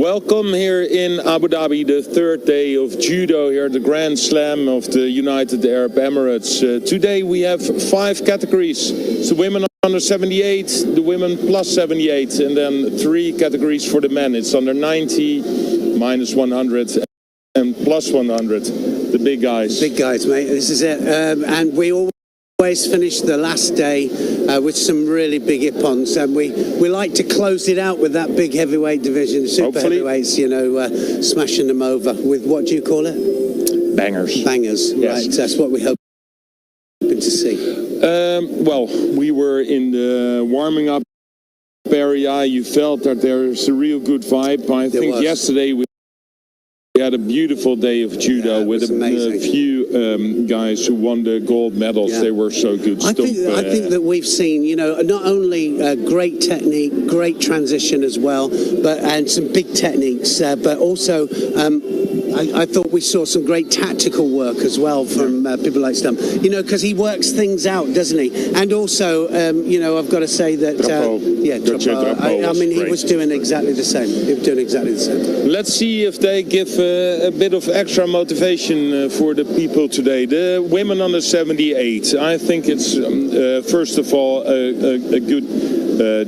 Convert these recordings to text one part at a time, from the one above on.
Welcome here in Abu Dhabi, the third day of judo here at the Grand Slam of the United Arab Emirates. Today we have 5 categories. It's the women under 78, the women plus 78, and then 3 categories for the men. It's under 90, minus 100, and plus 100. The big guys. Big guys, mate. This is it. And we always finish the last day with some really big ippons, and we like to close it out with that big heavyweight division, super heavyweights, you know, smashing them over with, what do you call it? Bangers. Bangers, yes. Right. That's what we hope to see. Well, we were in the warming up area. You felt that there's a real good vibe. I think yesterday we had a beautiful day of judo with a few guys who won the gold medals. They were so good. I think that we've seen, you know, not only great technique, great transition as well, and some big techniques, but also I thought we saw some great tactical work as well from people like Stum. You know, because he works things out, doesn't he? And also, you know, I've got to say that, I mean, he was doing exactly the same. He was doing exactly the same. Let's see if they give a bit of extra motivation for the people today. The women under 78. I think it's, first of all, a good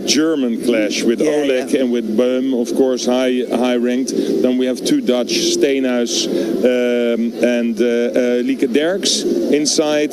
German clash with Oleg and with Bohm, of course, high ranked. Then we have 2 Dutch, Steenhuis and Lieke Derks inside.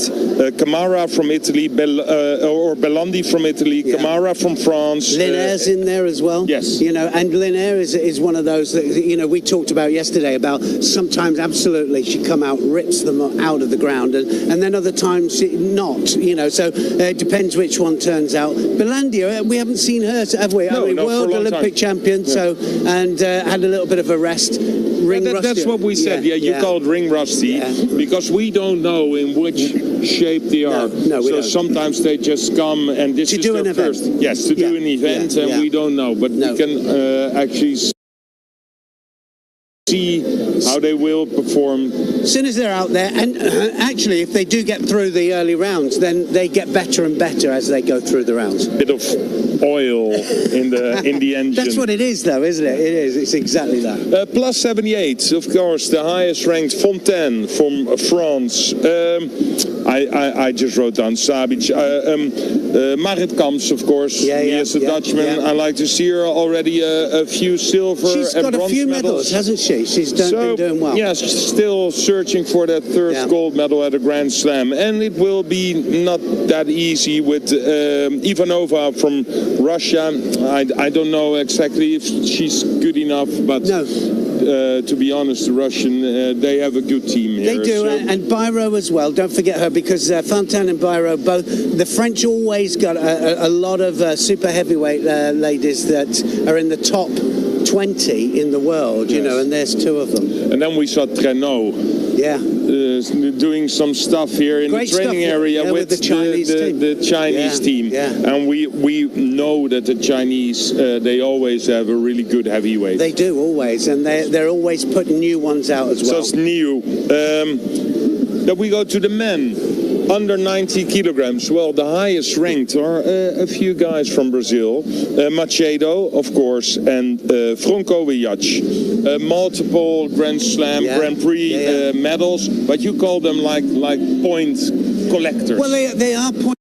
Camara from Italy, or Bellandi from Italy, Camara from France. Linaire's in there as well. Yes. You know, and Linaire is one of those that, you know, we talked about yesterday about sometimes absolutely she come out, rips them out of the ground, and then other times not, you know, so it depends which one turns out. Bellandi, we haven't seen her, have we? No, I mean, World Olympic champion, so, and had a little bit of a rest. That's what we said. You called ring rusty because we don't know in which shape they are. No, we don't. Sometimes they just come and this is their first. Yes, to do an event, and we don't know, but we can actually see how they will perform. As soon as they're out there, and actually if they do get through the early rounds, then they get better and better as they go through the rounds. Bit of oil in the engine. That's what it is, though, isn't it? It is. It's exactly that. Plus 78, of course, the highest ranked Fontaine from France. I just wrote down Sabic. Marit Kamps, of course. He is a Dutchman. I like to see her already a few silver and bronze medals. She's got a few medals, hasn't she? She's been doing well. Yes, still searching for that third gold medal at a Grand Slam. And it will be not that easy with Ivanova from Russia. I don't know exactly if she's good enough, but to be honest, the Russian, they have a good team here. They do, and Bayrou as well. Don't forget her, because Fontaine and Bayrou, both, the French always got a lot of super heavyweight ladies that are in the top 20 in the world, you know, and there's 2 of them. And then we saw Trenot. Doing some stuff here in the training area with the Chinese team. And we know that the Chinese, they always have a really good heavyweight. They do, always, and they're always putting new ones out as well. So it's new. Then we go to the men. Under 90 kilograms. Well, the highest ranked are a few guys from Brazil. Macedo, of course, and Franco Villac. Multiple Grand Slam, Grand Prix medals, but you call them like point collectors. Well, they are point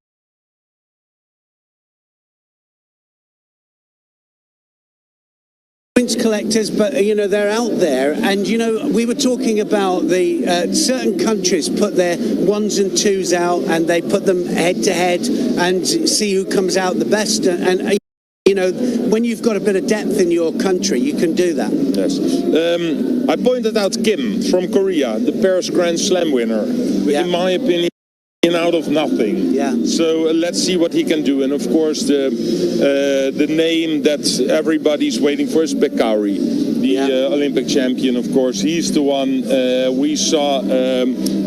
collectors, but you know, they're out there, and you know, we were talking about the certain countries put their 1s and 2s out, and they put them head to head and see who comes out the best, and you know, when you've got a bit of depth in your country, you can do that. Yes. I pointed out Kim from Korea, the Paris Grand Slam winner, in my opinion, out of nothing. So let's see what he can do. And of course, the name that everybody's waiting for is Bekauri, the Olympic champion. Of course, he's the one. We saw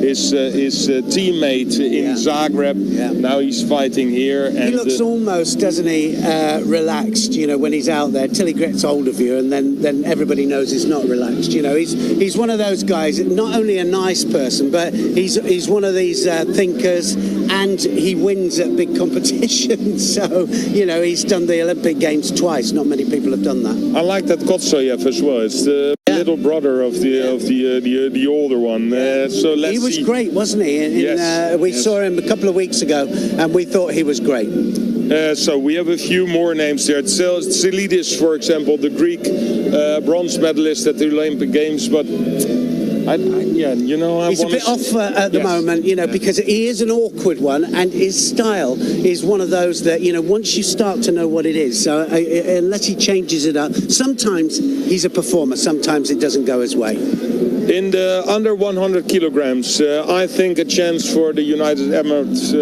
his teammate in Zagreb. Now he's fighting here. And he looks almost, doesn't he, relaxed, you know, when he's out there, till he gets hold of you, and then everybody knows he's not relaxed. You know, he's one of those guys, not only a nice person, but he's one of these thinkers, and he wins at big competitions. So, you know, he's done the Olympic Games twice. Not many people have done that. I like that Kotsoyev as well. It's the little brother of the older one. So let's he was see. great, wasn't he? We saw him a couple of weeks ago, and we thought he was great. So we have a few more names there. Tsilidis, for example, the Greek bronze medalist at the Olympic Games, but he's a bit off at the moment, you know, because he is an awkward one, and his style is one of those that, you know, once you start to know what it is, so unless he changes it up, sometimes he's a performer, sometimes it doesn't go his way. In the under 100 kilograms, I think a chance for the United Emirates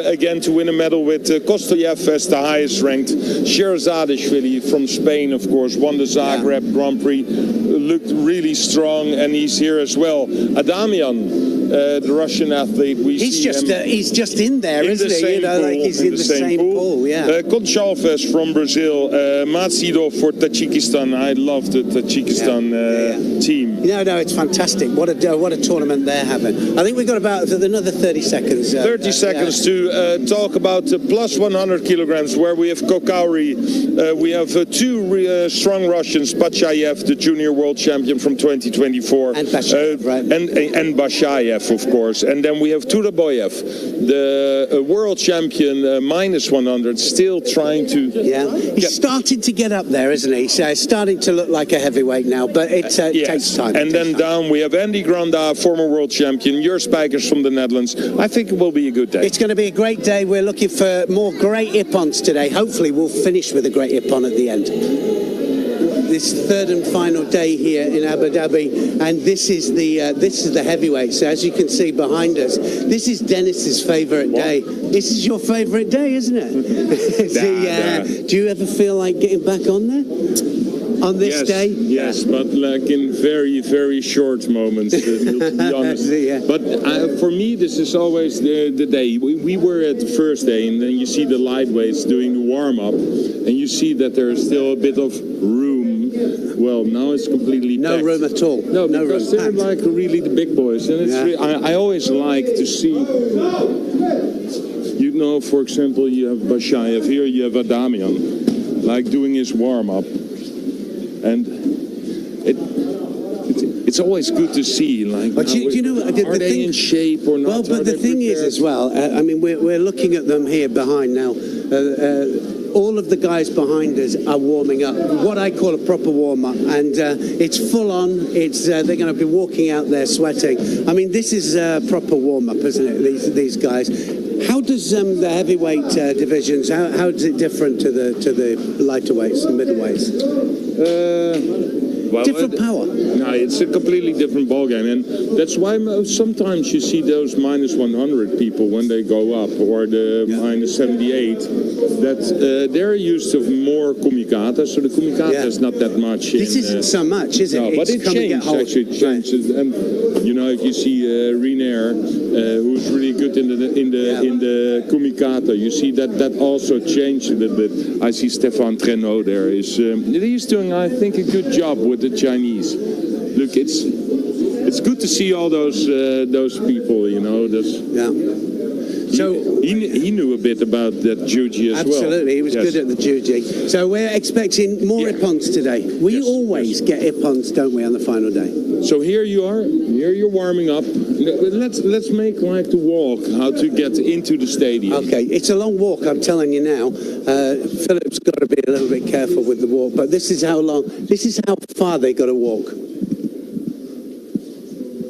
again to win a medal with Kostoyev as the highest ranked. Sherzadishvili from Spain, of course, won the Zagreb Grand Prix, looked really strong, and he's here as well. Adamian, the Russian athlete, he's just in there, isn't he? You know, like he's in the same pool. Conchalves from Brazil, Matsidov for Tajikistan. I love the Tajikistan team. No, it's fantastic. What a tournament they're having. I think we've got about another 30 seconds. 30 seconds to talk about plus 100 kilograms, where we have Kokauri. We have two strong Russians, Bachayev, the junior world champion from 2024. And Bachayev, right? And Bachayev, of course. And then we have Turaboyev, the world champion, minus 100, still trying to... He's starting to get up there, isn't he? So he's starting to look like a heavyweight now, but it takes time. And then down we have Andy Granda, former world champion, Jur Spijkers from the Netherlands. I think it will be a good day. It's going to be a great day. We're looking for more great ippons today. Hopefully we'll finish with a great ippon at the end. This third and final day here in Abu Dhabi, and this is the heavyweight. So as you can see behind us, this is Dennis's favourite day. This is your favourite day, isn't it? Do you ever feel like getting back on there? On this day? Yes, but like in very, very short moments, to be honest. But for me, this is always the day. We were at the first day, and then you see the lightweights doing the warm-up, and you see that there's still a bit of room. Well, now it's completely packed. room at all. No, because they're like really the big boys, and it's I always like to see. You know, for example, you have Bachayev here, you have Adamian, like doing his warm-up. And it's always good to see, like, but you know, are they in shape or not? Well, but the thing is as well, I mean, we're looking at them here behind now. All of the guys behind us are warming up, what I call a proper warm-up, and it's full on. They're going to be walking out there sweating. I mean, this is a proper warm-up, isn't it? These guys. How does the heavyweight divisions? How is it different to the lighter weights and middleweights? Well, different power. No, it's a completely different ballgame, and that's why sometimes you see those minus 100 people when they go up, or the minus 78. That they're used to more kumikata, so the kumikata is not that much. This isn't so much, is it? No, but it changed. Actually, it changed. And you know, if you see Rinair, who's really good in the kumikata, you see that also changed a little bit. I see Stefan Trenot there. He's doing, I think, a good job with the Chinese. Look, it's good to see all those people. You know, So he knew a bit about that juji as well. Absolutely, he was good at the juji. So we're expecting more ippons today. We always get ippons, don't we, on the final day? So here you are. Here you're warming up. Let's make like the walk, how to get into the stadium. Okay, it's a long walk, I'm telling you now. Philip's got to be a little bit careful with the walk, but this is how far they got to walk.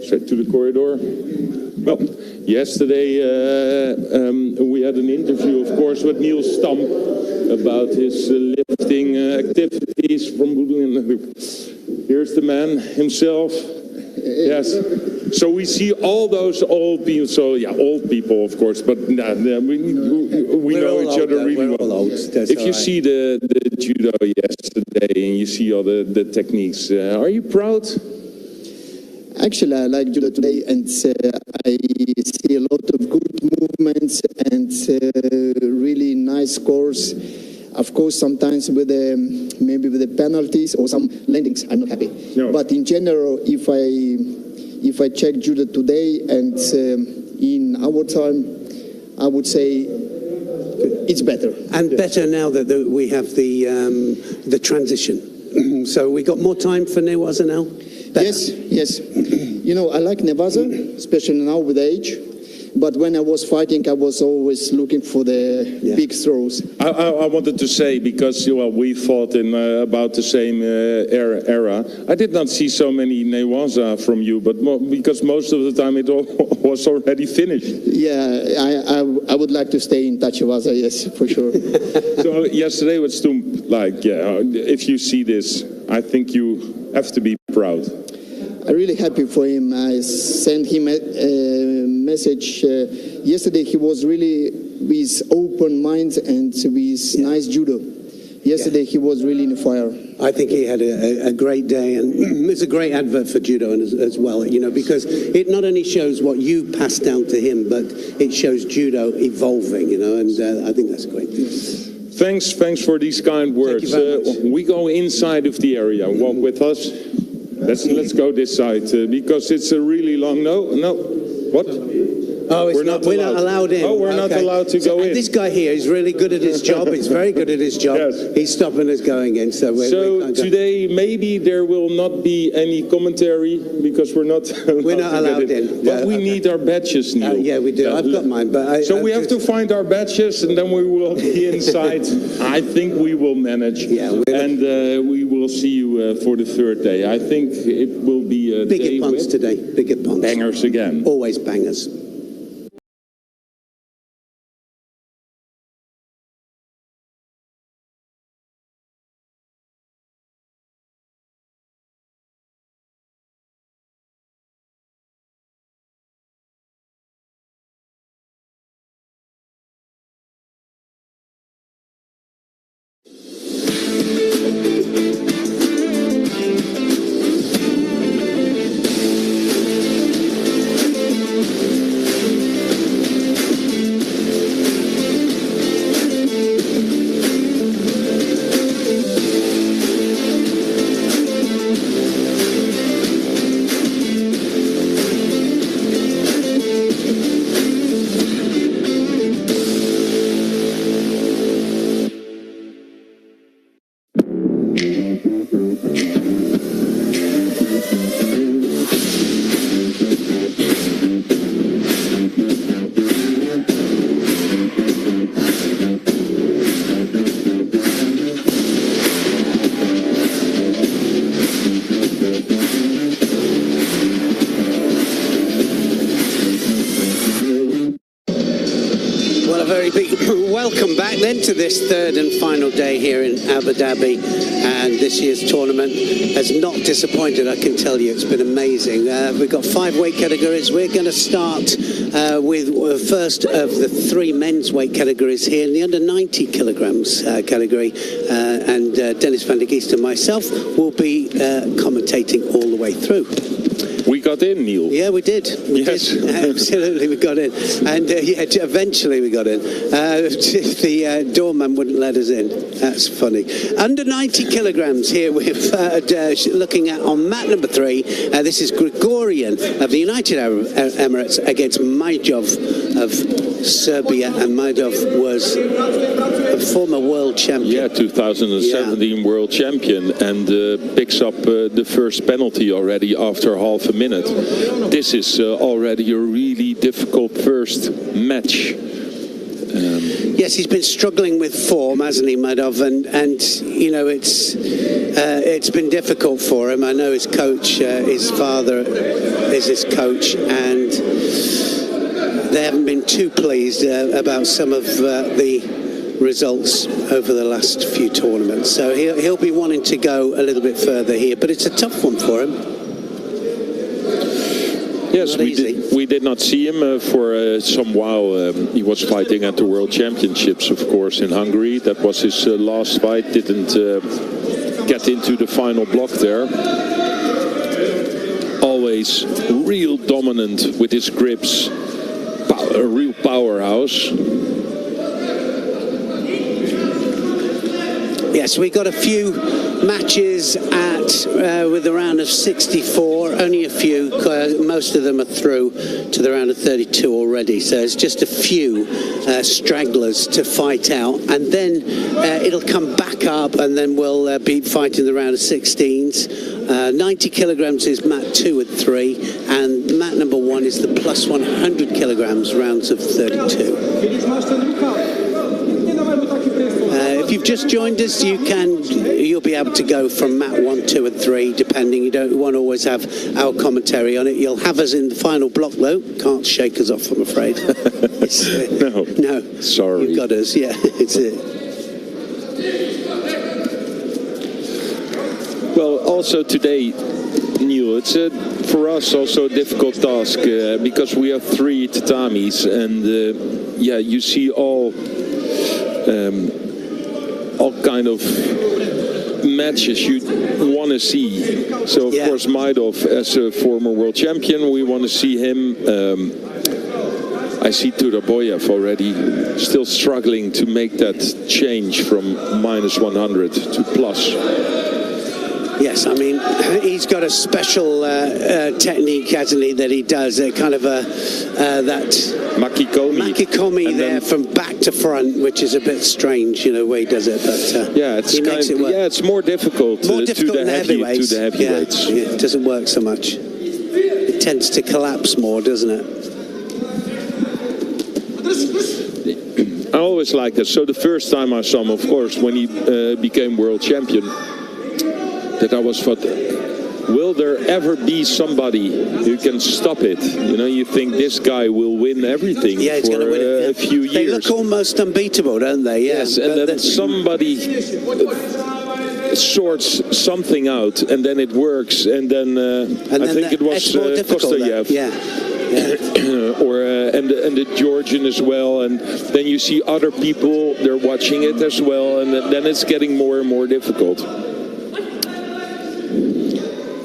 Straight to the corridor. Well, yesterday we had an interview, of course, with Niels Stamp about his lifting activities from Boedelen. Here's the man himself. Yes. So we see all those old people. So yeah, old people, of course, but we know each other really well. If you see the judo yesterday and you see all the techniques, are you proud? Actually, I like judo today, and I see a lot of good movements and really nice scores. Of course, sometimes with maybe with the penalties or some landings, I'm not happy. No. But in general, if I check judo today and in our time, I would say it's better. And better now that we have the transition. So we got more time for Newaza now? Better. Yes. You know, I like Newaza, especially now with age. But when I was fighting, I was always looking for the big throws. I wanted to say, because we fought in about the same era, I did not see so many Newaza from you, but because most of the time it all was already finished. Yeah, I would like to stay in Tachiwaza, yes, for sure. So yesterday with Stoom, if you see this, I think you have to be proud. I'm really happy for him. I sent him a message yesterday. He was really with open mind and with nice judo. Yesterday he was really in fire. I think he had a great day, and it's a great advert for judo as well, you know, because it not only shows what you passed down to him, but it shows judo evolving, you know, and I think that's great. Thanks for these kind words. We go inside of the area. Walk with us. Let's go this side because it's a really long. No. What? Oh, we're not allowed in. Oh, we're not allowed to go in. This guy here is really good at his job. He's very good at his job. Yes. He's stopping us going in. So today maybe there will not be any commentary because we're not allowed in. But we need our badges, Neil. Yeah, we do. I've got mine, but we have to find our badges, and then we will be inside. I think we will manage. Yeah, and we will see you for the third day. I think it will be a big punts today. Big punts. Bangers again. Always bangers. Welcome back then to this third and final day here in Abu Dhabi, and this year's tournament has not disappointed, I can tell you. It's been amazing. We've got 5 weight categories. We're going to start with first of the 3 men's weight categories here in the under 90 kilograms category, and Dennis van der Geest and myself will be commentating all the way through. We got in, Neil. Yeah, we did. We did. Absolutely, we got in. And eventually we got in. The doorman wouldn't let us in. That's funny. Under 90 kilograms here we're looking at on mat number 3. This is Gregorian of the United Arab Emirates against Majdov of Serbia. And Majdov was a former world champion. Yeah, 2017 world champion, and picks up the first penalty already after half a minute. This is already a really difficult first match. Yes, he's been struggling with form, hasn't he, Majdov? And you know, it's been difficult for him. I know his coach, his father is his coach, and they haven't been too pleased about some of the results over the last few tournaments. So he'll be wanting to go a little bit further here, but it's a tough one for him. Yes, we did not see him for some while. He was fighting at the World Championships, of course, in Hungary. That was his last fight. Didn't get into the final block there. always real dominant with his grips, a real powerhouse. Yes, we got a few matches with a round of 64, only a few, most of them are through to the round of 32 already, so it's just a few stragglers to fight out, and then it'll come back up, and then we'll be fighting the round of 16s. 90 kilograms is mat 2 and 3, and mat number 1 is the plus 100 kilograms rounds of 32. If you've just joined us, you'll be able to go from mat 1, 2 and 3, depending. You don't want to always have our commentary on it. You'll have us in the final block, though. Can't shake us off, I'm afraid. No. Sorry. You've got us, yeah. It's it. Well, also today, Neil, it's for us also a difficult task because we have 3 tatamis, and you see all kind of matches you want to see. So of course Maidov, as a former world champion, we want to see him. I see Turaboyev already still struggling to make that change from -100 to plus. Yes, I mean, he's got a special technique, hasn't he, that he does, kind of that Makikomi there from back to front, which is a bit strange, you know, the way he does it. But it's more difficult, to the heavyweights. Yeah, it doesn't work so much. It tends to collapse more, doesn't it? I always like that. So the first time I saw him, of course, when he became world champion, that I was thought, will there ever be somebody who can stop it? You know, you think this guy will win everything for a few years. They look almost unbeatable, don't they? Yeah. Yes, and then somebody sorts something out, and then it works, and then I think it was Kostayev. And the Georgian as well, and then you see other people, they're watching it as well, and then it's getting more and more difficult.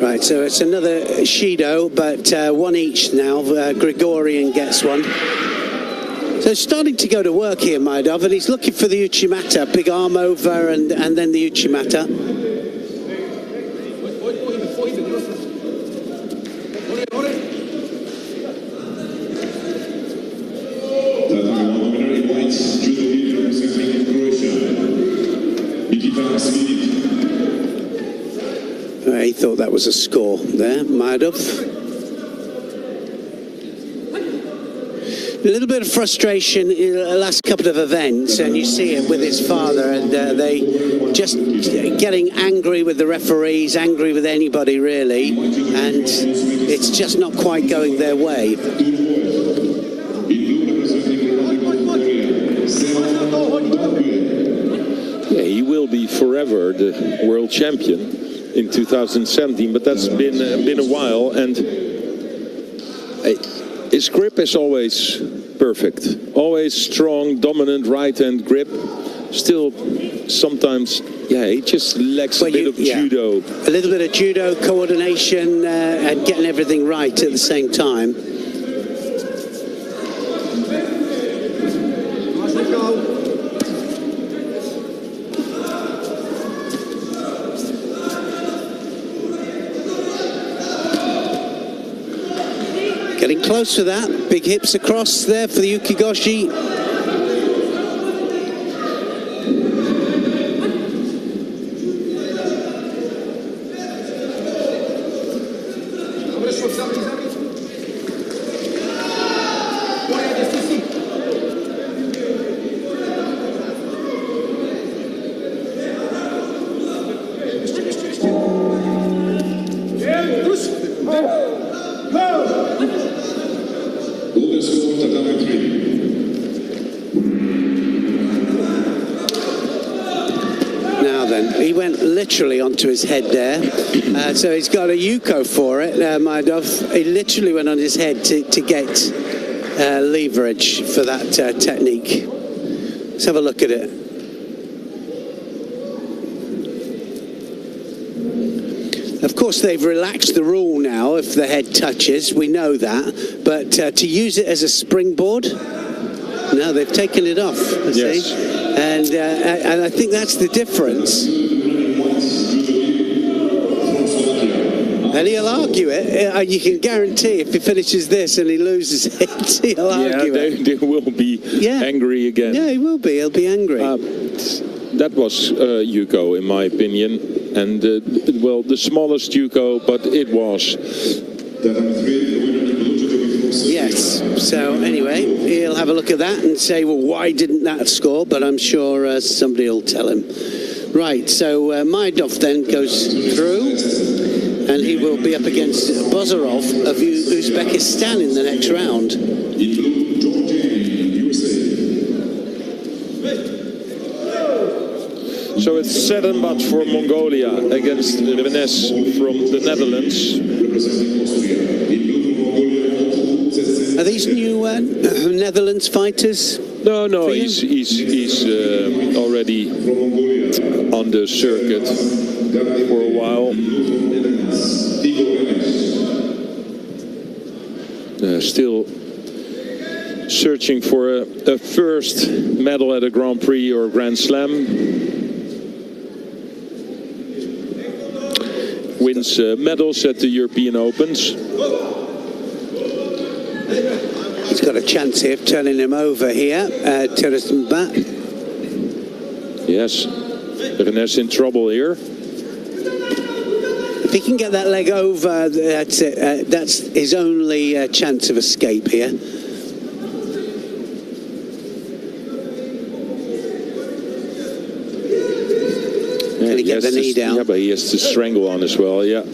Right, so it's another Shido, but one each now. Gregorian gets one. So starting to go to work here, Maidov, and he's looking for the Uchimata. Big arm over and then the Uchimata. He thought that was a score there, Maidov. A little bit of frustration in the last couple of events, and you see it with his father, and they just getting angry with the referees, angry with anybody really, and it's just not quite going their way. Yeah, he will be forever the world champion in 2017, but that's been a while, and his grip is always perfect, always strong, dominant right-hand grip. Still, sometimes, he just lacks a bit of judo. A little bit of judo coordination and getting everything right at the same time. Getting close to that. Big hips across there for the Ukigoshi. Literally onto his head there, so he's got a Yuko for it. Maidov, he literally went on his head to get leverage for that technique. Let's have a look at it. Of course, they've relaxed the rule now if the head touches. We know that. But to use it as a springboard, no, they've taken it off. Yes. See? And I think that's the difference. And he'll argue it. You can guarantee if he finishes this and he loses it, he'll argue it. They will be angry again. Yeah, he will be. He'll be angry. That was Yuko, in my opinion. And, well, the smallest Yuko, but it was. Yes. So, anyway, he'll have a look at that and say, well, why didn't that score? But I'm sure somebody will tell him. Right, so Maidov then goes through. And he will be up against Bozarov of Uzbekistan in the next round. So it's 7-0 for Mongolia against Vines from the Netherlands. Are these new Netherlands fighters? No, he's already on the circuit for a while. Still searching for a first medal at a Grand Prix or Grand Slam. Wins medals at the European Opens. He's got a chance here of turning him over here, Teresen Bat. Yes, Vines in trouble here. If he can get that leg over, that's it. That's his only chance of escape here. Can he get the knee down? Yeah, but he has to strangle on as well, yeah.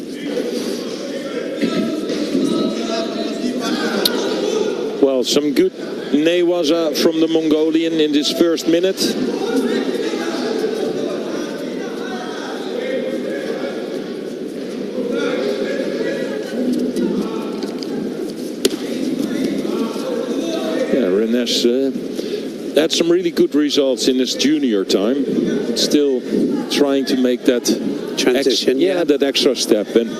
Well, some good newaza from the Mongolian in this first minute. Renes had some really good results in his junior time. Still trying to make that transition, that extra step. And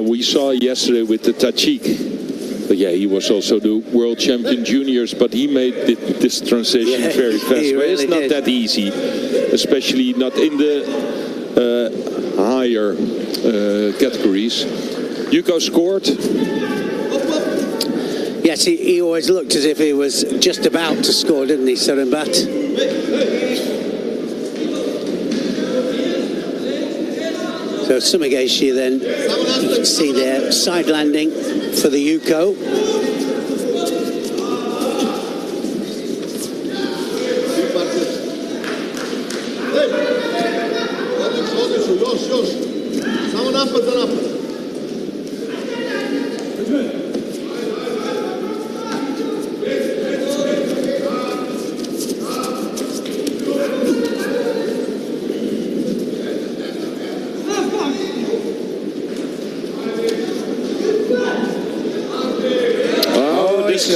we saw yesterday with the Tachik. But yeah, he was also the world champion juniors, but he made this transition very fast. But it's not that easy, especially not in the higher categories. Yuko scored. Yes, he always looked as if he was just about to score, didn't he, Serenbat? So Sumigashi then, you can see there, side landing for the Yuko.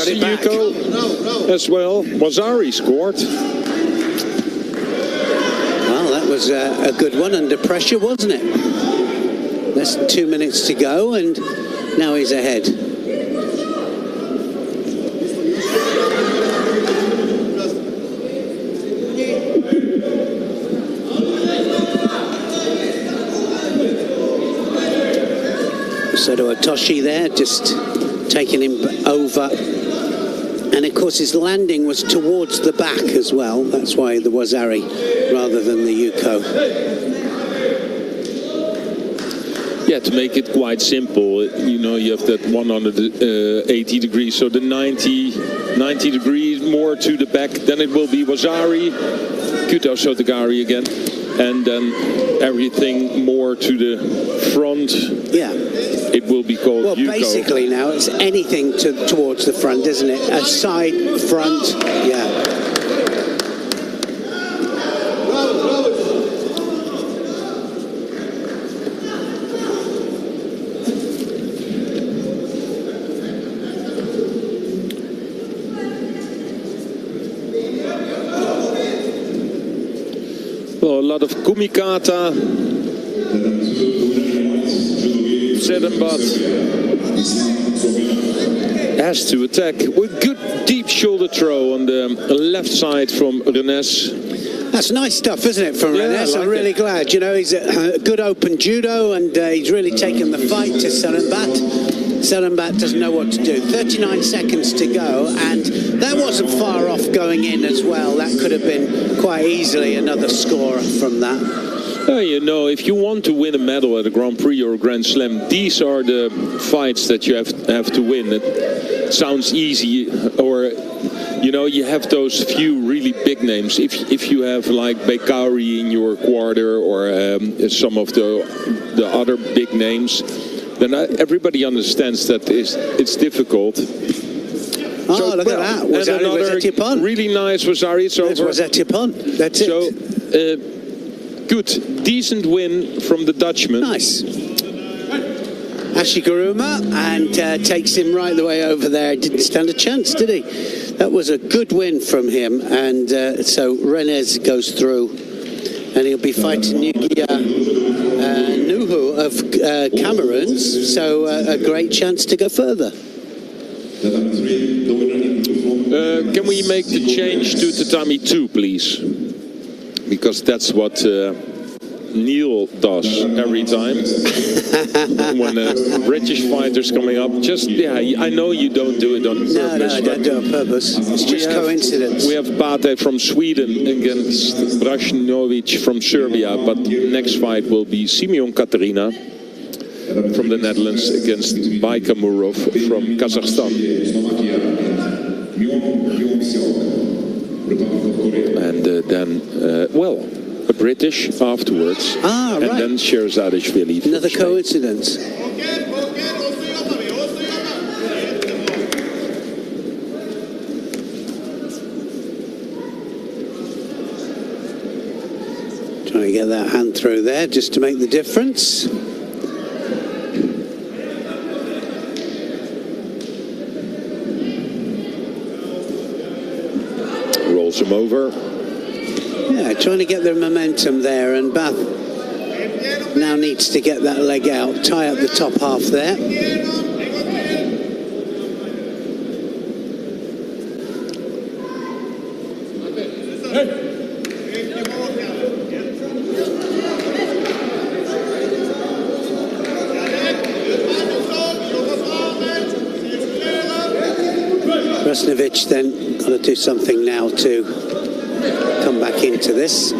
Yuko as well. Wazari scored. Well, that was a good one under pressure, wasn't it? Less than 2 minutes to go, and now he's ahead. Soto Otoshi there, just taking him over. And of course his landing was towards the back as well. That's why the Wazari rather than the Yuko. Yeah, to make it quite simple, you know, you have that 180 degrees, so the 90 degrees more to the back, then it will be Wazari, Kuto Sotogari again, and then everything more to the front. Yeah. It will be called Well, Yuko. Basically now it's anything towards the front, isn't it? A side, front, yeah. Well, a lot of kumikata. Sedenbat has to attack with good deep shoulder throw on the left side from Rennes. That's nice stuff, isn't it, from Rennes? I like I'm really glad. You know, he's a good open judo, and he's really taken the fight to Sedenbat. Sedenbat doesn't know what to do. 39 seconds to go, and that wasn't far off going in as well. That could have been quite easily another score from that. You know, if you want to win a medal at a Grand Prix or a Grand Slam, these are the fights that you have to win. It sounds easy, or you know, you have those few really big names. If you have like Bekauri in your quarter, or some of the other big names, then everybody understands that it's difficult. Oh, so, look at that. Was another really nice Wasari. It's over. Was that Tipon? That's it. So, good, decent win from the Dutchman. Nice. Ashigaruma, and takes him right the way over there. Didn't stand a chance, did he? That was a good win from him, and so Rennes goes through, and he'll be fighting Nuhu of Cameroons, so a great chance to go further. Can we make the change to tatami 2, please? Because that's what Neil does every time when a British fighter's coming up. Just, yeah, I know you don't do it on purpose. No, I don't do it on purpose. It's just coincidence. We have Pate from Sweden against Brashnovic from Serbia, but next fight will be Simeon Katerina from the Netherlands against Baykamurov from Kazakhstan. And then, well, a British afterwards. Ah, right. And then Sherzadishvili. Another coincidence. Trying to get that hand through there just to make the difference. Rolls him over. Yeah, trying to get the momentum there, and Bath now needs to get that leg out, tie up the top half there. Brashnovic then got to do something now to come back into this.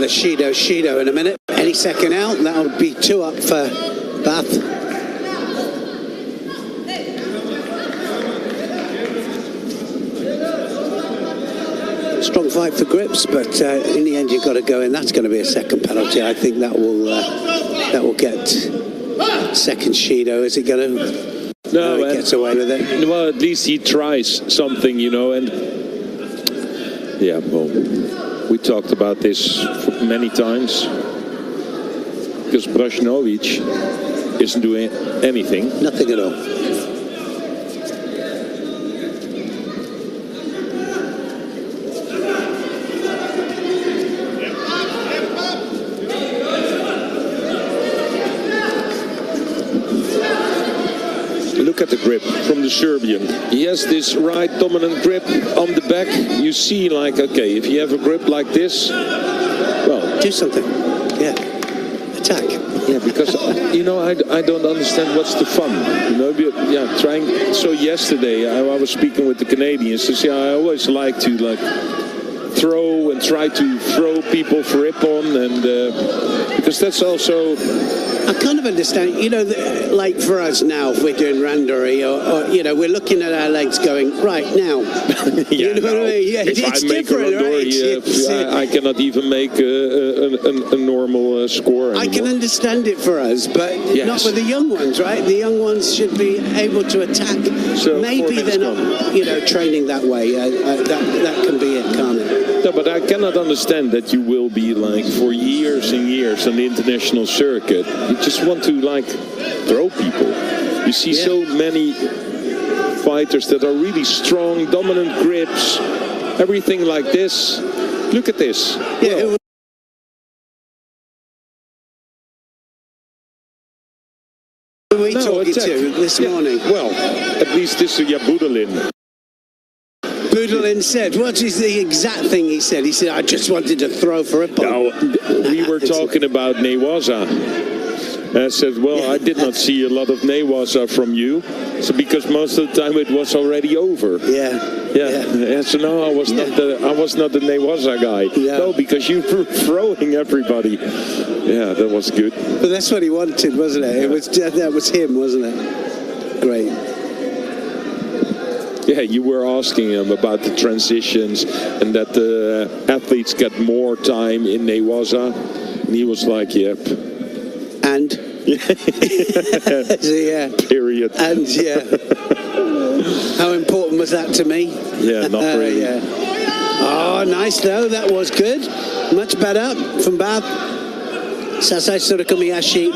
Shido in a minute. Any second out, that'll be 2 up for Bath. Strong fight for grips, but in the end you've got to go in. That's going to be a second penalty. I think that will get second Shido. Is it going to? No, he gets away with it. Well, at least he tries something, you know, and yeah, well, we talked about this many times, because Brashnovic isn't doing anything. Nothing at all. Look at the grip from the Serbian. He has this right dominant grip on the back. You see, like, okay, if you have a grip like this, well, do something. Yeah, attack. Yeah, because you know, I don't understand what's the fun. You know, yeah, trying. So yesterday I was speaking with the Canadians. They say I always like to throw and try to throw people for Ippon, and because that's also. I kind of understand, you know, like for us now, if we're doing randori, or you know, we're looking at our legs going, right now. Yeah, you know what I mean? Yeah, if it's I make a randori, right? I cannot even make a normal score anymore. I can understand it for us, but not for the young ones, right? The young ones should be able to attack. So maybe they're not, you know, training that way. That can be it, can't it? No, but I cannot understand that you will be like for years and years on the international circuit. You just want to like throw people. You see so many fighters that are really strong, dominant grips, everything like this. Look at this. Yeah. Who are we talking to this morning? Well, at least this is Budalin. Budalin said, what is the exact thing he said? He said, I just wanted to throw for a No, we were talking about Newaza. I said, well, I did not see a lot of Newaza from you, so because most of the time it was already over. Yeah. So no, I was not the Newaza guy. Yeah. No, because you were throwing everybody. Yeah, that was good. But that's what he wanted, wasn't it? That was him, wasn't it? Great. Yeah, you were asking him about the transitions and that the athletes get more time in Newaza, and he was like, "Yep." And period. And how important was that to me? Yeah, not really. Oh, nice though. That was good. Much better from Bab. Sasai Surakumiyashi.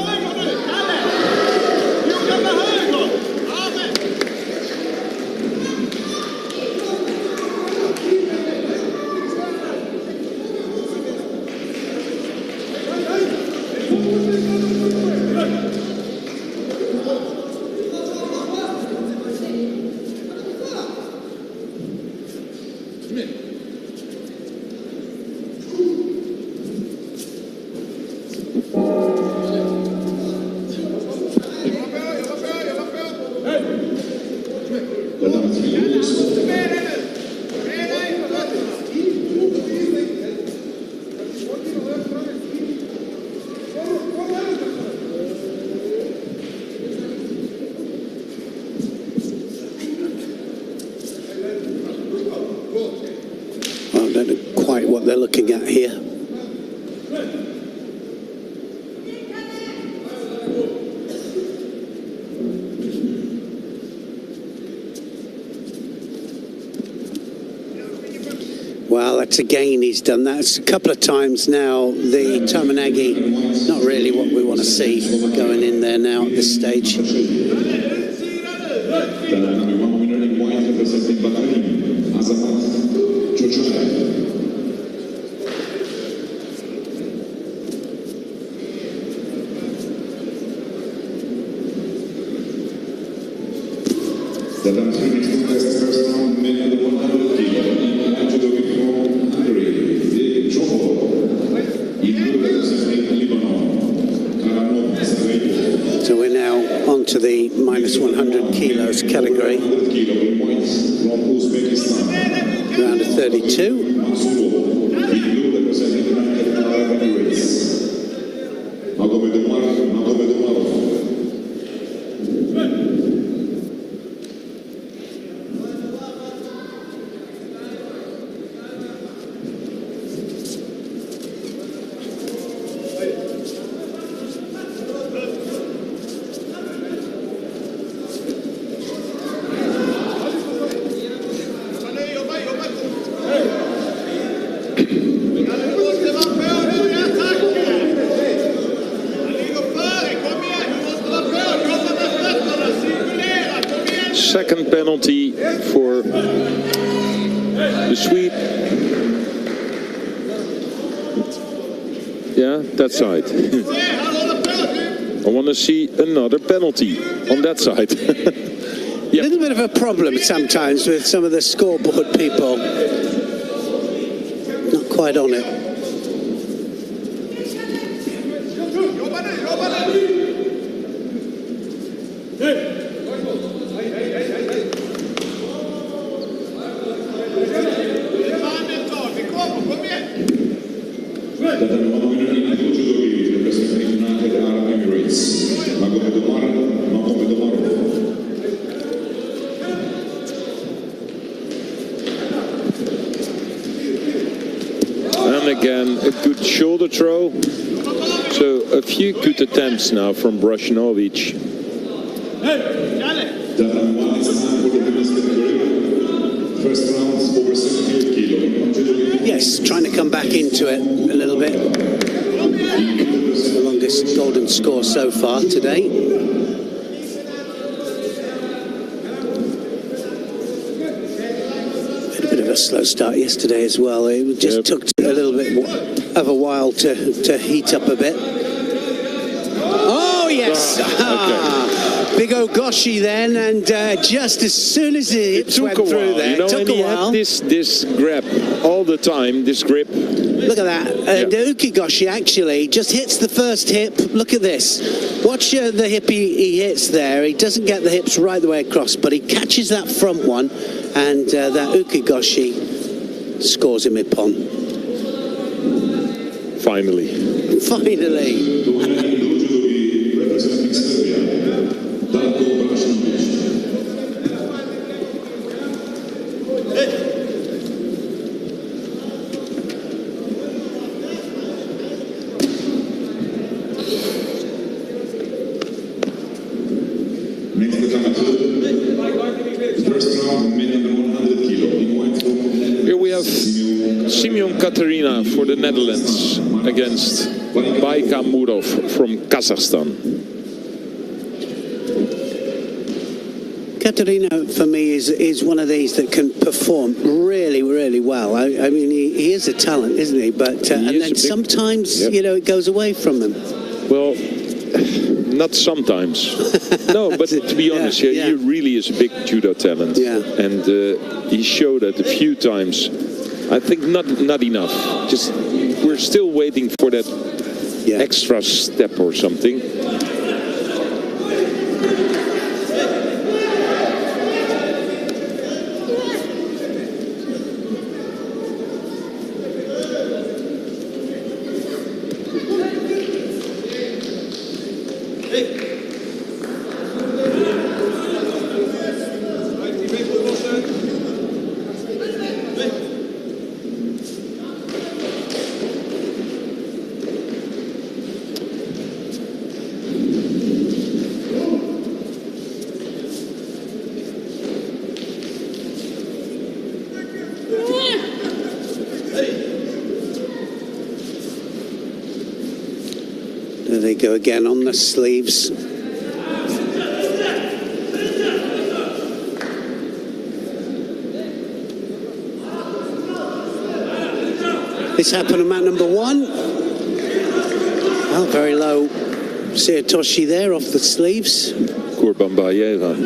They're looking at here. Well, that's again, he's done that. It's a couple of times now. The Tomanagi, not really what we want to see going in there now at this stage. So we're now on to the minus 100 kilos category. Round of 32. Second penalty for the Swede. Yeah, that side. I want to see another penalty on that side. A little bit of a problem sometimes with some of the scoreboard people. Not quite on it. that I'm one winner in Judo Ki Vines, representing United Arab Emirates. And again, a good shoulder throw. So a few good attempts now from Brashnovic. First round over 78 kilo. Yes, trying to come back into it a little bit. The longest golden score so far today. Had a bit of a slow start yesterday as well. It just took a little bit of a while to heat up a bit. Oh yes! Big Ogoshi then, and just as soon as it went through there, it took a while. This grab all the time, this grip. Look at that. The Ukigoshi actually just hits the first hip. Look at this. Watch the hip he hits there. He doesn't get the hips right the way across, but he catches that front one, and that Ukigoshi scores him ippon. Finally. Finally. Here we have Simeon Katerina for the Netherlands against Baika Murov from Kazakhstan. Katerina, for me, is one of these that can perform really, really well. I mean, he is a talent, isn't he? But and then sometimes, you know, it goes away from him. Well, not sometimes. No, but to be honest, he really is a big judo talent. Yeah. And he showed that a few times. I think not enough. Just we're still waiting for that extra step or something. There they go again on the sleeves. This happened on mat number one. Oh, very low. Seotoshi there off the sleeves. Kurbambayeva.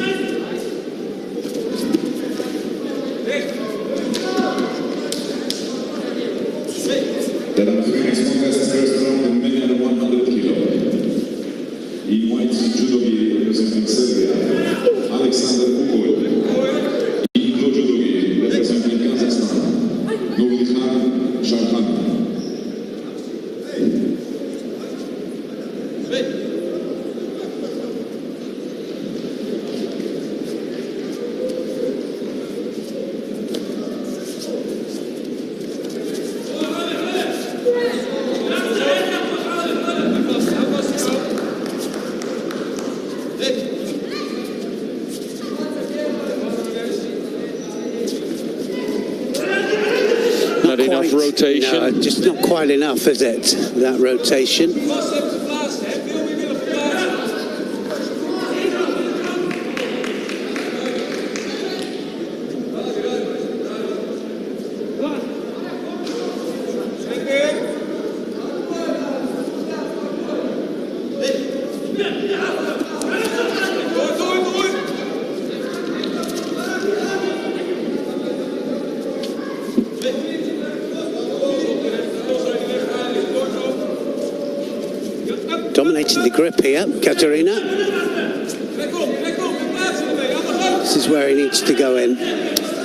Not enough rotation. No, just not quite enough, is it? That rotation. Dominating the grip here, Katerina. This is where he needs to go in.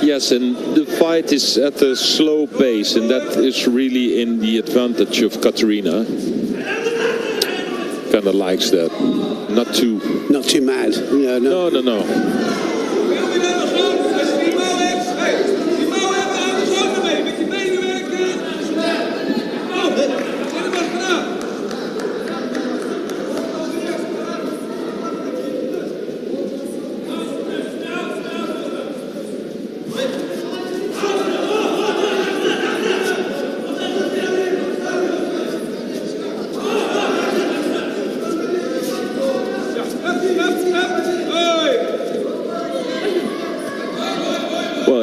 Yes, and the fight is at a slow pace, and that is really in the advantage of Katarina. Kind of likes that. Not too mad. No.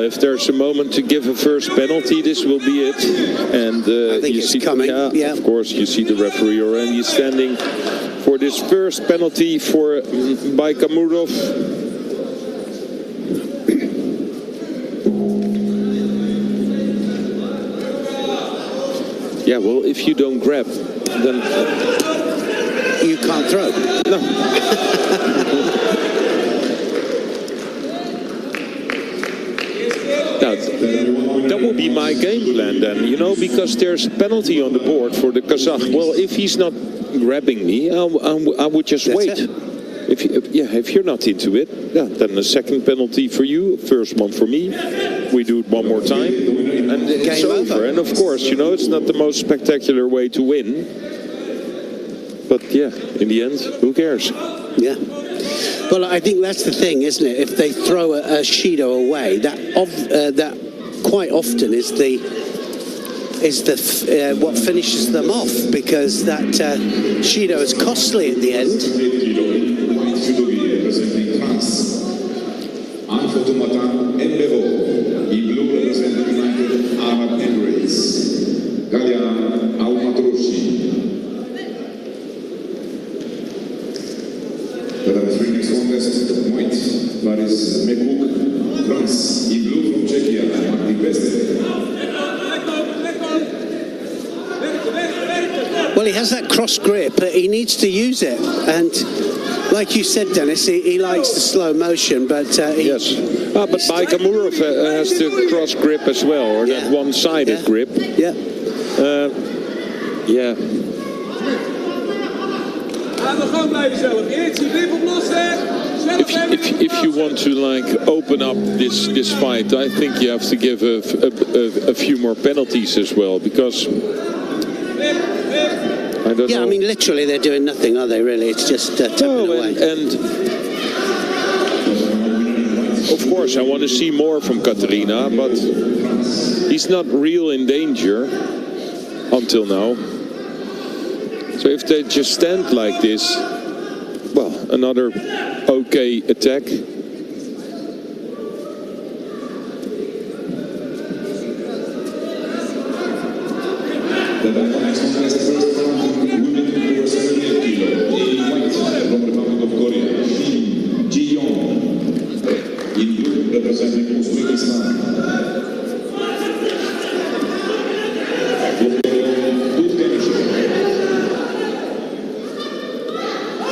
If there's a moment to give a first penalty, this will be it. And I think it's coming. Yeah, of course, you see the referee already standing for this first penalty for Baikamurov. Yeah, well, if you don't grab, then you can't throw. No. That will be my game plan then, you know, because there's a penalty on the board for the Kazakh. Well, if he's not grabbing me, I would just wait. If you're not into it, then the second penalty for you, first one for me. We do it one more time, and it's over. And of course, you know, it's not the most spectacular way to win. But yeah, in the end, who cares? Yeah. Well, I think that's the thing, isn't it? If they throw a Shido away, that quite often is what finishes them off, because that Shido is costly at the end. Well, he has that cross grip, but he needs to use it. And like you said, Dennis, he likes the slow motion, but yes. But Baikamurov has the cross grip as well, or that one-sided grip. Yeah. Yeah. If you want to open up this fight, I think you have to give a few more penalties as well, because I don't know. I mean, literally they're doing nothing, are they? Really, it's just tapping away. And of course, I want to see more from Katarina, but he's not real in danger until now. So if they just stand like this, well, another okay attack.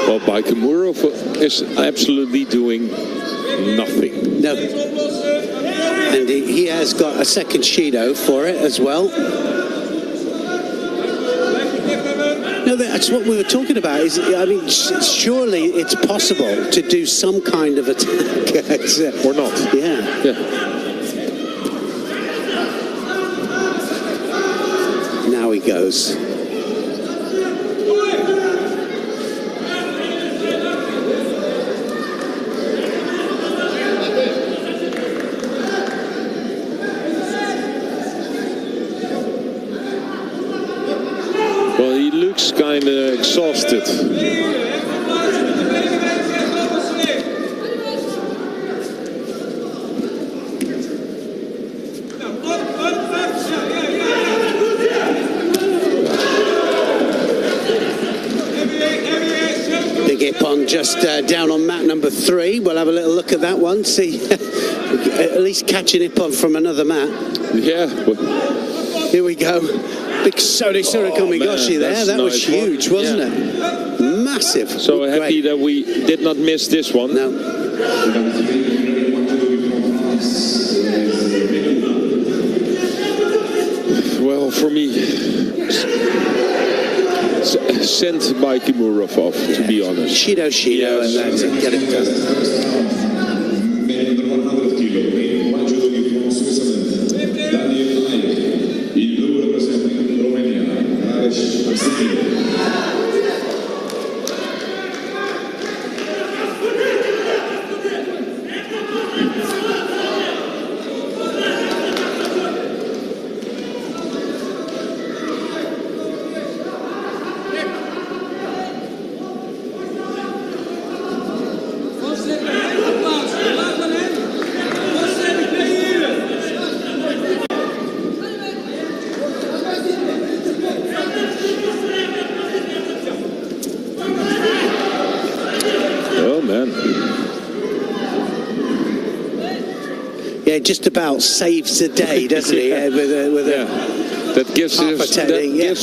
Well, Baikamurov is absolutely doing nothing. No. And he has got a second Shido for it as well. No, that's what we were talking about. I mean, surely it's possible to do some kind of attack. Or not. Yeah. Now he goes. Well, he looks kind of exhausted. Big Ippon just down on mat number 3. We'll have a little look at that one. See, at least catching Ippon from another mat. Yeah. Here we go. Big Sode Surikomigoshi there. That was huge, wasn't it? Massive. So happy that we did not miss this one. No. Well, for me, sent by Kimurov off, to be honest. Shido, Yes. and that's it. Get it done. Men under 100 kilo in Judo Ki Vines, Switzerland. In blue representing Romania, Yeah, just about saves the day, doesn't he? With a That gives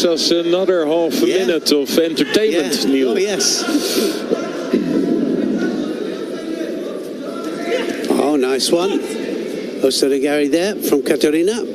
us another half a minute of entertainment, Neil. Oh, yes. Oh, nice one. Osodogari there from Katarina.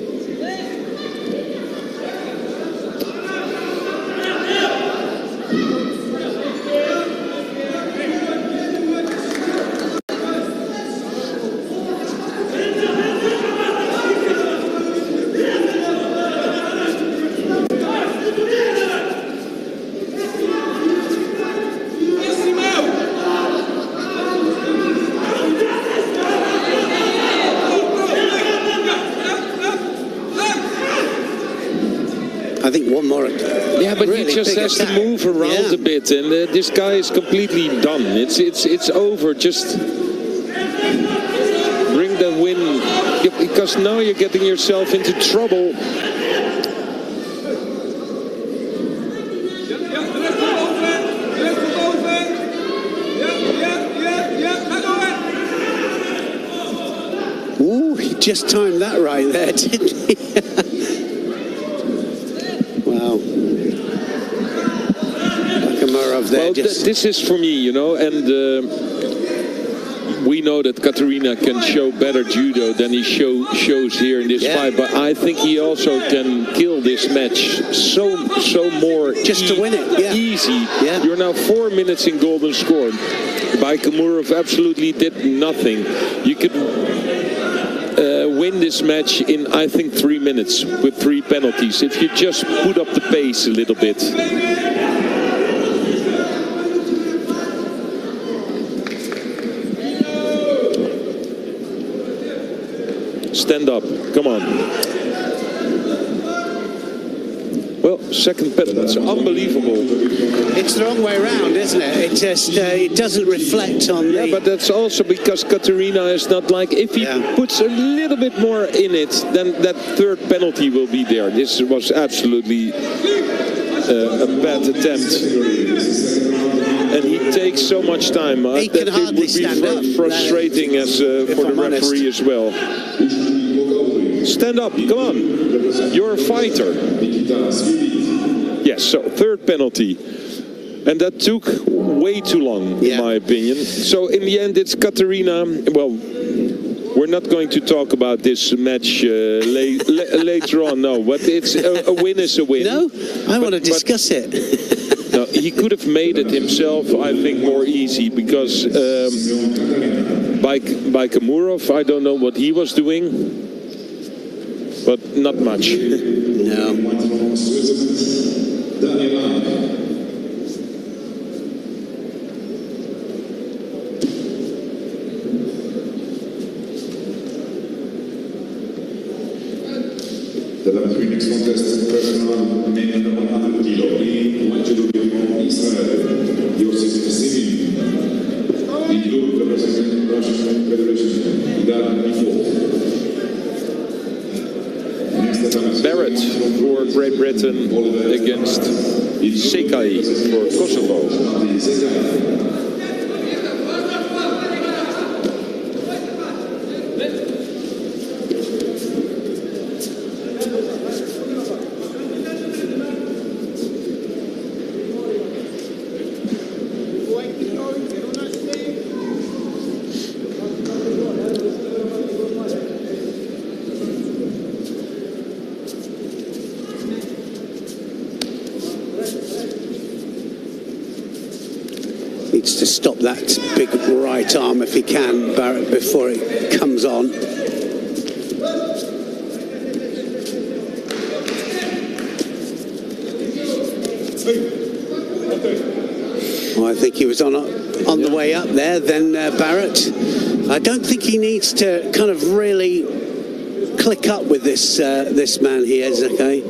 I think one more. Yeah, but really he just has to move around a bit, and this guy is completely done. It's over. Just bring the win, because now you're getting yourself into trouble. Ooh, he just timed that right there, didn't he? Wow. Nakamura there. Well, this is for me, you know, and we know that Katarina can show better judo than he shows here in this fight, but I think he also can kill this match so more just to win it. Easy. Yeah. You're now 4 minutes in golden score. Baikamurov absolutely did nothing. You could win this match in, I think, 3 minutes with 3 penalties if you just put up the pace a little bit. Stand up, come on. Well, second penalty, it's unbelievable. It's the wrong way around, isn't it? It just it doesn't reflect on the... Yeah, but that's also because Katarina is not like... If he puts a little bit more in it, then that third penalty will be there. This was absolutely a bad attempt. And he takes so much time. He can hardly stand up. Frustrating as for the referee as well. Stand up, come on. You're a fighter. Yes, so third penalty. And that took way too long, in my opinion. So in the end, it's Katarina. Well, we're not going to talk about this match later on, no. But it's a win is a win. No, I want to discuss it. No, he could have made it himself, I think, more easy, because by Kamurov, I don't know what he was doing, but not much. No. The next contest, personal men under 100 kilo in Judo Ki Vines, Israel, Yosef Simin. In blue, representing Russian Federation, Dhabi. Barrett for Great Britain against Sekai for Kosovo. Needs to stop that big right arm if he can, Barrett, before it comes on. Well, I think he was on the way up there, then Barrett. I don't think he needs to kind of really click up with this man here, Zakai.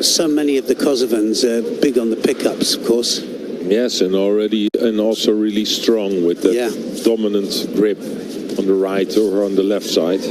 So many of the Kosovans are big on the pickups, of course. Yes, and also really strong with that dominant grip on the right or on the left side.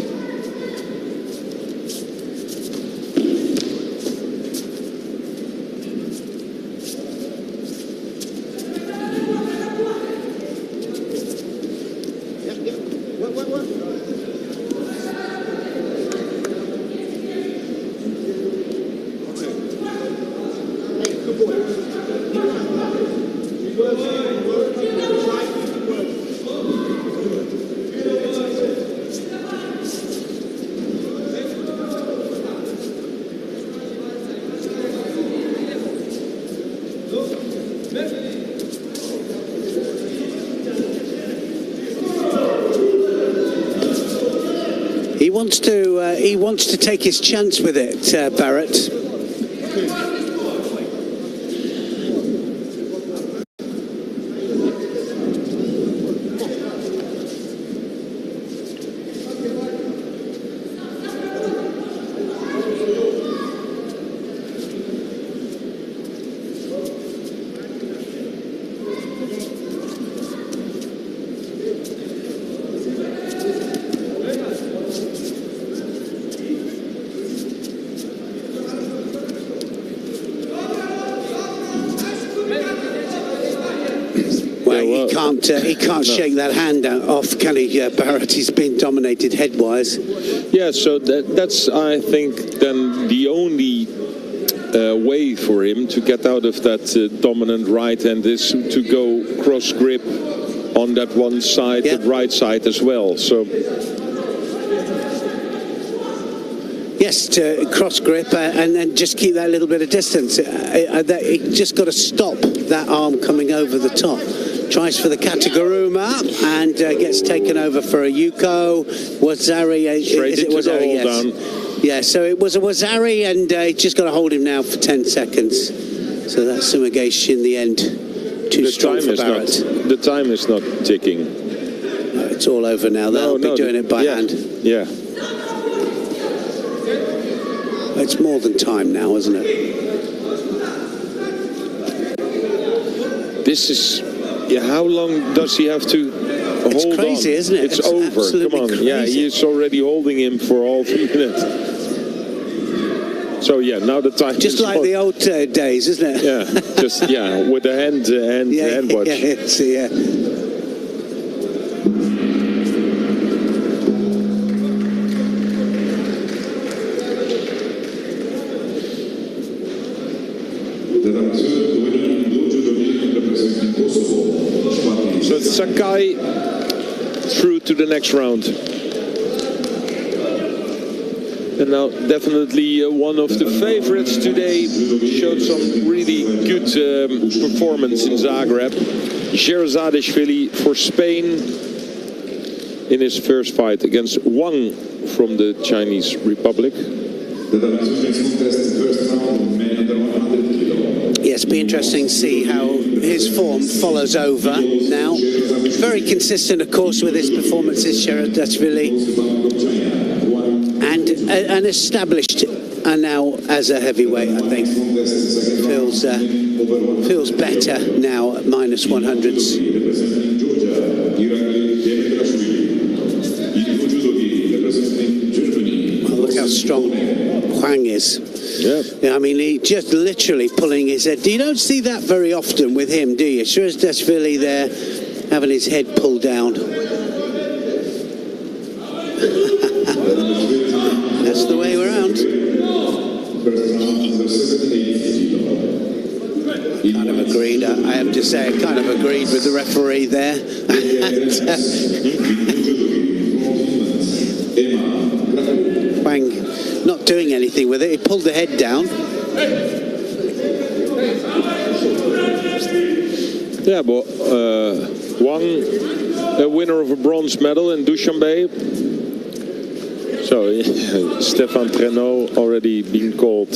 He wants to take his chance with it, Barrett. He can't shake that hand off, can he, Barrett? He's been dominated head-wise. Yeah, so that's, I think, then the only way for him to get out of that dominant right hand is to go cross-grip on that one side, the right side as well. So yes, to cross-grip and then just keep that little bit of distance. He just got to stop that arm coming over the top. Tries for the Kataguruma and gets taken over for a Yuko. Wazari, is it Wazari? Yes. Yeah, so it was a Wazari, and just got to hold him now for 10 seconds. So that's Sumigash in the end. Too strong for Barrett. The time is not ticking. No, it's all over now. They'll be doing it by hand. Yeah. It's more than time now, isn't it? This is... Yeah, how long does he have to hold on? It's crazy, isn't it? It's over. Come on. Crazy. Yeah, he's already holding him for all 3 minutes. So, yeah, now the time just is like the old days, isn't it? Yeah, just, with the hand watch. Yeah. So Sakai through to the next round. And now definitely one of the favorites today. Showed some really good performance in Zagreb. Jerzadishvili for Spain in his first fight against Wang from the Chinese Republic. Yes, be interesting to see how his form follows over now. Very consistent, of course, with his performances, Jerzadishvili, and established now as a heavyweight. I think feels better now at minus 100s. Well, look how strong Huang is. Yeah, I mean, he just literally pulling his head. You don't see that very often with him, do you? Jerzadishvili there, having his head pulled down. That's the way around. Kind of agreed. I have to say, I kind of agreed with the referee there. Wang not doing anything with it. He pulled the head down. Yeah, but Wang, a winner of a bronze medal in Dushanbe. So Stefan Trenot already been called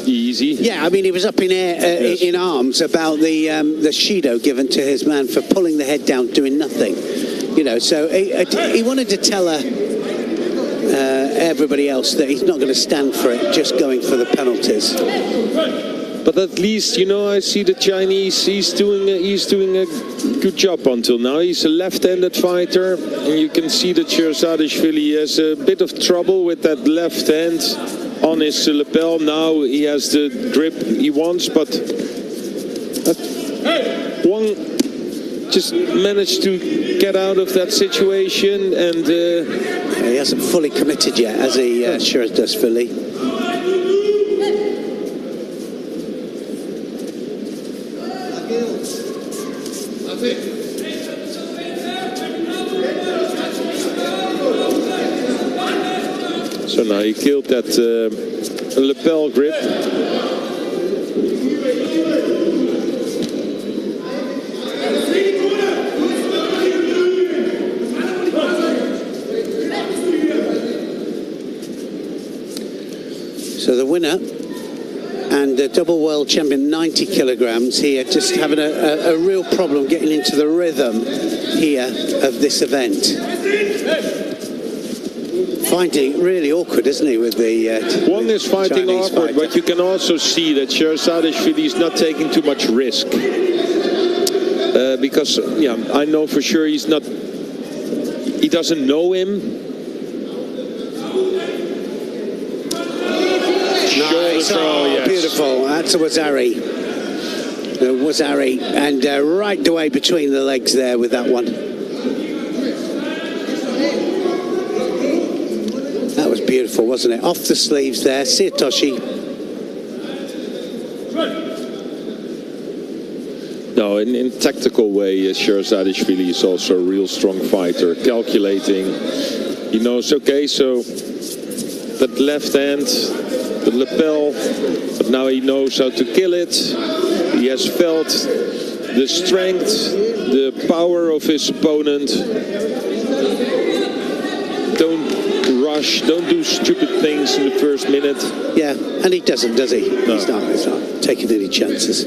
easy. Yeah, I mean, he was up in air, Yes. in arms about the Shido given to his man for pulling the head down, doing nothing. You know, so he wanted to tell everybody else that he's not going to stand for it, just going for the penalties. But at least, you know, I see the Chinese, he's doing a good job until now. He's a left-handed fighter, and you can see that Sherzadishvili has a bit of trouble with that left hand on his lapel. Now he has the grip he wants, but Wang just managed to get out of that situation, and He hasn't fully committed yet, has he, Sherzadishvili? so now he killed that lapel grip. So the winner and the double world champion, 90 kilograms here, just having a real problem getting into the rhythm here of this event. Finding it really awkward, isn't he, with the Wang is fighting Chinese awkward, fighter. but you can also see that Sherzadishvili is not taking too much risk. Because, yeah, I know for sure he doesn't know him. Nice. Oh, yes. beautiful. That's a Wazari. Wazari, and right away between the legs there with that one. That was beautiful, wasn't it? Off the sleeves there, Satoshi. No, in tactical way, Sherzadishvili is also a real strong fighter, calculating. He knows, okay, so that left hand, the lapel, but now he knows how to kill it. He has felt the strength, the power of his opponent. Don't rush, don't do stupid things in the first minute. Yeah, and he doesn't, does he? No. He's not taking any chances.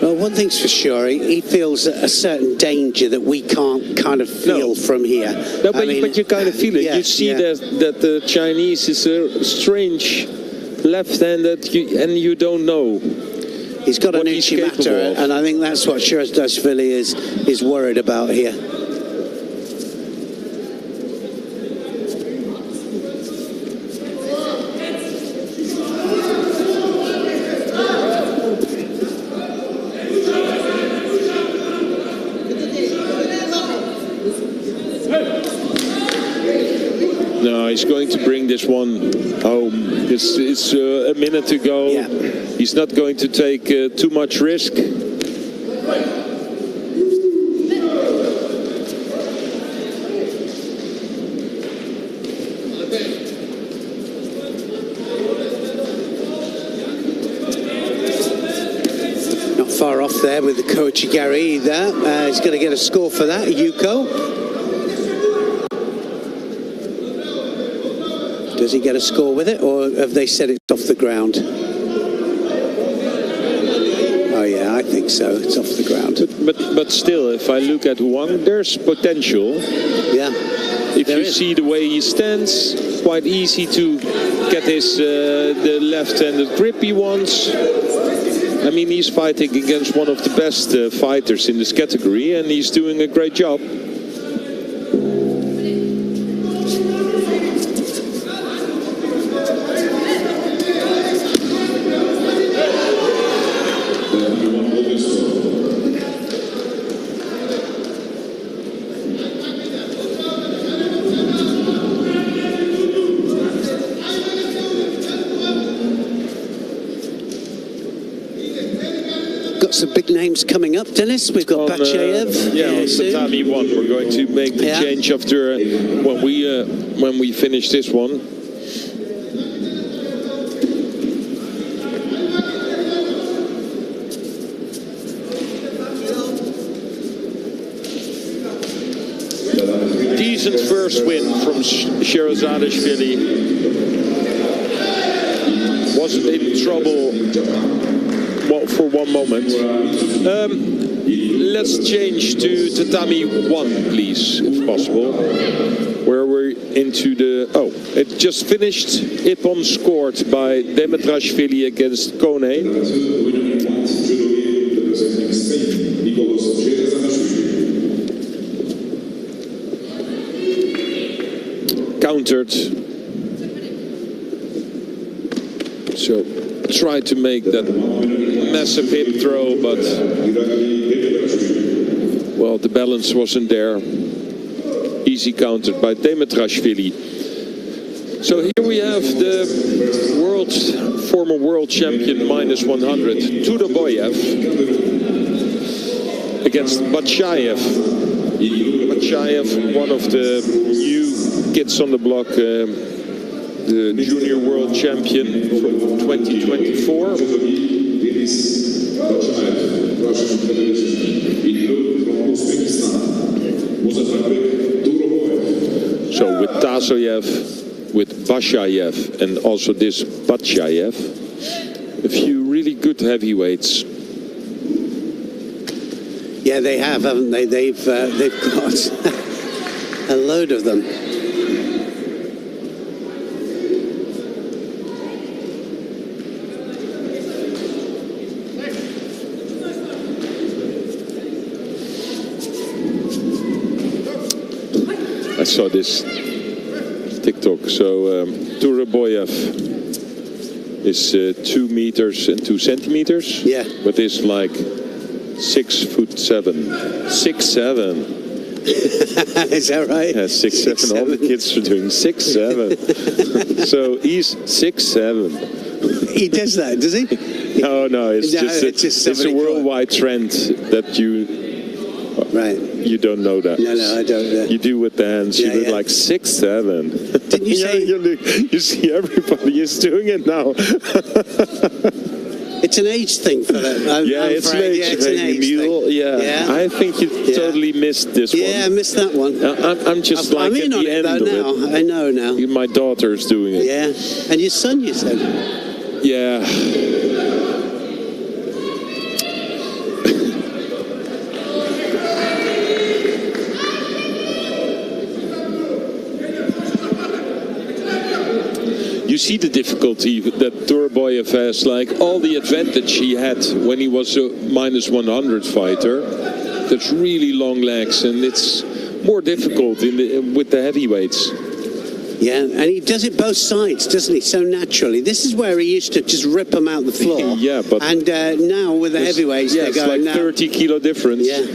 Well, one thing's for sure, he feels a certain danger that we can't kind of feel from here. No, but you kind of feel it. Yeah, you see yeah. that the Chinese is a strange left-handed, and you don't know. He's got an what he's capable Uchimata, of. and I think that's what Sherzadishvili is worried about here. No, he's going to bring this one home. It's a minute to go. Yeah. He's not going to take too much risk. Not far off there with the Kochigari either. He's going to get a score for that, Yuko. Does he get a score with it, or have they said it's off the ground? Oh yeah, I think so. It's off the ground. But still, if I look at Wang, there's potential. Yeah. If you see the way he stands, quite easy to get his the left-handed grip he wants. I mean, he's fighting against one of the best fighters in this category, and he's doing a great job. got some big names coming up, Dennis. We've got Bachayev. On tatami 1. We're going to make the change after when we finish this one. Decent first win from Sherazadashvili. Wasn't in trouble for one moment. Let's change to tatami 1, please, if possible. Where we're into the... Oh, it just finished. Ippon scored by Demetrashvili against Kone. Countered. So tried to make that massive hip throw, but well, the balance wasn't there. Easy countered by Demetrashvili. So here we have the former world champion -100, Tudoboyev, against Bachayev. Bachayev, one of the new kids on the block, the junior world champion from 2024. So with Tasoyev, with Bachayev, and also this Bachayev, a few really good heavyweights. Yeah, they have, haven't they? They've got a load of them. I saw this TikTok. So Tudoboyev is 2 meters and 2 centimeters. Yeah. But is like 6'7". 6'7". Is that right? Yeah, 6'7". All the kids are doing 6'7". So he's 6'7". He does that, does he? No, it's just a worldwide trend that you don't know that. No, I don't. You do with the hands. You look like 6'7". Didn't you say? You see, everybody is doing it now. It's an age thing for them. It's an age thing. Yeah, I think you totally missed this one. Yeah, I missed that one. I'm just like at the end of it. I know now. My daughter's doing it. Yeah, and your son, you said. Yeah. You see the difficulty that Tudoboyev has, like all the advantage he had when he was a -100 fighter. That's really long legs, and it's more difficult with the heavyweights. Yeah, and he does it both sides, doesn't he? So naturally. This is where he used to just rip them out the floor. Yeah, but and now with the heavyweights, they're it's going like 30 kilo difference. Yeah.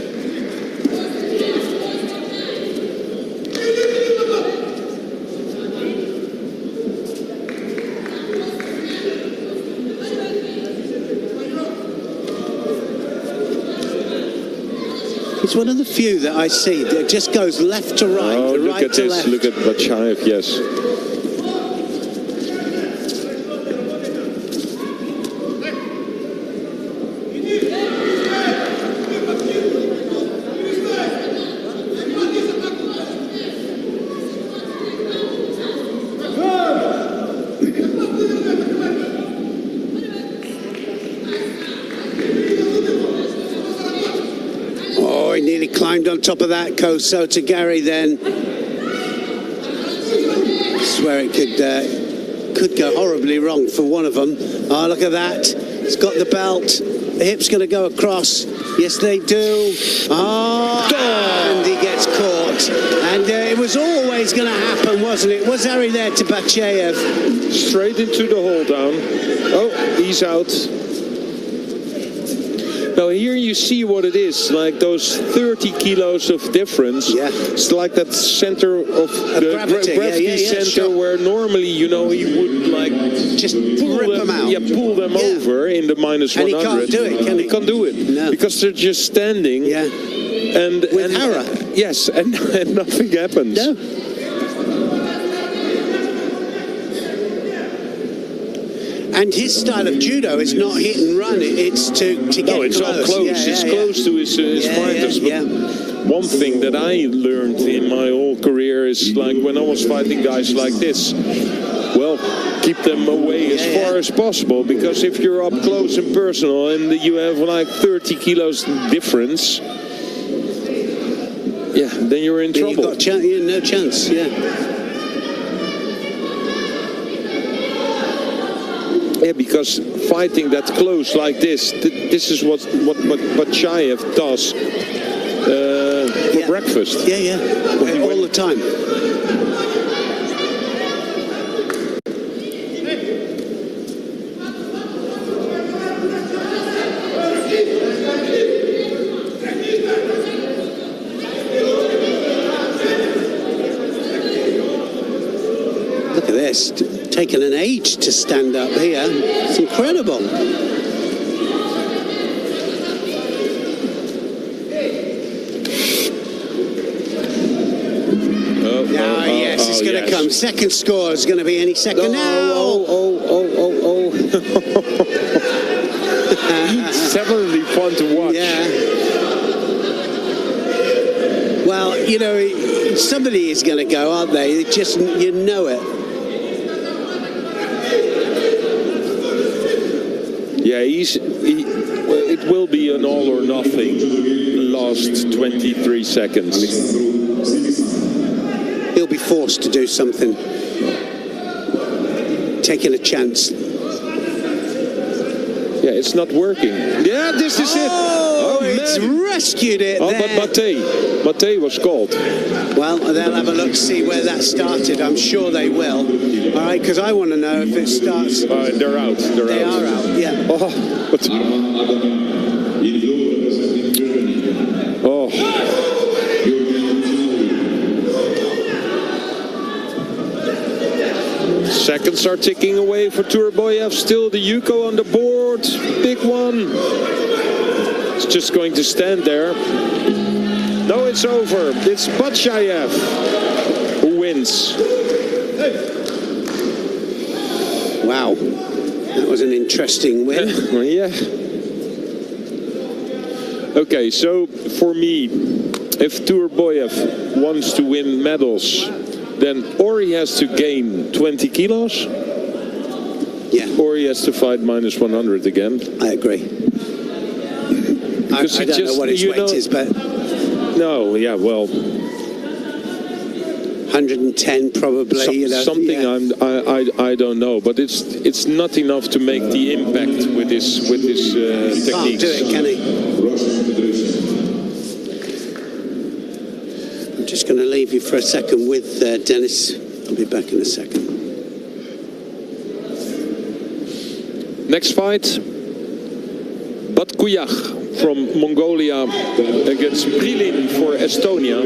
It's one of the few that I see that just goes left to right, right to left. Look at Bachayev, yes. Climbed on top of that Koso to Gary then. I swear it could go horribly wrong for one of them. Oh, look at that. He's got the belt. The hip's going to go across. Yes, they do. Oh, and he gets caught. And it was always going to happen, wasn't it? Was Harry there to Bachayev? Straight into the hold down. Oh, he's out. Now here you see what it is, like those 30 kilos of difference. Yeah. It's like that center of the gravity center sure. where normally, you know, he would like just rip them out. Yeah, pull them over in the minus 100. And he can't do it, can he? He can't do it. No. Because they're just standing. Yeah. And Hara. Yes, and nothing happens. No. And his style of judo is not hit and run, it's to get close. No, it's not close. Yeah, it's close to his fighters. Yeah. One thing that I learned in my whole career is, like, when I was fighting guys like this, well, keep them away as far as possible, because if you're up close and personal and you have like 30 kilos difference, yeah, then you're in trouble. You've got no chance, Yeah, because fighting that close like this, this is what Shayev does for breakfast. Yeah. All the time. Look at this. Taken an age to stand up here. It's incredible. Yes, it's going to come. Second score is going to be any second now. Oh. Definitely fun to watch. Yeah. Well, you know, somebody is going to go, aren't they? It just, you know it. Yeah, it will be an all or nothing last 23 seconds. He'll be forced to do something. Taking a chance. Yeah, it's not working. Yeah, this is it. Oh, it's rescued it there. But Mate was called. Well, they'll have a look to see where that started. I'm sure they will. All right, because I want to know if it starts. They're out. They are out, yeah. Seconds are ticking away for Turboyev. Still the Yuko on the board. Big one. It's just going to stand there. No, it's over. It's Batshayev who wins. Wow. That was an interesting win. Yeah. Okay, so for me, if Turboyev wants to win medals, then or he has to gain 20 kilos, or he has to fight minus 100 again. I agree. I don't know what his weight is, but... No, yeah, well... 110 probably. Something I don't know, but it's not enough to make the impact with this techniques. Can't do it, can he? I'm just going to leave you for a second with Dennis. I'll be back in a second. Next fight, Batkuyach from Mongolia against Prilin for Estonia.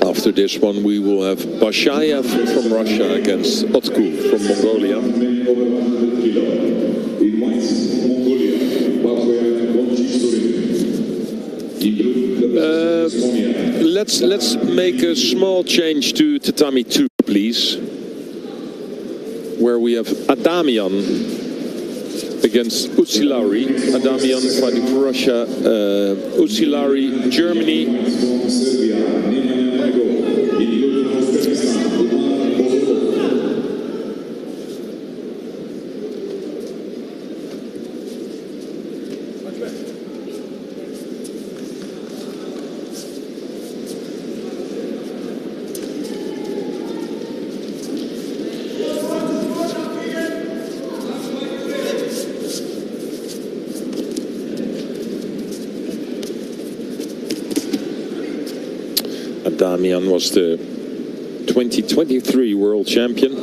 After this one, we will have Batshayev from Russia against Otku from Mongolia. Let's make a small change to Tatami 2, please, where we have Adamian against Usilari. Adamian fighting for Russia, Usilari, Germany. Damian was the 2023 world champion.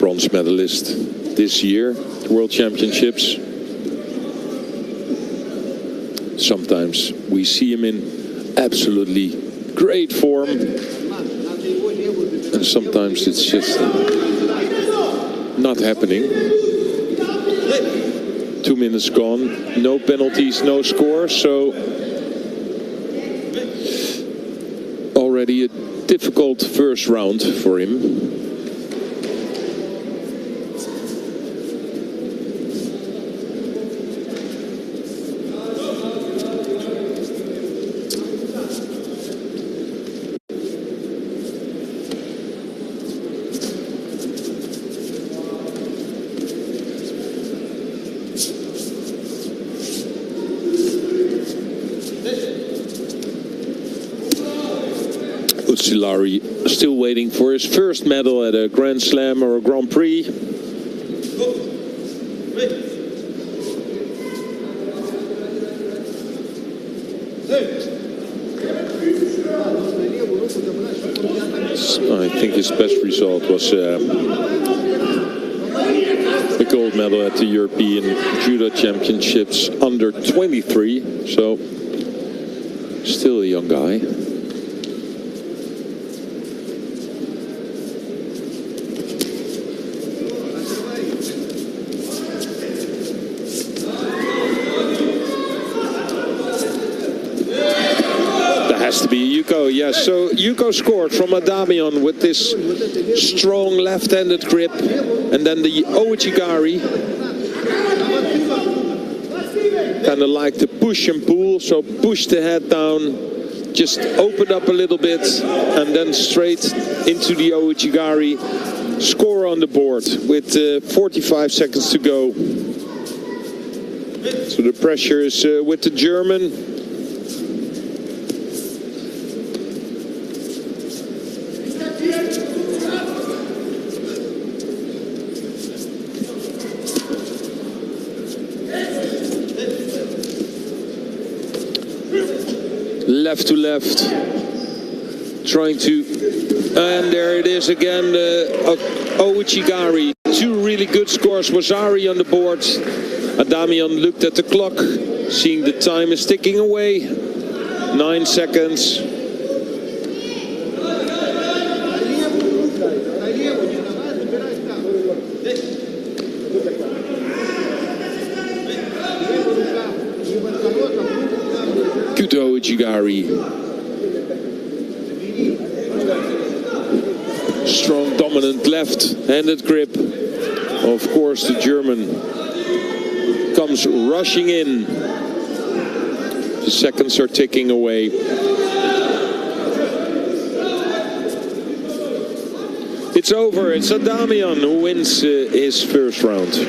bronze medalist this year, World Championships. Sometimes we see him in absolutely great form, and sometimes it's just not happening. 2 minutes gone, no penalties, no score, so already a difficult first round for him. Larry still waiting for his first medal at a Grand Slam or a Grand Prix. I think his best result was a gold medal at the European Judo Championships under 23, so still a young guy. To be Yuko, yes. So Yuko scored from Adamian with this strong left-handed grip, and then the Ouchigari kind of like to push and pull, so push the head down, just open up a little bit, and then straight into the Ouchigari. Score on the board with 45 seconds to go. So the pressure is with the German. Left to left, trying to, and there it is again, Ouchigari. Two really good scores. Wasari on the board. Adamian looked at the clock, seeing the time is ticking away. 9 seconds. Good Ouchigari. Strong, dominant left-handed grip. Of course, the German comes rushing in. The seconds are ticking away. It's over. It's Adamian who wins his first round.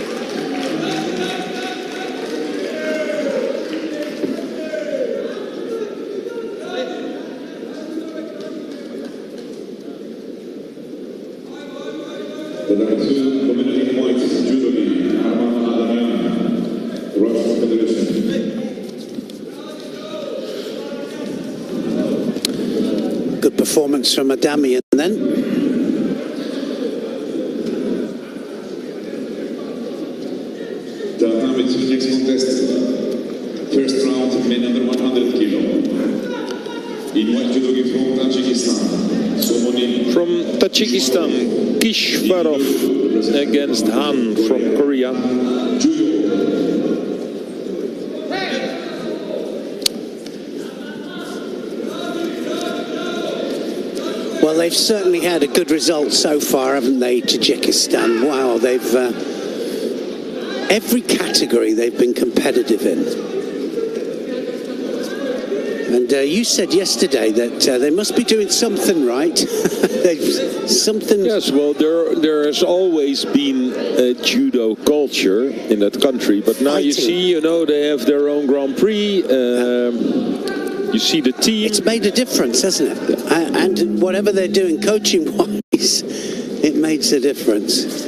The number 2 dominating points is Judo Ki Vines. Good performance from Adamian then. Now it's the next contest. First round, men under 100 kilo. In white judo from Tajikistan. From Tajikistan, Kishvarov against Han from Korea. Well, they've certainly had a good result so far, haven't they, Tajikistan? Wow, they've every category they've been competitive in. And you said yesterday that they must be doing something right. Something. Yes, well, there has always been a judo culture in that country, but now you see, you know, they have their own Grand Prix. You see the team. It's made a difference, hasn't it? And whatever they're doing coaching-wise, it makes a difference.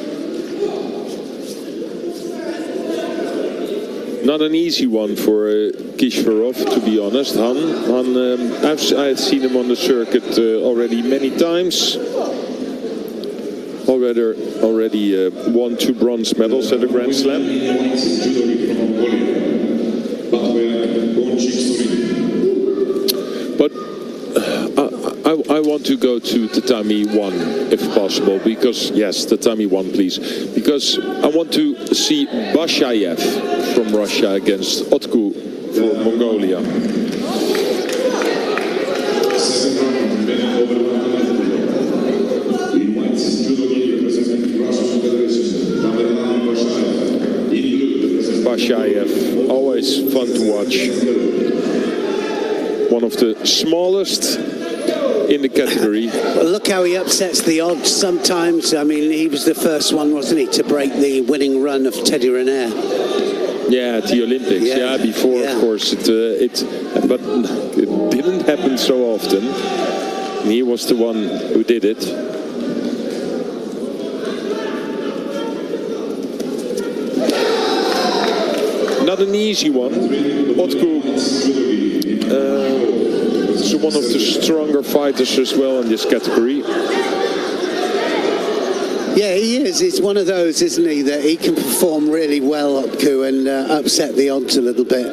Not an easy one for Kishvarov, to be honest. I've seen him on the circuit already many times. already won 2 bronze medals at the Grand Slam. But I want to go to tatami 1 if possible, because yes, tatami 1 please, because I want to see Bashayev from Russia against Otku for Mongolia. Bashayev, always fun to watch. One of the smallest in the category. Well, look how he upsets the odds sometimes. I mean, he was the first one, wasn't he, to break the winning run of Teddy Riner? Yeah, at the Olympics. Yeah, before, of course, but it didn't happen so often. He was the one who did it. Not an easy one. Otku is one of the stronger fighters as well in this category. Yeah, he is. He's one of those, isn't he, that he can perform really well, Otku, and upset the odds a little bit.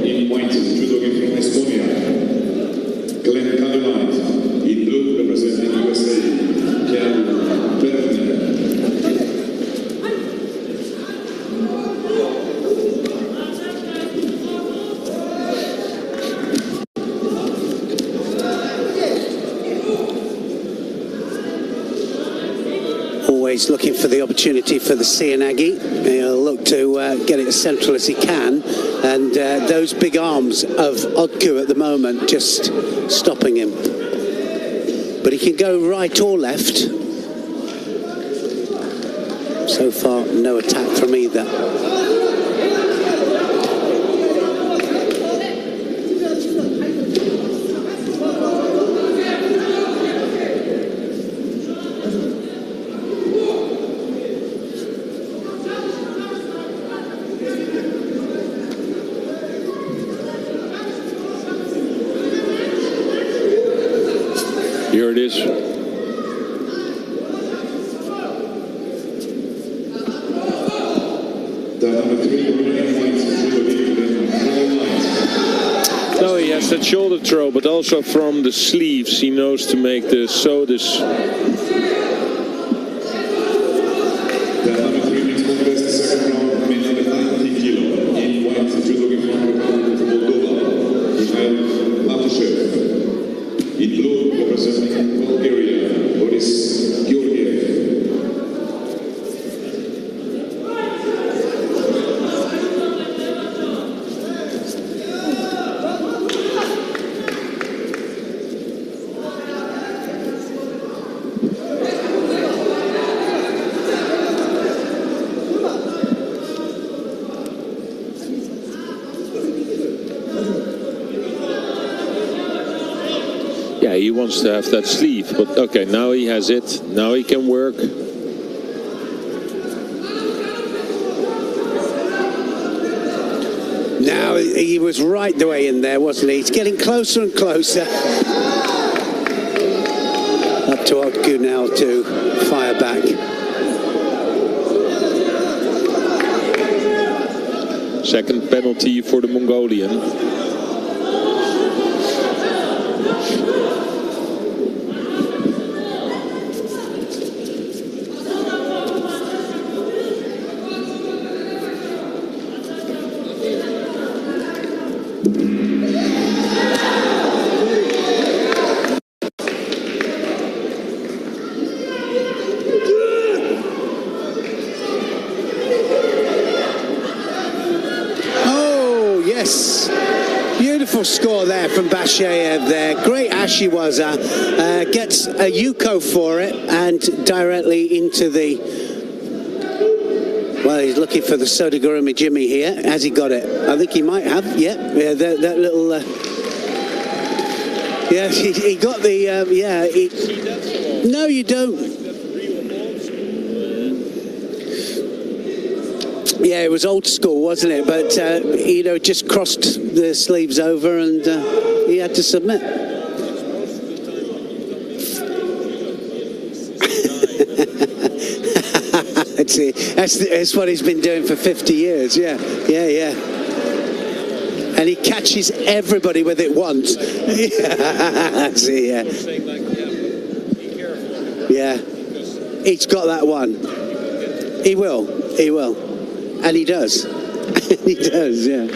In white, Judo Ki Vines Estonia. In blue, representing USA, Always looking for the opportunity for the Sianagi. He'll look to get it as central as he can, and those big arms of Otku at the moment just stopping him. But he can go right or left. So far, no attack from either. Here it is. No, he has that shoulder throw, but also from the sleeves he knows to make the sodas. In blue, representing Bulgaria, Boris Georgiev. Yeah, he wants to have that sleeve, but okay, now he has it. Now he can work. Now he was right the way in there, wasn't he? He's getting closer and closer. Up to Otku now to fire back. Second penalty for the Mongolian. Beautiful score there from Bashayev there. Great Ashiwaza. Gets a Yuko for it and directly into the... Well, he's looking for the Sodagurumi Jimmy here. Has he got it? I think he might have. Yeah, that little... yeah, he got the... No, you don't. Yeah, it was old school, wasn't it? But, you know, just crossed the sleeves over and he had to submit. That's what he's been doing for 50 years, yeah. And he catches everybody with it once. Yeah. He's got that one. He will. And he does. He does, yeah.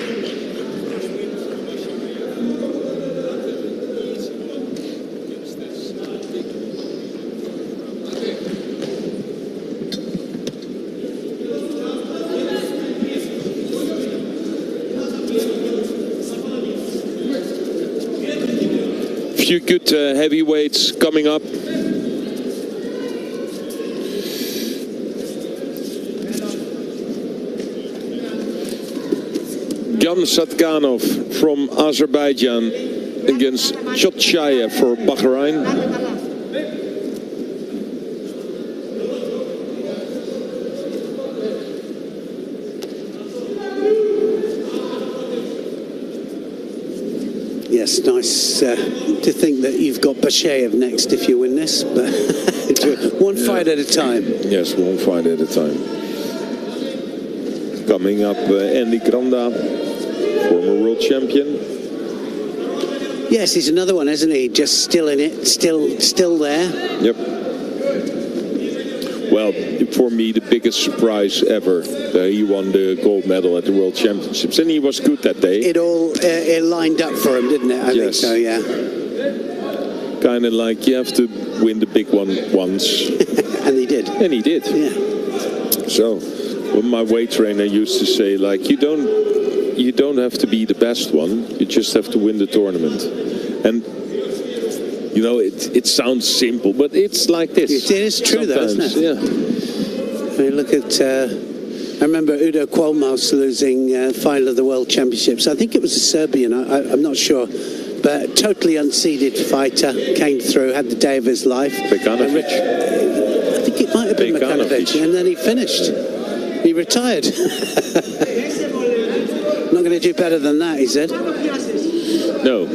Few good heavyweights coming up. Satganov from Azerbaijan against Chotchayev for Bahrain. Yes, nice to think that you've got Bashayev next if you win this, but one fight at a time. Yes, one fight at a time. Coming up, Andy Granda, former world champion. Yes, he's another one, isn't he? Just still in it, still there. Yep. Well, for me, the biggest surprise ever. He won the gold medal at the World Championships, and he was good that day. It lined up for him, didn't it? I think so, yeah. Kind of like you have to win the big one once. And he did. And he did. Yeah. So, well, my weight trainer used to say, like, you don't have to be the best one. You just have to win the tournament. And you know, it sounds simple, but it's like this. It is true, though, isn't it? Yeah. I mean, look at. I remember Udo Qualmos losing final of the World Championships. I think it was a Serbian. I'm not sure, but totally unseeded fighter came through, had the day of his life. Bekanovic. I think it might have been Bekanovic, and then he finished. He retired. Not going to do better than that, he said. No.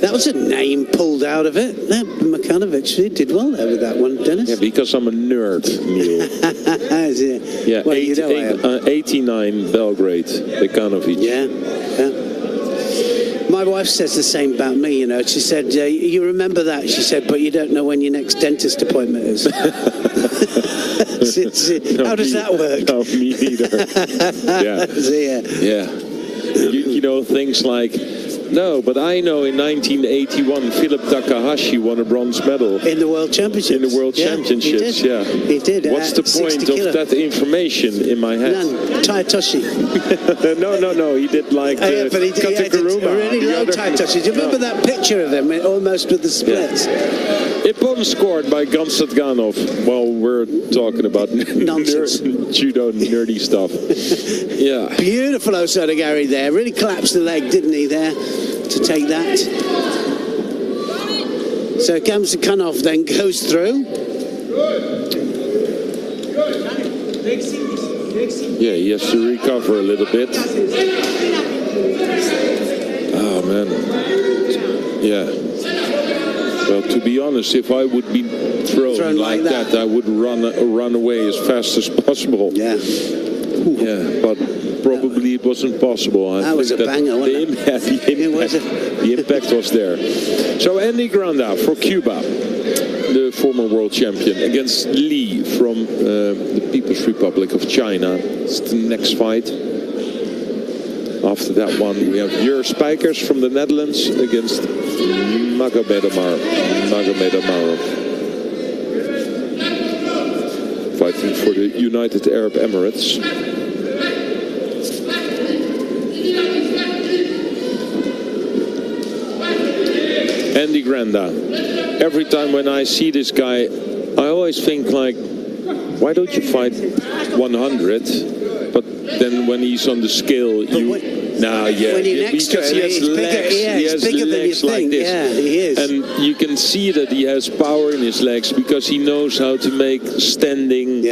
That was a name pulled out of it. Bekanovic did well there with that one, Dennis. Yeah, because I'm a nerd, Neil. Yeah, well, 89 Belgrade, Bekanovic. Yeah. My wife says the same about me, you know. She said, you remember that, she said, but you don't know when your next dentist appointment is. How does that work? No, me neither. Yeah. You know, things like, no, but I know in 1981, Philip Takahashi won a bronze medal. In the World Championships. In the World Championships, He did. What's the point of that information in my head? None. Taitoshi. No. He did like but he did really low Taitoshi. Do you remember that picture of him, almost with the splits? Yeah. Ippon scored by Satganov. Well, we're talking about nonsense. Judo nerdy stuff. Yeah. Beautiful Osodagari there. Really collapsed the leg, didn't he, there, to take that. So Gamsakanov then goes through. Yeah, he has to recover a little bit. Oh, man. Yeah. Well, to be honest, if I would be thrown like that, I would run away as fast as possible. Yeah. Yeah, but probably it wasn't possible. That was a banger, wasn't it? The impact was there. So Andy Granda for Cuba, the former world champion, against Li from the People's Republic of China. It's the next fight. After that one, we have Jur Spijkers from the Netherlands against Magomed Amarov. Fighting for the United Arab Emirates. Andy Granda. Every time when I see this guy, I always think like, why don't you fight 100? But than when he's on the scale. When you're next to him, he has legs. He has bigger legs than you like think. this. Yeah, he is. And you can see that he has power in his legs because he knows how to make standing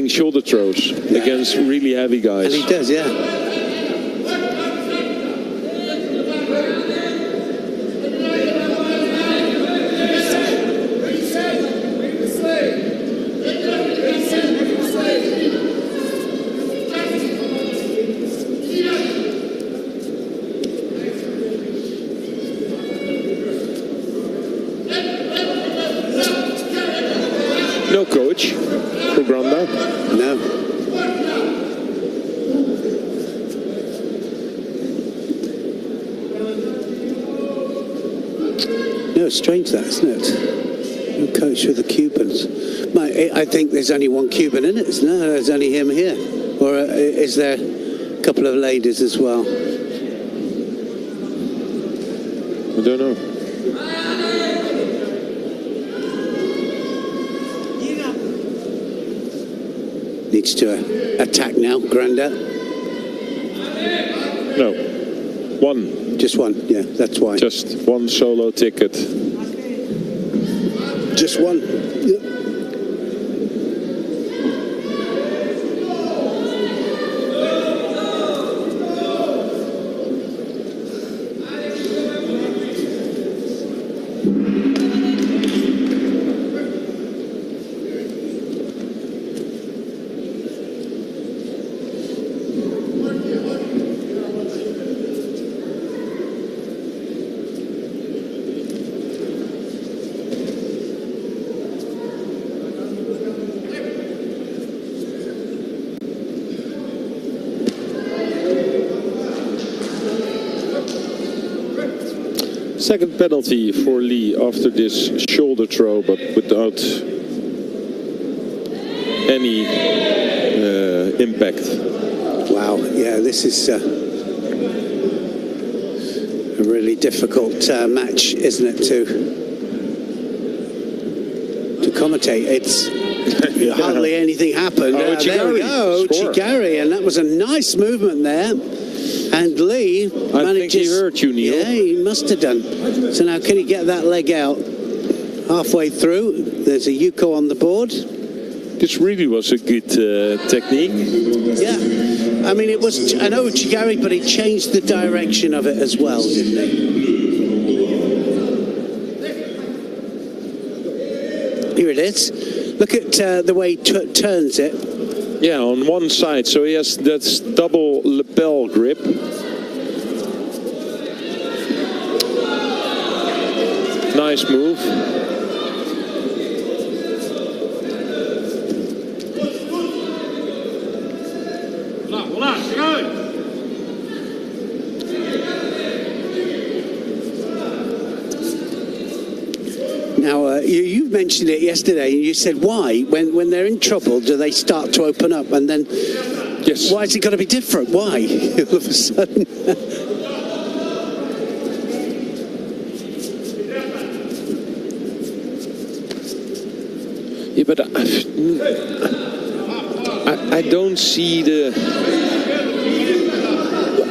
shoulder throws against really heavy guys. And he does, yeah. No coach for Granda? No. No, strange that, isn't it? No coach with the Cubans. I think there's only one Cuban in it, isn't there? There's only him here. Or is there a couple of ladies as well? I don't know. Needs to attack now, Granda. No. One. Just one, yeah, that's why. Just one solo ticket. Just one. Yeah. Second penalty for Lee after this shoulder throw, but without any impact. Wow, yeah, this is a really difficult match, isn't it, to commentate? It's hardly anything happened. There we go, Chigari, and that was a nice movement there. And Lee manages... I think he hurt you, Neil. Yeah, he must have done. So now can he get that leg out halfway through? There's a Yuko on the board. This really was a good technique. Yeah. I mean, it was... I know Chigari, but he changed the direction of it as well, didn't he? Here it is. Look at the way he turns it. Yeah, on one side, so he has that double lapel grip. Nice move. Now, you mentioned it yesterday, and you said why, when they're in trouble, do they start to open up, and then yes. Why is it got to be different? Why all of a sudden? Yeah, but I don't see the...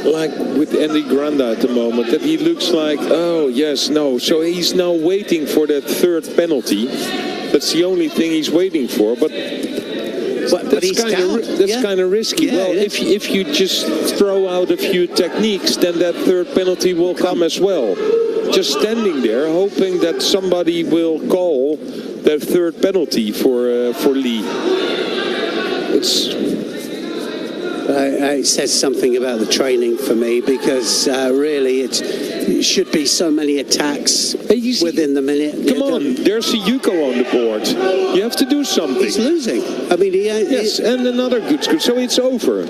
Like with Andy Granda at the moment, that he looks like, oh yes, no. So he's now waiting for that third penalty. That's the only thing he's waiting for. But that's kind of risky. Yeah, well, if you just throw out a few techniques, then that third penalty will come as well. Just standing there, hoping that somebody will call that third penalty for Lee. It says something about the training for me, because really it should be so many attacks within the minute. Come on, there's a Yuko on the board. You have to do something. He's losing. I mean, yes, and another good score. So it's over.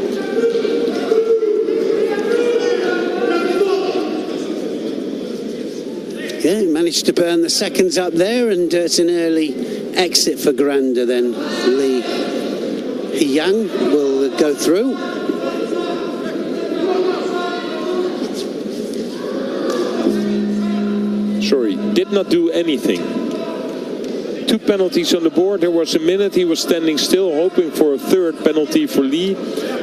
Yeah, he managed to burn the seconds up there, and it's an early exit for Granda then. Lee Yang will go through. Sorry, did not do anything. 2 penalties on the board. There was a minute he was standing still, hoping for a 3rd penalty for Lee.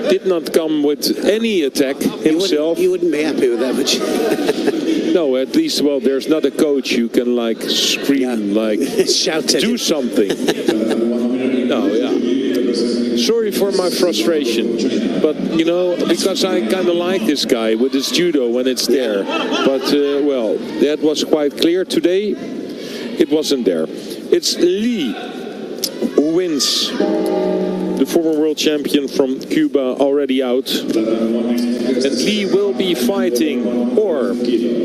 Did not come with any attack himself. You wouldn't be happy with that, would you? No, at least, well, there's not a coach you can like scream, like shout at do him. something. No, yeah. Sorry for my frustration, but you know, because I kind of like this guy with his judo when it's there. But well, that was quite clear today. It wasn't there. It's Lee who wins. The former world champion from Cuba already out. And Lee will be fighting or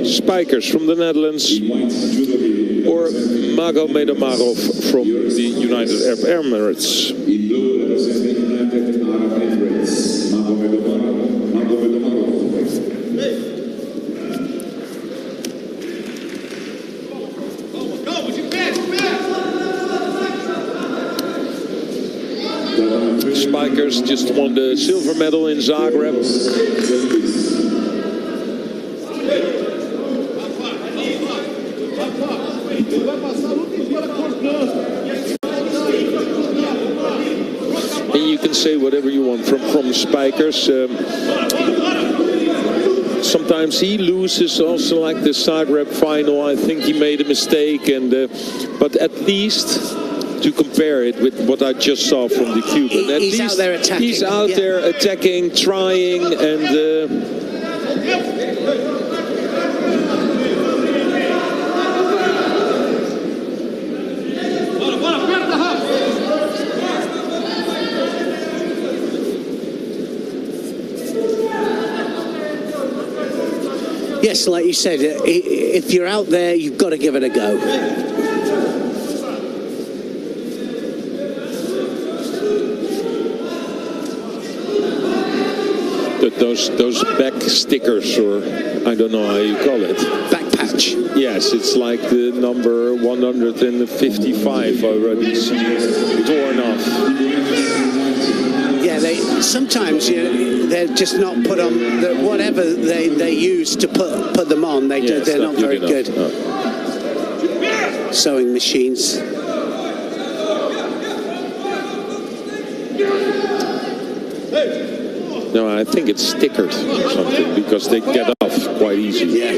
Spijkers from the Netherlands or Magomedomarov from the United Arab Emirates. Spijkers just won the silver medal in Zagreb. And you can say whatever you want from Spijkers. Sometimes he loses, also like the Zagreb final. I think he made a mistake, and but at least to compare it with what I just saw from the Cuban. At He's least out there attacking. He's out there attacking, trying, and yes, like you said, if you're out there, you've got to give it a go. those back stickers, or I don't know how you call it. Back patch. Yes, it's like the number 155 already torn off. Yeah, sometimes they're just not put on. Whatever they use to put them on, they're not very good. Sewing machines. No, I think it's stickers or something, because they get off quite easy. Yeah.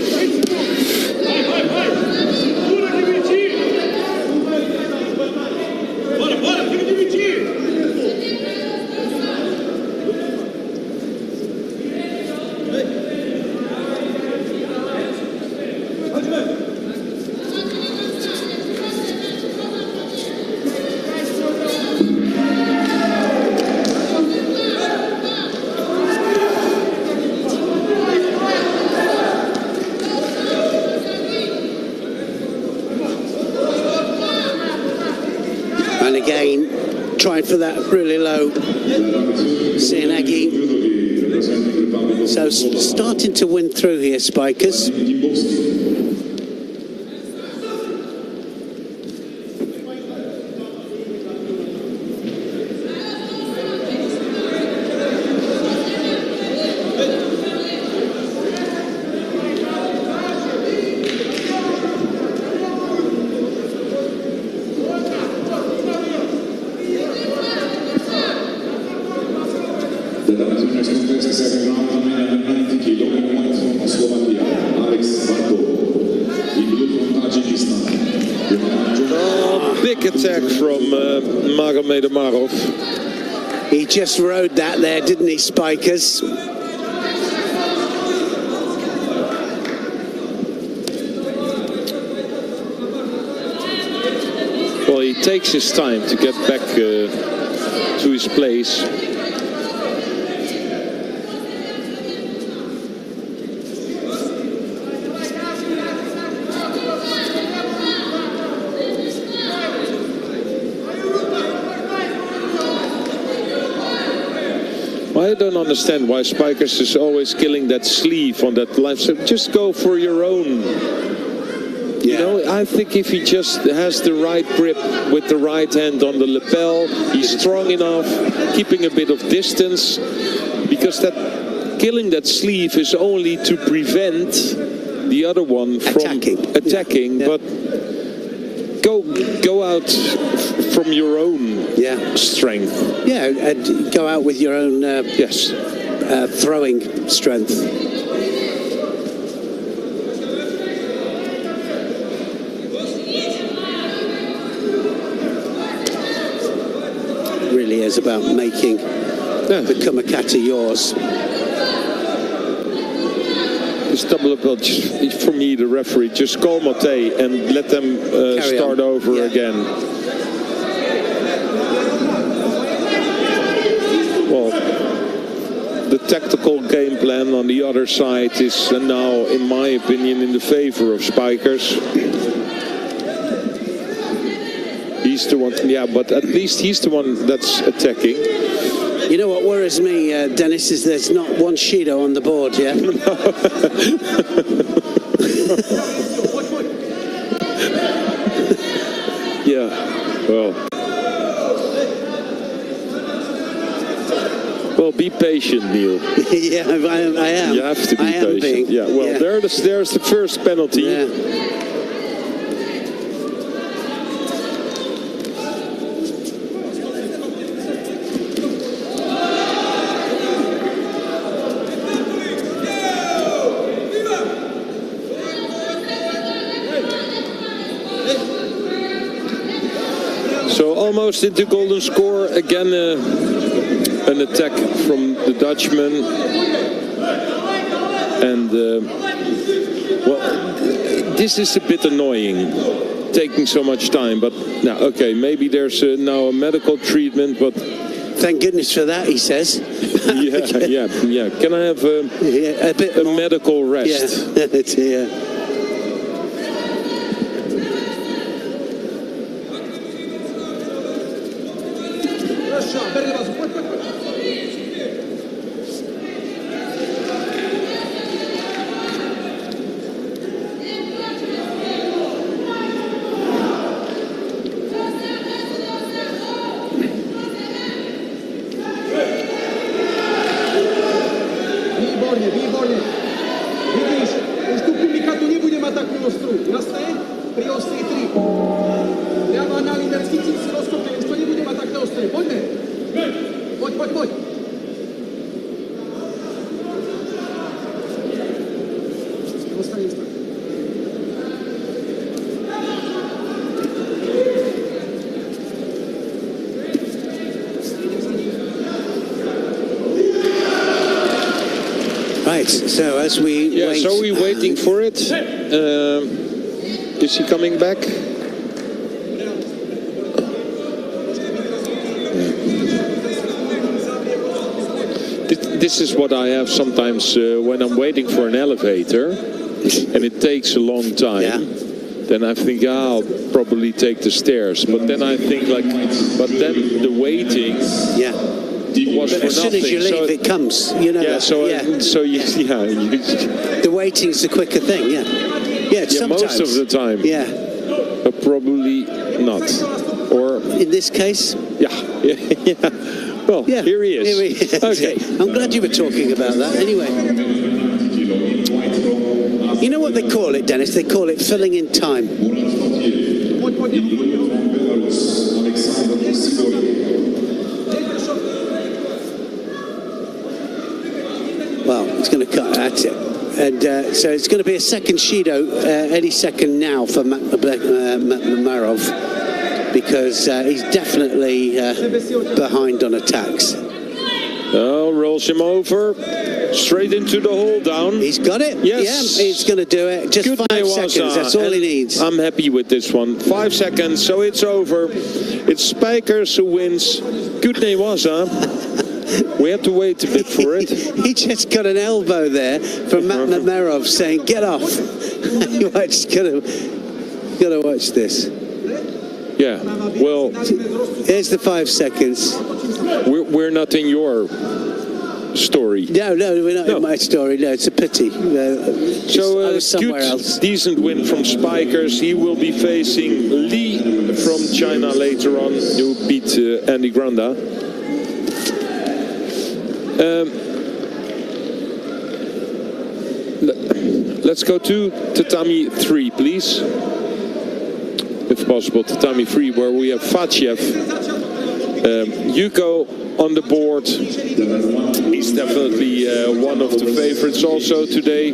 Trying for that really low Sienagi. So starting to win through here, Spijkers. Attack from Magomedomarov. He just rode that there, didn't he, Spijkers? Well, he takes his time to get back to his place. I don't understand why Spijkers is always killing that sleeve on that line. So just go for your own. You know, I think if he just has the right grip with the right hand on the lapel, he's strong enough, keeping a bit of distance, because that killing that sleeve is only to prevent the other one from attacking. Yeah. But go out from your own strength. Yeah, and go out with your own yes, throwing strength. Really is about making the Kumakata yours. This double approach, for me, the referee, just call Mate and let them start over again. Well, the tactical game plan on the other side is now, in my opinion, in the favor of Spijkers. He's the one, but at least he's the one that's attacking. You know what worries me, Dennis, is there's not one Shido on the board yet. Yeah, well, be patient, Neil. Yeah, I am. You have to be patient. Yeah, well, there's the first penalty. Yeah. Almost into golden score. Again, an attack from the Dutchman. And, well, this is a bit annoying, taking so much time. But, now, okay, maybe there's now a medical treatment, but... Thank goodness for that, he says. yeah. Can I have a bit more medical rest? Yeah. Right, so as we wait... so we're waiting for it. Is he coming back? This is what I have sometimes when I'm waiting for an elevator and it takes a long time. Then I think I'll probably take the stairs. But then I think but then the waiting... was but for as soon nothing. as you leave, it comes. You know. The waiting's the quicker thing. Sometimes. Most of the time. But probably not. Or in this case. Well, here he is. Okay. I'm glad you were talking about that. Anyway. You know what they call it, Dennis? They call it filling in time. Well, it's going to cut. That's it. And so it's going to be a second Shido any second now for Marov, because he's definitely behind on attacks. Oh, rolls him over. Straight into the hold down. He's got it. Yes. Yeah, he's going to do it. Just Good 5 seconds. That's all he needs. I'm happy with this one. 5 seconds, so it's over. It's Spijkers who wins. Good Newaza. We have to wait a bit for it. He just got an elbow there from Mamerov saying, "Get off." You just gotta watch this. Yeah. Well, here's the 5 seconds. We're not in your story. No, we're not in my story. No, it's a pity. So I was somewhere good, else. Decent win from Spijkers. He will be facing Lee from China later on, who beat Andy Granda. Let's go to Tatami 3, please. if possible, tatami 3, where we have Fatjev. Yuko on the board. He's definitely one of the favorites also today,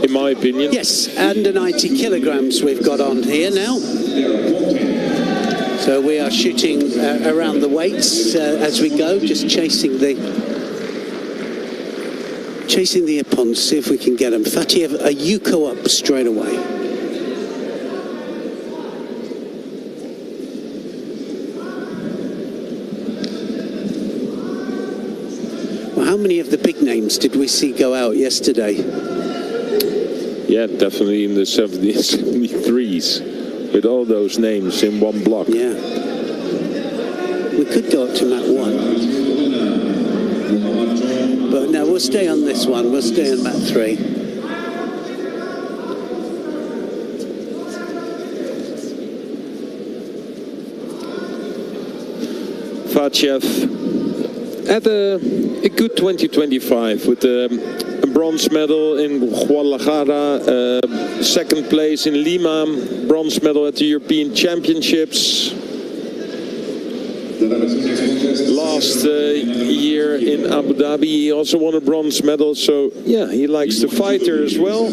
in my opinion. Yes, under 90 kilograms we've got on here now. So we are shooting around the weights as we go, just chasing the opponents, see if we can get them. Fatiev, a Yuko up straight away. Well, how many of the big names did we see go out yesterday? Yeah, definitely in the 70s, 73s, with all those names in one block. Yeah. We could go up to mat 1. But no, we'll stay on this one. We'll stay on mat 3. Fatjev had a good 2025 with a bronze medal in Guadalajara, second place in Lima, bronze medal at the European Championships. Last year in Abu Dhabi, he also won a bronze medal. So yeah, he likes the fighter as well.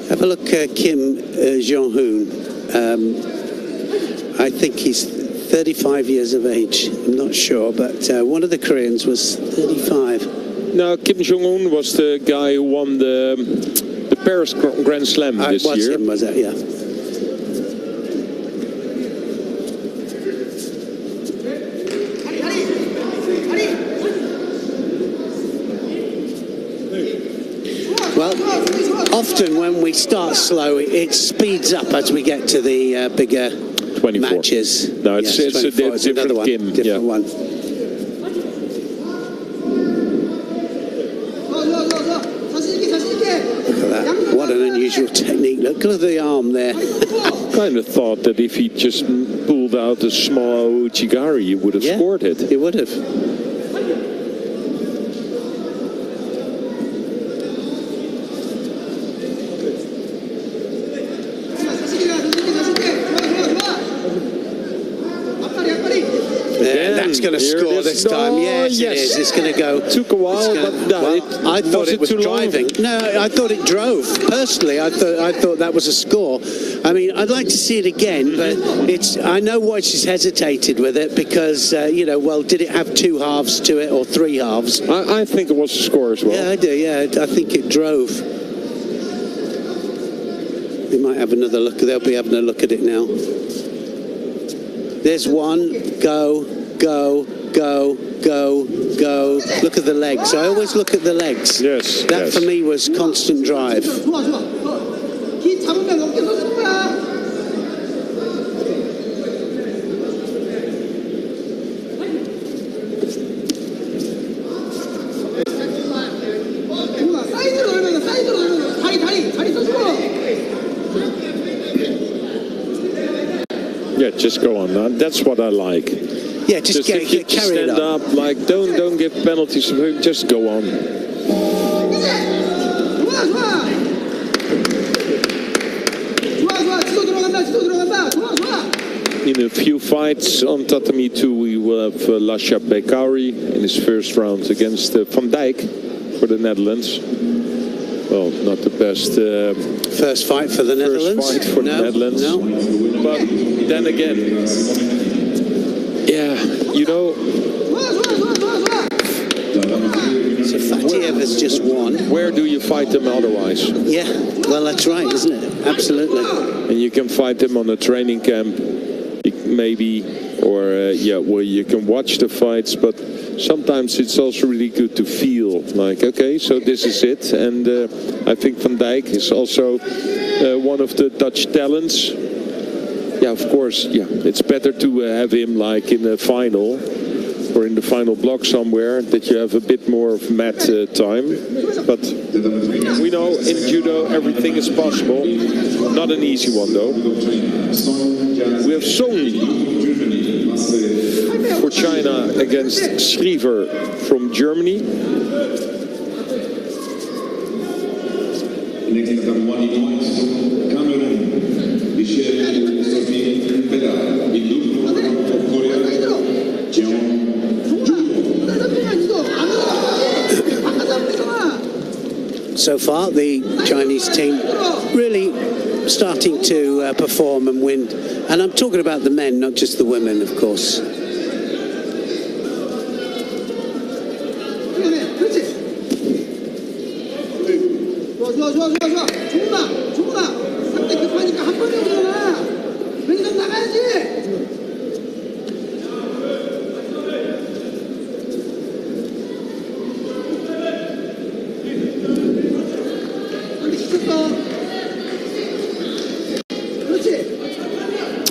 Have a look at Kim Jong-hoon. I think he's 35 years of age. I'm not sure, but one of the Koreans was 35. No, Kim Jong-un was the guy who won the Paris Grand Slam this year. Him, was that? Yeah. Well, often when we start slow, it speeds up as we get to the bigger 24 matches. No, it's a different one. Kim. Different one. Look at that. What an unusual technique. Look at the arm there. Kind of thought that if he just pulled out a small Uchigari, he would have scored it. He would have. That's going to score this time. Yes, it is. It's going to go. Took a while, but no, I thought it was driving. No, I thought it drove. Personally, I thought that was a score. I mean, I'd like to see it again, but it's. I know why she's hesitated with it because you know, well, did it have 2 halves to it or 3 halves? I think it was a score as well. Yeah, I do. Yeah, I think it drove. We might have another look. They'll be having a look at it now. There's one. Go. Go, go, go, go. Look at the legs. I always look at the legs. Yes. That for me was constant drive. Yeah, just go on. That's what I like. Yeah, just get carried stand up. Like don't give penalties. Just go on. In a few fights on Tatami 2, we will have Lasha Bekauri in his first round against Van Dijk for the Netherlands. Well, not the best first fight for the Netherlands. First fight for the Netherlands. No. But then again, yeah, you know. So Fatiev has just won. Where do you fight them otherwise? Yeah, well, that's right, isn't it? Absolutely. And you can fight them on a training camp, maybe, or well, you can watch the fights, but sometimes it's also really good to feel Like, okay, so this is it. And I think Van Dijk is also one of the Dutch talents. Yeah, of course, yeah, it's better to have him like in the final or in the final block somewhere, that you have a bit more of mat time. But we know in judo everything is possible. Not an easy one though. We have Song for China against Schriever from Germany. So far, the Chinese team really starting to perform and win. And I'm talking about the men, not just the women, of course.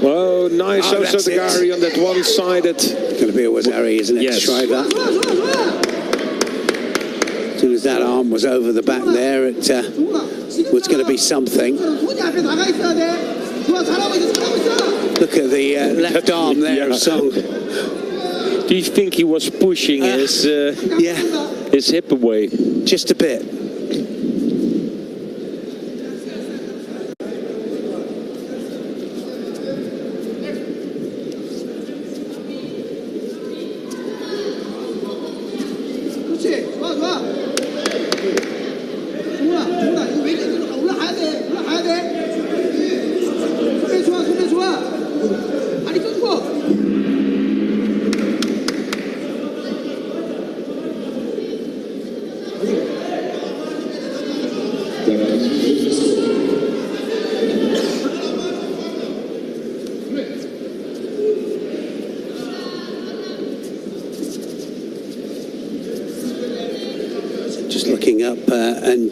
Oh, nice Osotogari on that one-sided. Going to be a Wazari, isn't it? Yes. Try that. As soon as that arm was over the back there, it was going to be something. Look at the left arm there of Song. Do you think he was pushing his hip away? Just a bit. Just looking up, and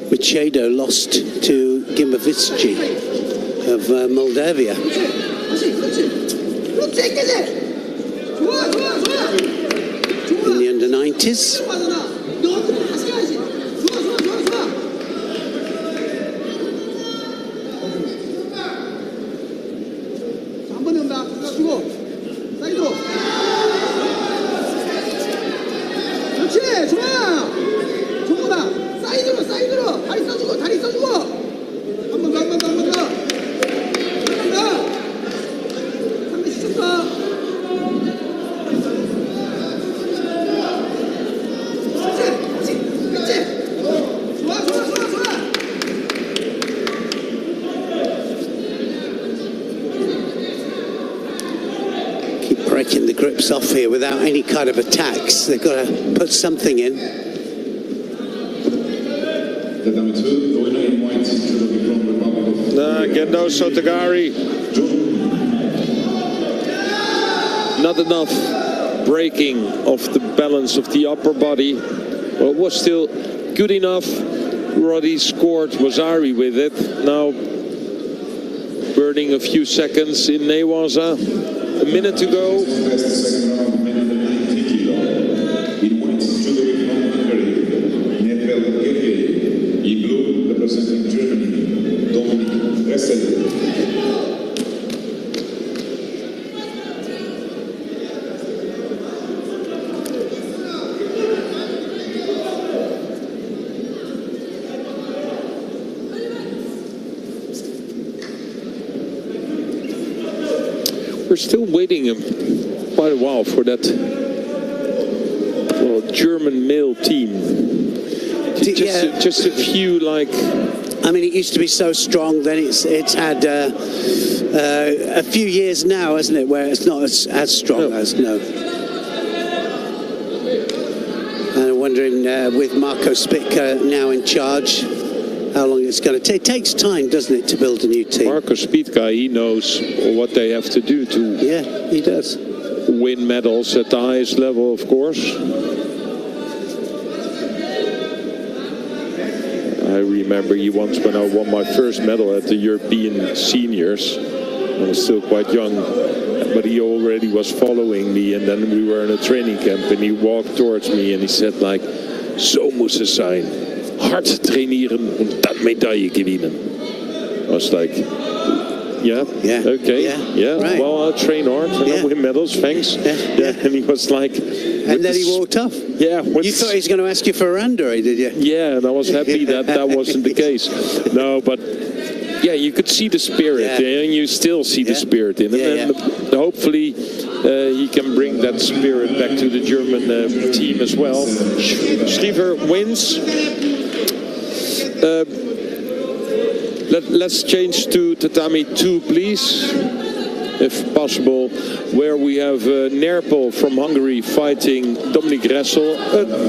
Machado lost to Gimovitsky of Moldavia. In the under-90s. Breaking the grips off here without any kind of attacks. They've got to put something in. Gendo Sotogari. Not enough breaking of the balance of the upper body. Well, it was still good enough. Roddy scored Wazari with it. Now burning a few seconds in Newaza. A minute to go. We're still waiting quite a while for that German male team. Just a few, like. I mean, it used to be so strong. Then it's had a few years now, hasn't it, where it's not as strong as no. And I'm wondering with Marco Spitka now in charge, how long it's going to take. It takes time, doesn't it, to build a new team? Marco Spitka, he knows what they have to do to he does. Win medals at the highest level, of course. I remember he once, when I won my first medal at the European Seniors, I was still quite young, but he already was following me, and then we were in a training camp, and he walked towards me and he said like, zo moest het zijn. Hard trainieren en dat medaille gewinnen. I was like, yeah, okay, right. well, I'll train hard and I'll win medals, thanks. Yeah. And he was like... And then he walked off. Yeah. You thought he was going to ask you for a randori, did you? Yeah, and I was happy that wasn't the case. No, but yeah, you could see the spirit, and you still see the spirit in it. And hopefully he can bring that spirit back to the German team as well. Schliever wins. Let's change to tatami 2, please, if possible, where we have Nerpel from Hungary fighting Dominic Ressel,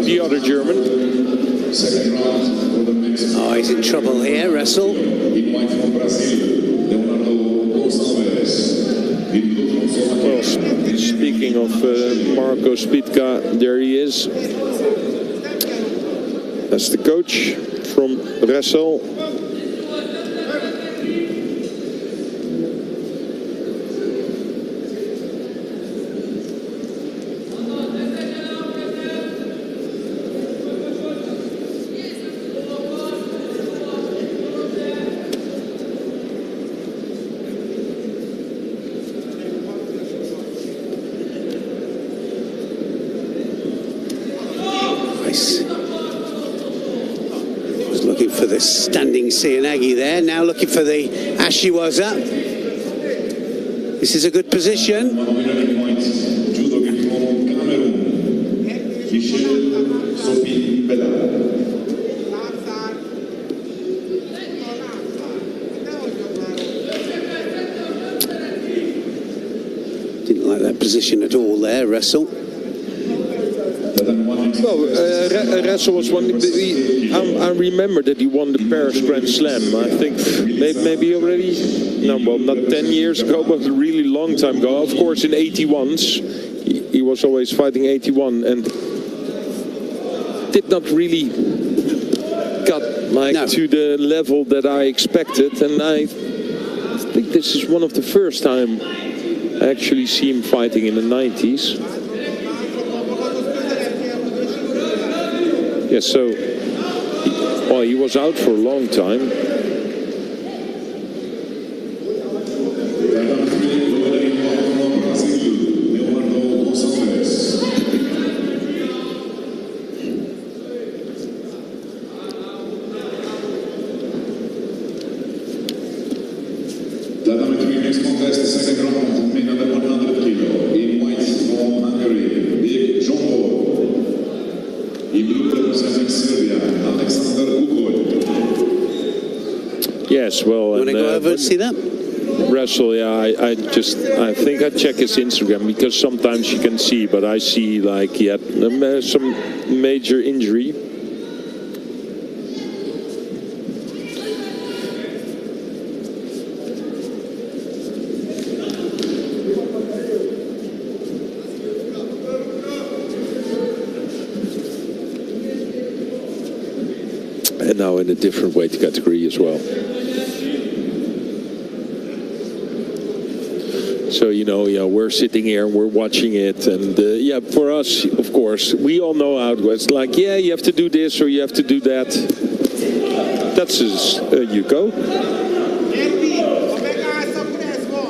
the other German. Oh, he's in trouble here, Ressel. Well, speaking of Marco Spitka, there he is. That's the coach from Ressel. Standing Seanagi there, now looking for the Ashiwaza. This is a good position. Judo Ki Didn't like that position at all there, Ressel. Well, Ressel was one. I remember that he won the Paris Grand Slam. I think maybe already, no, well, not 10 years ago, but a really long time ago. Of course, in 81s, he was always fighting 81, and did not really got to the level that I expected. And I think this is one of the first time I actually see him fighting in the 90s. Yeah, so, well, he was out for a long time. next contest, the second round, main under 100 kilo. In white from Hungary, Big John Paul. In blue representing Serbia, Alexander Kukol. Yes, well, want to go over and see that? Wrestle, yeah, I think I check his Instagram because sometimes you can see, but I see like he had some major injury. And now in a different weight category as well. So, you know, yeah, we're sitting here and we're watching it. And, yeah, for us, of course, we all know how it goes. Like, yeah, you have to do this or you have to do that. That's as you go.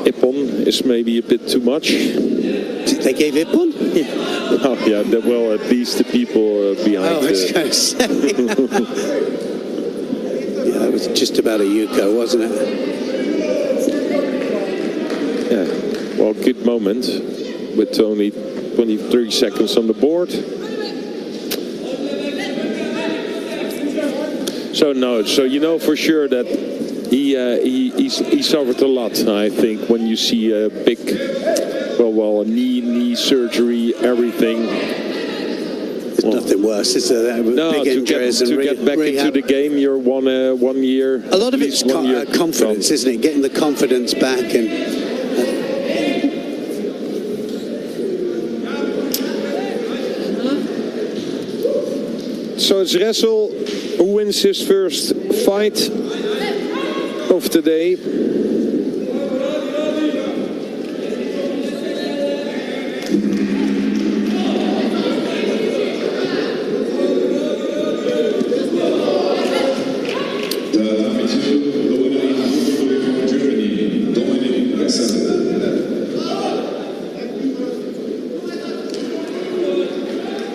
Ippon is maybe a bit too much. They gave Ippon? Yeah. Oh, yeah, well, at least the people behind. Oh, I was going to say. Yeah, it was just about a Yuko, wasn't it? Yeah. Well, good moment with only 23 seconds on the board. So no, so you know for sure that he suffered a lot. I think when you see a big, well, a knee surgery, everything. There's nothing worse. It's big injuries to get back into the game. You're 1 year. A lot of it's confidence, isn't it? Getting the confidence back and. So it's Ressel who wins his first fight of the day.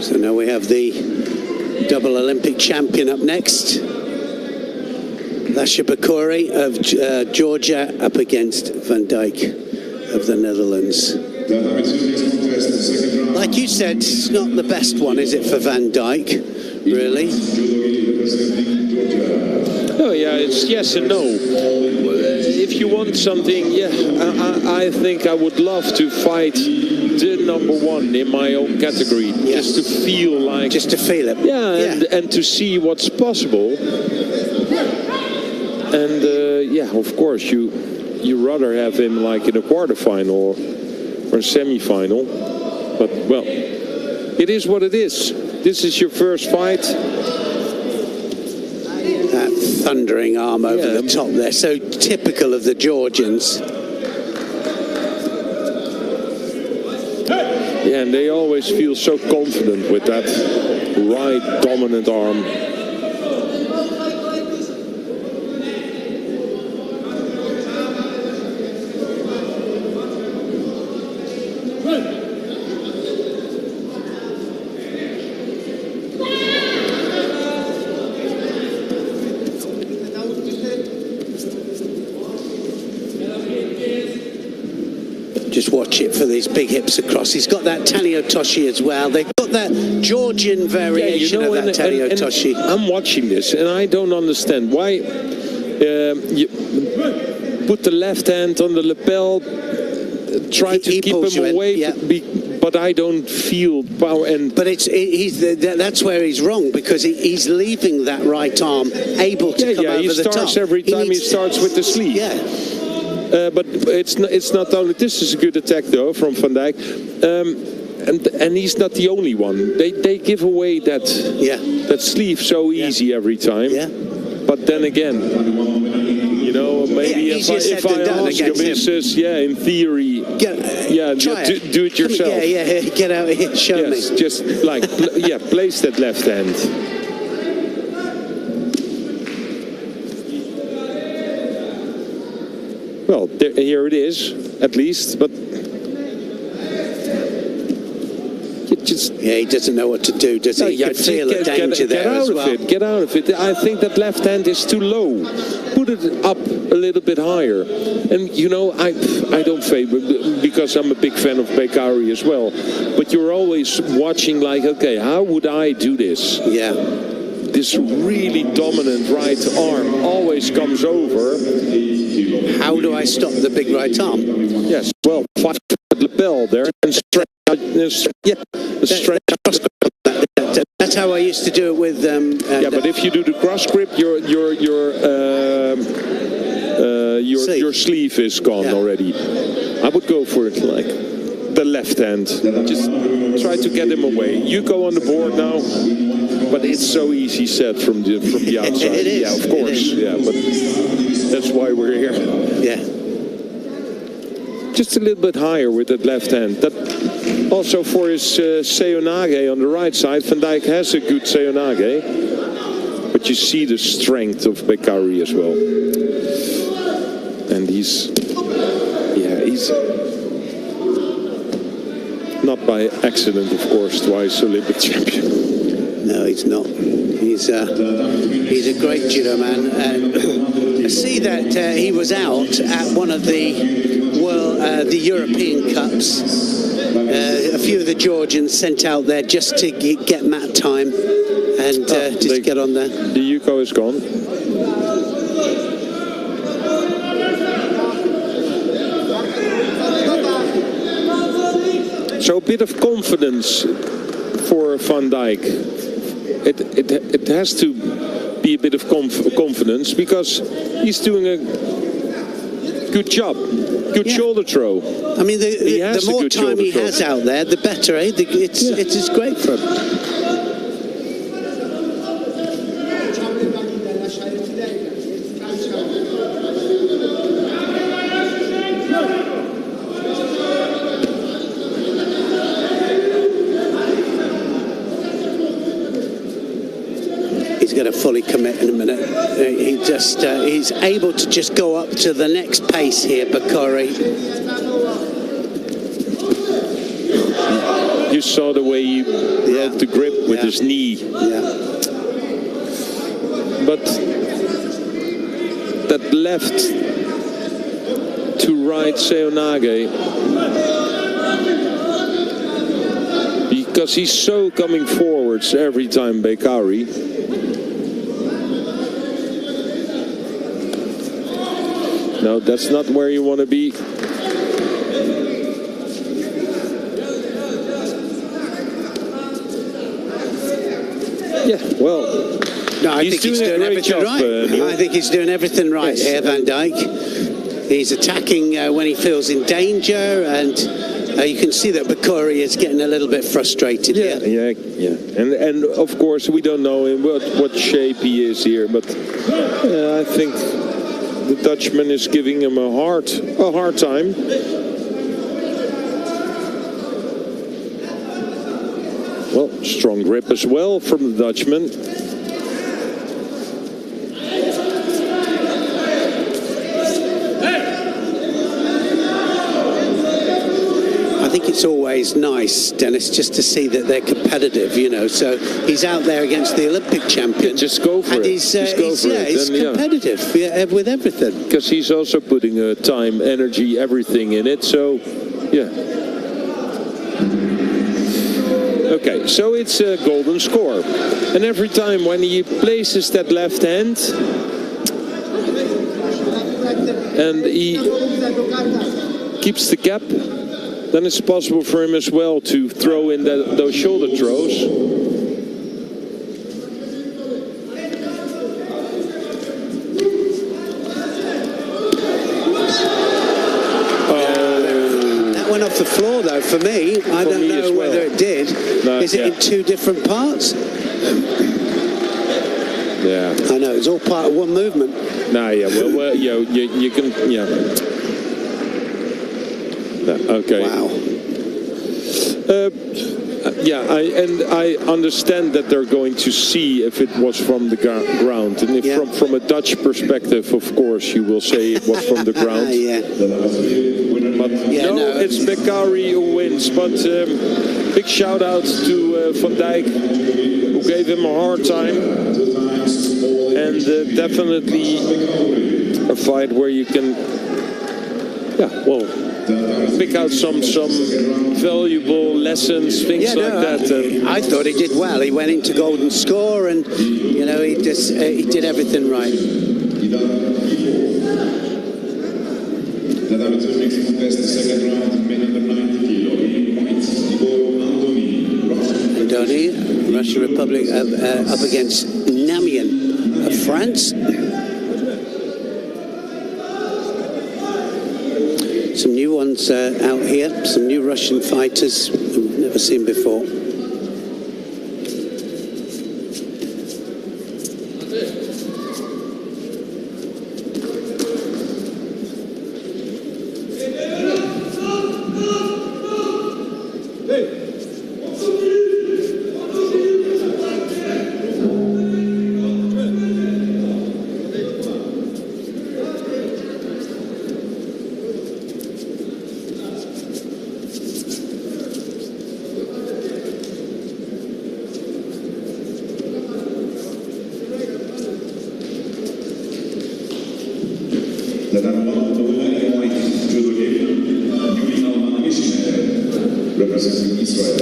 So now we have the double Olympic champion up next. Lasha Bakori of Georgia up against Van Dijk of the Netherlands. Like you said, it's not the best one, is it, for Van Dijk, really? Oh yeah, it's yes and no. If you want something, yeah, I think I would love to fight the #1 in my own category, Yes. just to feel like, Just to feel it. yeah, and to see what's possible. And yeah, of course, you rather have him like in a quarterfinal or a semi-final. But well, it is what it is. This is your first fight. That thundering arm over the top there, so typical of the Georgians. Yeah, and they always feel so confident with that right dominant arm. Just watch it for these big hips across. He's got that Taniotoshi as well. They've got that Georgian variation of that Taniotoshi. I'm watching this and I don't understand why you put the left hand on the lapel, try to keep him away, but I don't feel power. And but that's where he's wrong, because he's leaving that right arm able to come over the top. He starts every time he starts with the sleeve. Yeah. But it's not only this is a good attack though from Van Dijk, and he's not the only one. They give away that sleeve so easy every time. Yeah. But then again, you know, maybe if I ask him, in theory, do it yourself. Get out here, show me. Just like place that left hand. Well, here it is, at least, but he doesn't know what to do, does he? You can feel the danger there as well. Get out of it. I think that left hand is too low. Put it up a little bit higher. And, you know, I don't favor, because I'm a big fan of Bakari as well. But you're always watching like, okay, how would I do this? Yeah. This really dominant right arm always comes over. How do I stop the big right arm? Yes, well, fight the lapel there and stretch. That's how I used to do it with. But if you do the cross grip, your sleeve is gone already. I would go for it like the left hand. Just try to get him away. You go on the board now. But it's so easy said from the outside. It is. Yeah, of course. Yeah, but that's why we're here. Yeah. Just a little bit higher with that left hand. That also for his seonage on the right side. Van Dijk has a good seonage, but you see the strength of Bakari as well. And he's not by accident, of course, twice Olympic champion. No, he's not. He's a great judo man, and I see that he was out at one of the European Cups. A few of the Georgians sent out there just to get mat time and just get on there. The Yuko is gone. So a bit of confidence for Van Dijk. It has to be a bit of confidence, because he's doing a good job. Good shoulder throw. I mean, the more time he has out there, the better. Eh? It's great for him. he's going to fully commit in a minute. He's able to just go up to the next pace here, Bakori. You saw the way he broke the grip with his knee. Yeah. But that left to right Seoinage, because he's so coming forwards every time, Bakori. No, that's not where you want to be. Yeah, well, no, I think he's doing everything right. I think he's doing everything right here, Van Dijk. He's attacking when he feels in danger, and you can see that Bakori is getting a little bit frustrated here. Yeah. And of course, we don't know in what shape he is here, but I think the Dutchman is giving him a hard time. Well, strong grip as well from the Dutchman. I think it's always nice, Dennis, just to see that they're competitive, you know. So he's out there against the Olympic champion. Just go for and it. He's competitive with everything. Because he's also putting time, energy, everything in it. So, yeah. Okay, so it's a golden score. And every time when he places that left hand and he keeps the gap, then it's possible for him as well to throw in those shoulder throws. Went off the floor though for me. I don't know whether it did. No, is it in two different parts? Yeah. I know, it's all part of one movement. Nah, yeah, well you can, yeah. No, okay. Wow. Yeah, I understand that they're going to see if it was from the ground, and if from a Dutch perspective, of course, you will say it was from the ground. But no, it's Bakori who wins. But big shout out to Van Dijk, who gave him a hard time, and definitely a fight where you can, pick out some valuable lessons, things like that. I thought he did well. He went into golden score, and you know he did everything right. Andoni, Russian Republic up against Namian of France. Some new ones out here, some new Russian fighters we've never seen before. Representing Israel.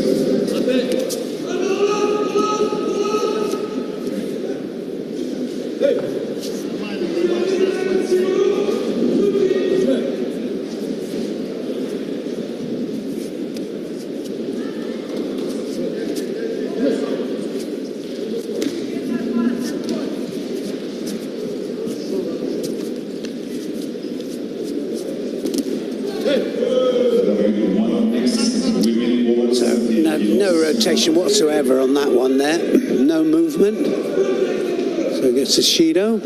No rotation whatsoever on that one there. No movement. So it gets to Shido.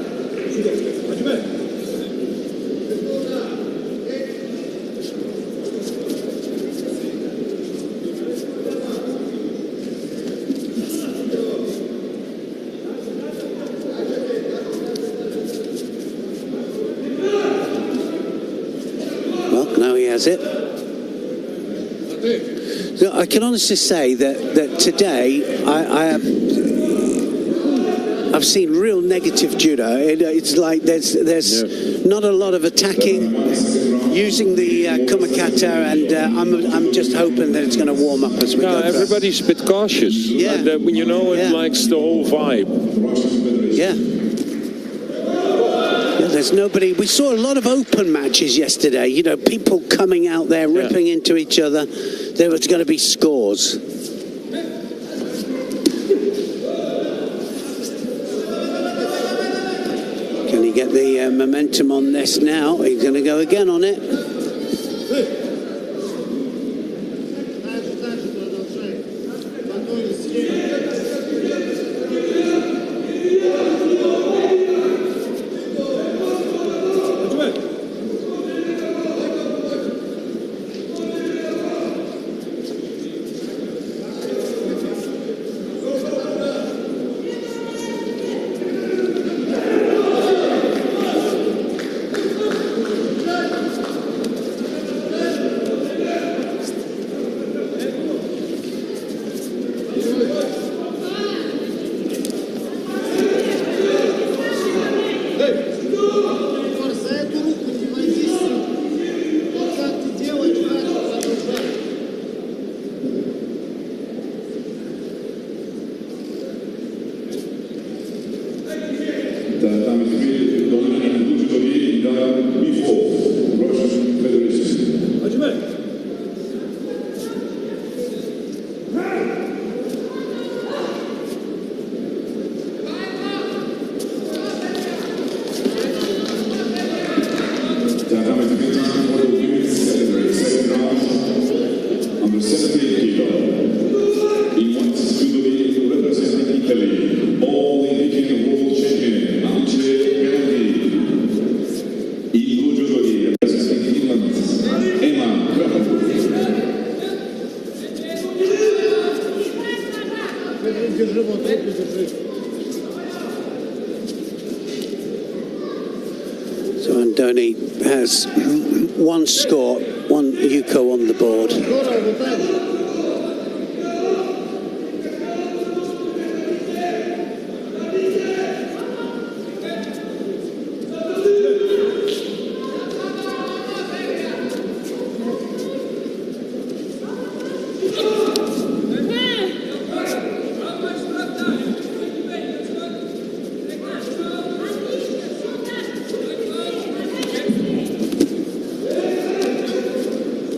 Now he has it. So I can honestly say that today I've seen real negative judo. It's like there's not a lot of attacking, using the kumakata, and I'm just hoping that it's going to warm up as we go. Everybody's a bit cautious. Yeah. You know, it likes the whole vibe. Yeah. There's nobody. We saw a lot of open matches yesterday. You know, people coming out there, ripping into each other. There was going to be scores. Can he get the momentum on this now? He's going to go again on it. So Andoni has one score, one Yuko on the board.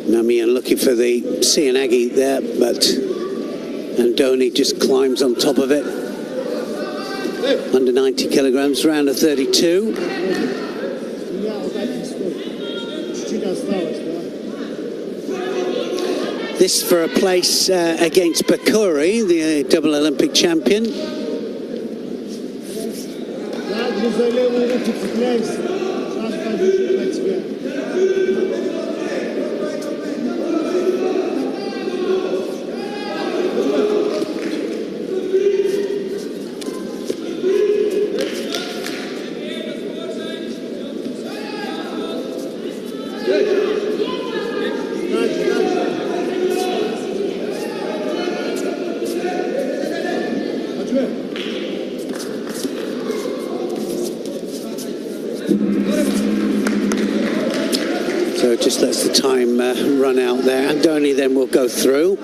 Namian looking for the Sianagi there, but Andoni just climbs on top of it. Under 90 kilograms, round of 32. This for a place against Bakuri, the double Olympic champion. So it just lets the time run out there. Andoni then will go through.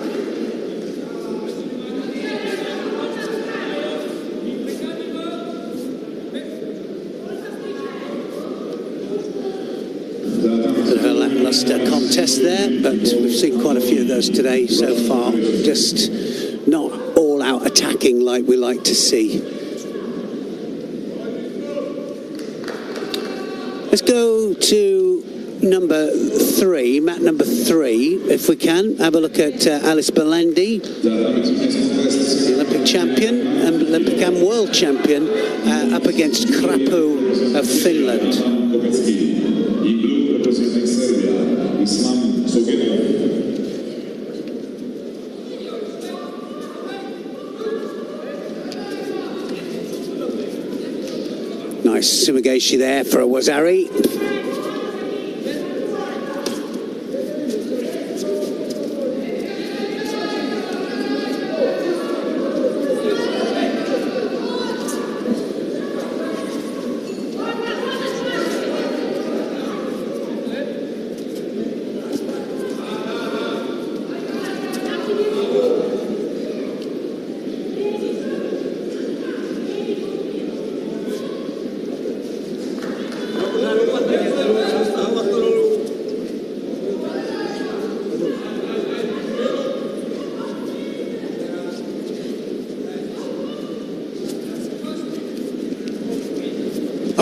Bit of a lackluster contest there, but we've seen quite a few of those today so far. Just not all out attacking like we like to see. Let's go to number 3, mat number 3, if we can. Have a look at Alice Belendi, the Olympic champion, and Olympic and world champion, up against Krapu of Finland. Nice sumigashi there for a Wazari.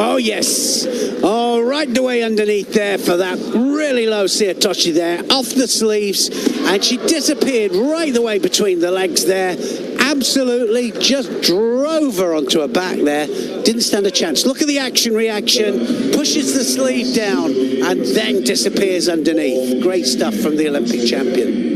Oh, yes. Oh, right the way underneath there for that really low Siatoshi there, off the sleeves, and she disappeared right the way between the legs there. Absolutely just drove her onto her back there. Didn't stand a chance. Look at the action-reaction. Pushes the sleeve down and then disappears underneath. Great stuff from the Olympic champion.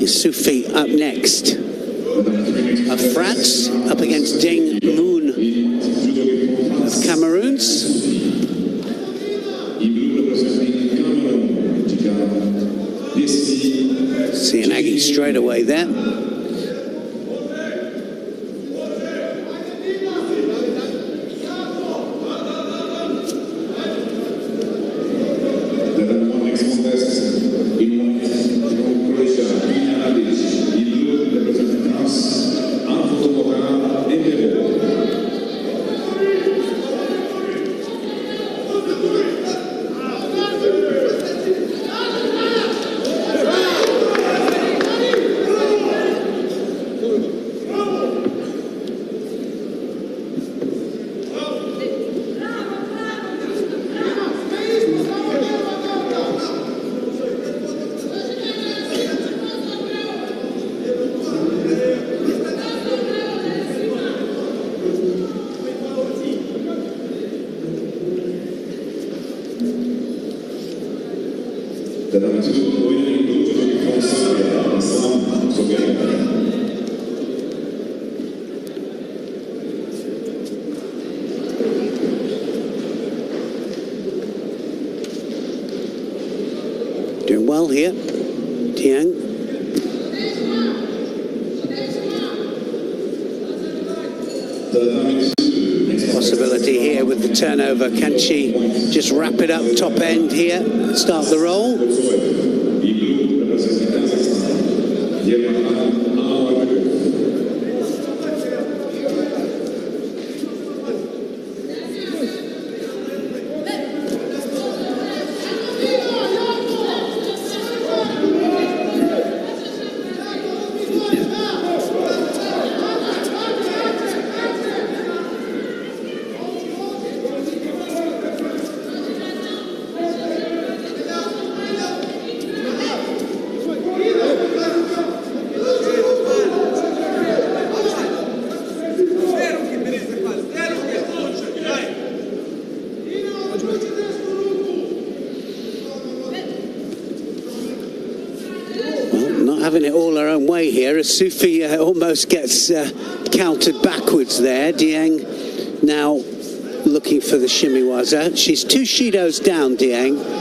Sufi up next. Of France, up against Deng Moon of Cameroons. Sianagi straight away there. Doing well here, Tiang. Possibility here with the turnover. Can she just wrap it up top end here, start the roll? Having it all her own way here as Sufi almost gets countered backwards there. Dieng now looking for the shimiwaza. She's 2 shidos down, Dieng.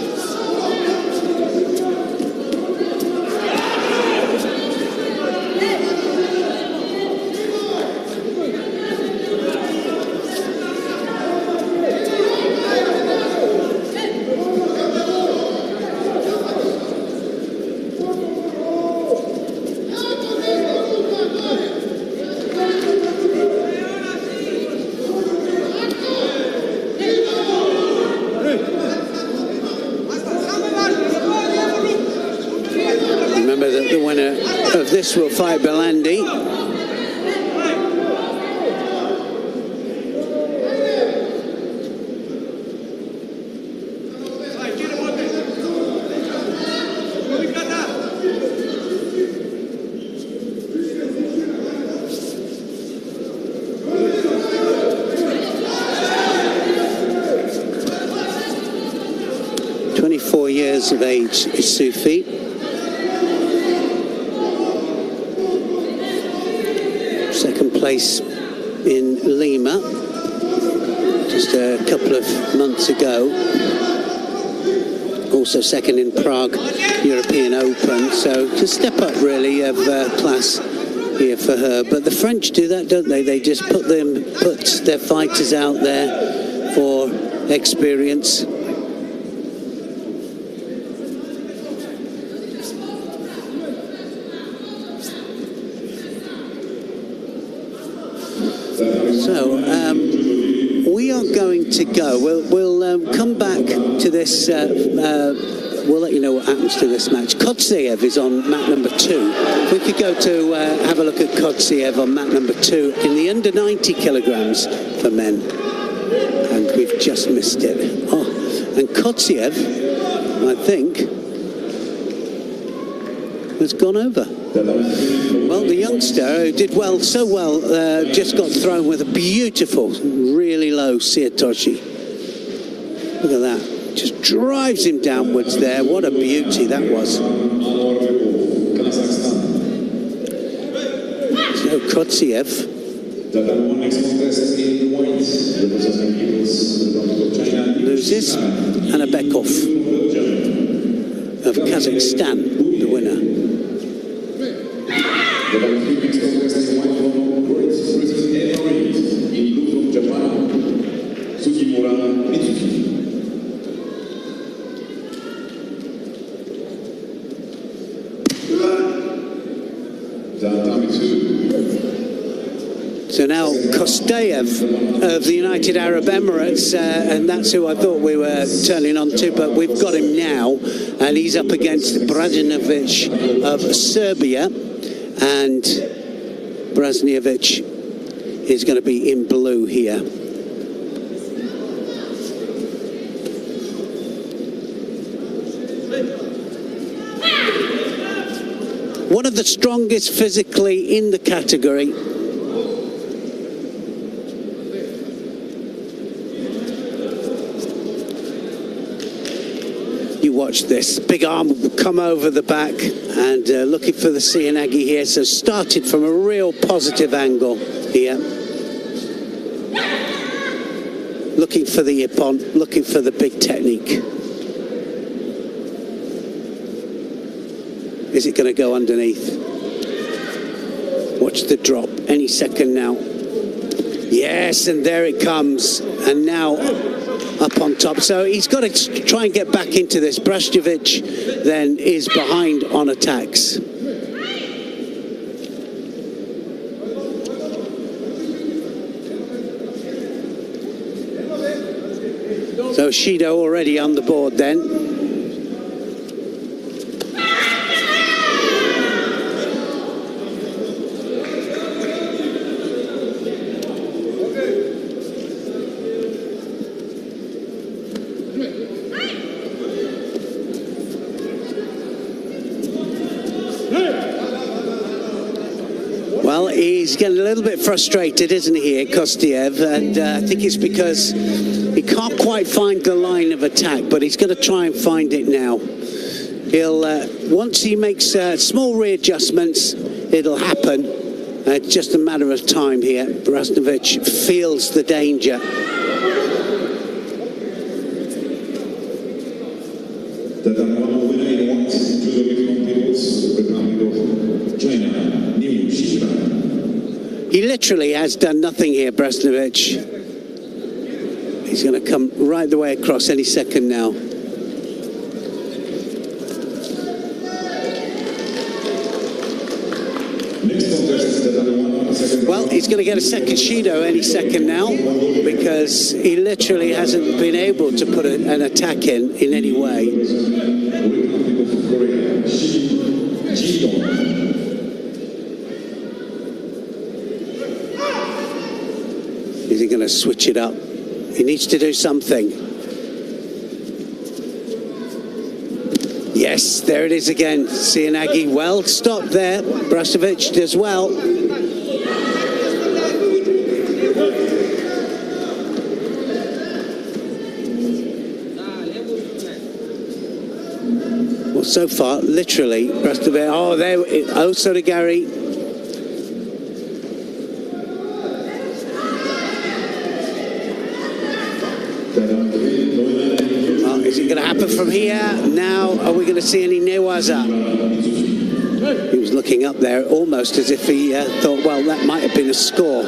This will fight Belandi. Years of age is Sufi. Second place in Lima just a couple of months ago. Also second in Prague European Open. So to step up really of class here for her. But the French do that, don't they? They just put their fighters out there for experience. So we are going to go. We'll come back to this. We'll let you know what happens to this match. Kotsiev is on mat number 2. We could go to have a look at Kotsiev on mat number 2 in the under 90 kilograms for men. And we've just missed it. Oh, and Kotsiev, I think, has gone over. Well, the youngster who did so well, just got thrown with a beautiful, really low Siatoshi. Look at that. Just drives him downwards there. What a beauty that was. So Kotsiev loses, and Abekov of Kazakhstan, the winner. So now Kostayev of the United Arab Emirates, and that's who I thought we were turning on to, but we've got him now, and he's up against Brajanovic of Serbia, and Brajanovic is going to be in blue here. One of the strongest physically in the category. You watch this big arm come over the back, and looking for the Sianagi here. So started from a real positive angle here. Looking for the ippon, looking for the big technique. Is it going to go underneath? Watch the drop any second now. Yes, and there it comes. And now up on top. So he's got to try and get back into this. Brajanovic then is behind on attacks. So Shido already on the board then. Well, he's getting a little bit frustrated, isn't he, Kostayev? And I think it's because he can't quite find the line of attack, but he's going to try and find it now. He'll once he makes small readjustments, it'll happen. It's just a matter of time here. Brajanovic feels the danger. He literally has done nothing here, Brajanovic. He's going to come right the way across any second now. Well, he's going to get a second Shido any second now, because he literally hasn't been able to put an attack in any way. Is he going to switch it up? He needs to do something. Yes, there it is again. Sianagi well stopped there. Brajanovic does well. Well, so far, literally, Brajanovic. Oh, there. Oh, sorry, Gary. Is it going to happen from here? Now, are we going to see any newaza? He was looking up there almost as if he thought, well, that might have been a score.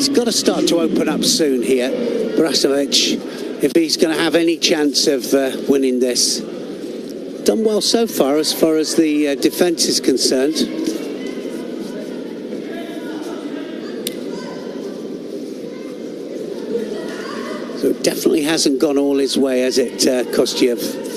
it's got to start to open up soon here. Brasovic, if he's going to have any chance of winning this. Done well so far as the defence is concerned. So it definitely hasn't gone all his way, has it, Kostyev?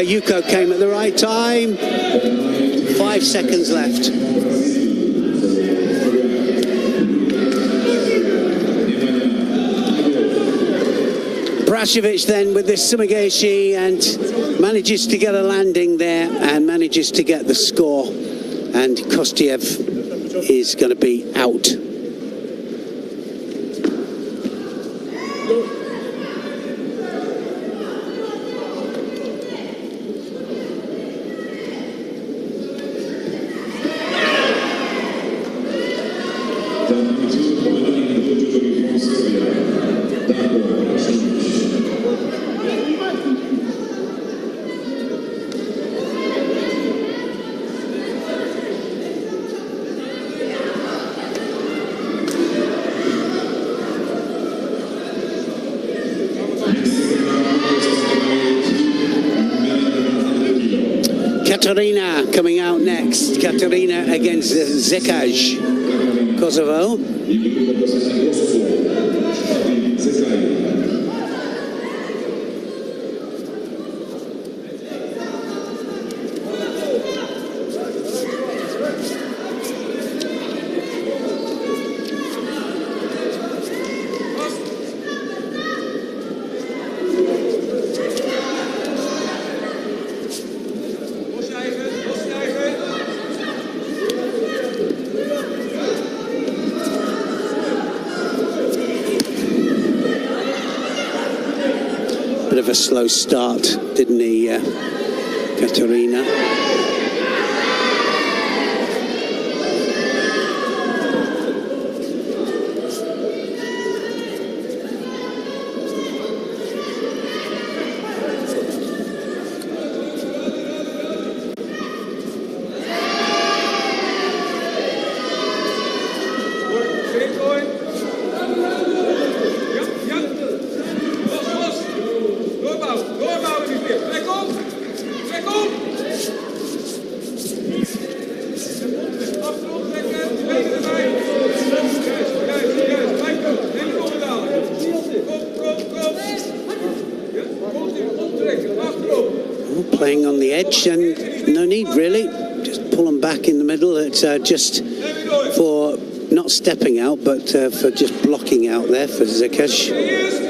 Yuko came at the right time. 5 seconds left. Brasovic then with this Sumigaeshi and manages to get a landing there and manages to get the score. And Kostyev is going to be out. Katarina coming out next. Katarina against Zekaj, Kosovo. Bit of a slow start, didn't he, Katarina? Playing on the edge, and no need really, just pull them back in the middle. It's just for not stepping out, but for just blocking out there for Zekaj.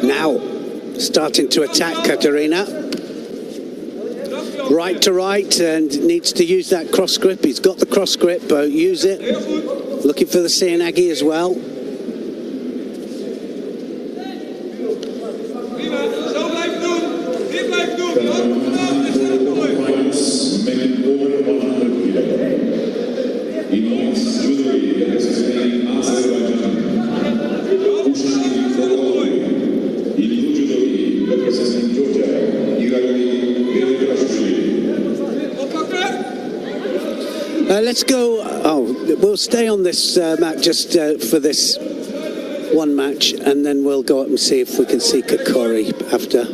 Now starting to attack Katarina. right to right and needs to use that cross grip. He's got the cross grip, but use it. Looking for the Seanagi as well. Let's go. We'll stay on this mat just for this one match, and then we'll go up and see if we can see Kokori after.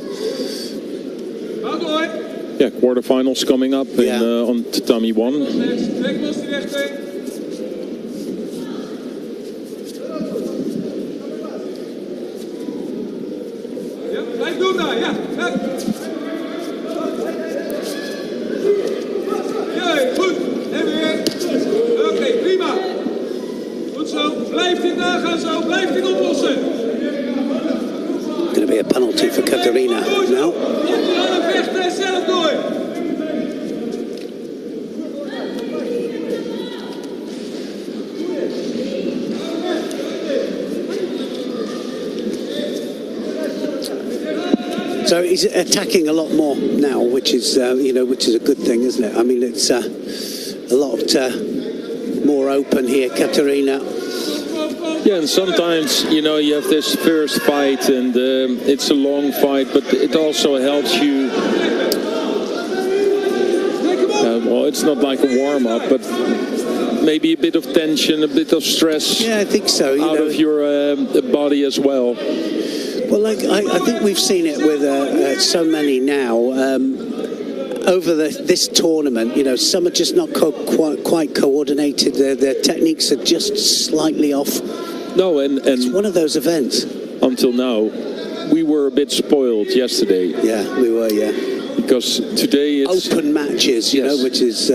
Yeah, quarterfinals coming up on tatami 1. Going to be a penalty for Katerina now. So he's attacking a lot more now, which is which is a good thing, isn't it? I mean, it's a lot more open here, Katerina. Yeah, and sometimes, you have this first fight and it's a long fight, but it also helps you. Well, it's not like a warm-up, but maybe a bit of tension, a bit of stress. Yeah, I think so. Out of your body as well. Well, like I think we've seen it with so many now. Over this tournament, some are just not quite coordinated. Their techniques are just slightly off. No, and it's one of those events. Until now, we were a bit spoiled yesterday. Yeah, we were. Yeah, because today it's open matches, which is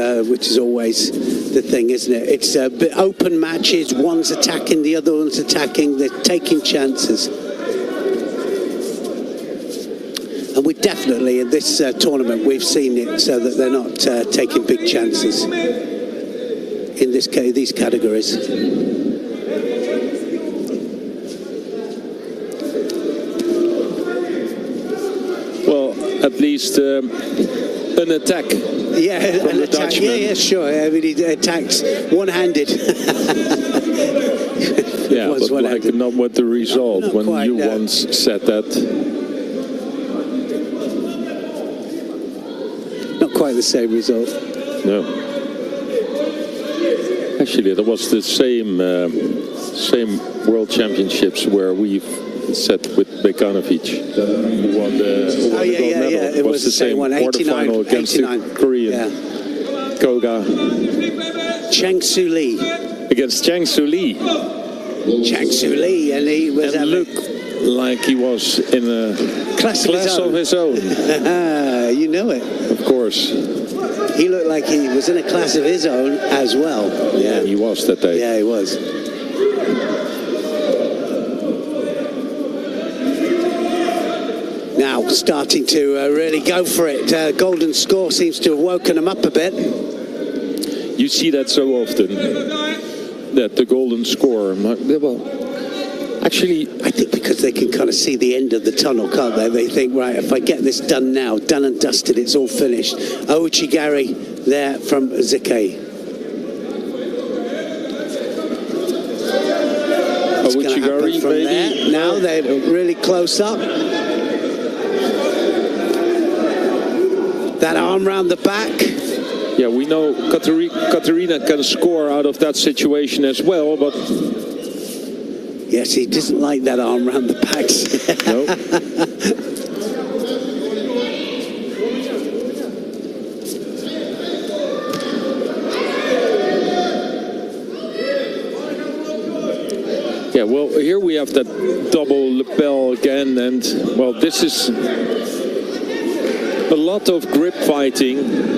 always the thing, isn't it? It's open matches. One's attacking, the other one's attacking. They're taking chances. And we definitely, in this tournament, we've seen it so that they're not taking big chances in these categories. Well, at least an attack. Yeah, an attack. Yeah, sure. I mean, he attacks one-handed. Yeah, but like not with the result. Not when quite, you once said that. Quite the same result. No. Actually, that was the same World Championships where we've set with Bekanovic, who won the gold medal. It was the same one. Quarterfinal against the Korean Koga. Chang Soo Lee. Against Chang Soo Lee. Chang Soo Lee, and he was looked like he was in a class of his own. You know it. Of course. He looked like he was in a class of his own as well. Yeah, he was that day. Yeah, he was. Now starting to really go for it. Golden score seems to have woken him up a bit. You see that so often, that the golden score. Well, actually, I think because they can kind of see the end of the tunnel, can't they? They think, right, if I get this done now, done and dusted, it's all finished. Ouchigari there from Zike. Ouchigari, from there. Now they're really close up. That arm round the back. Yeah, we know Katerina can score out of that situation as well, but... Yes, he doesn't like that arm round the back. No. Yeah, well, here we have that double lapel again, and, well, this is a lot of grip fighting.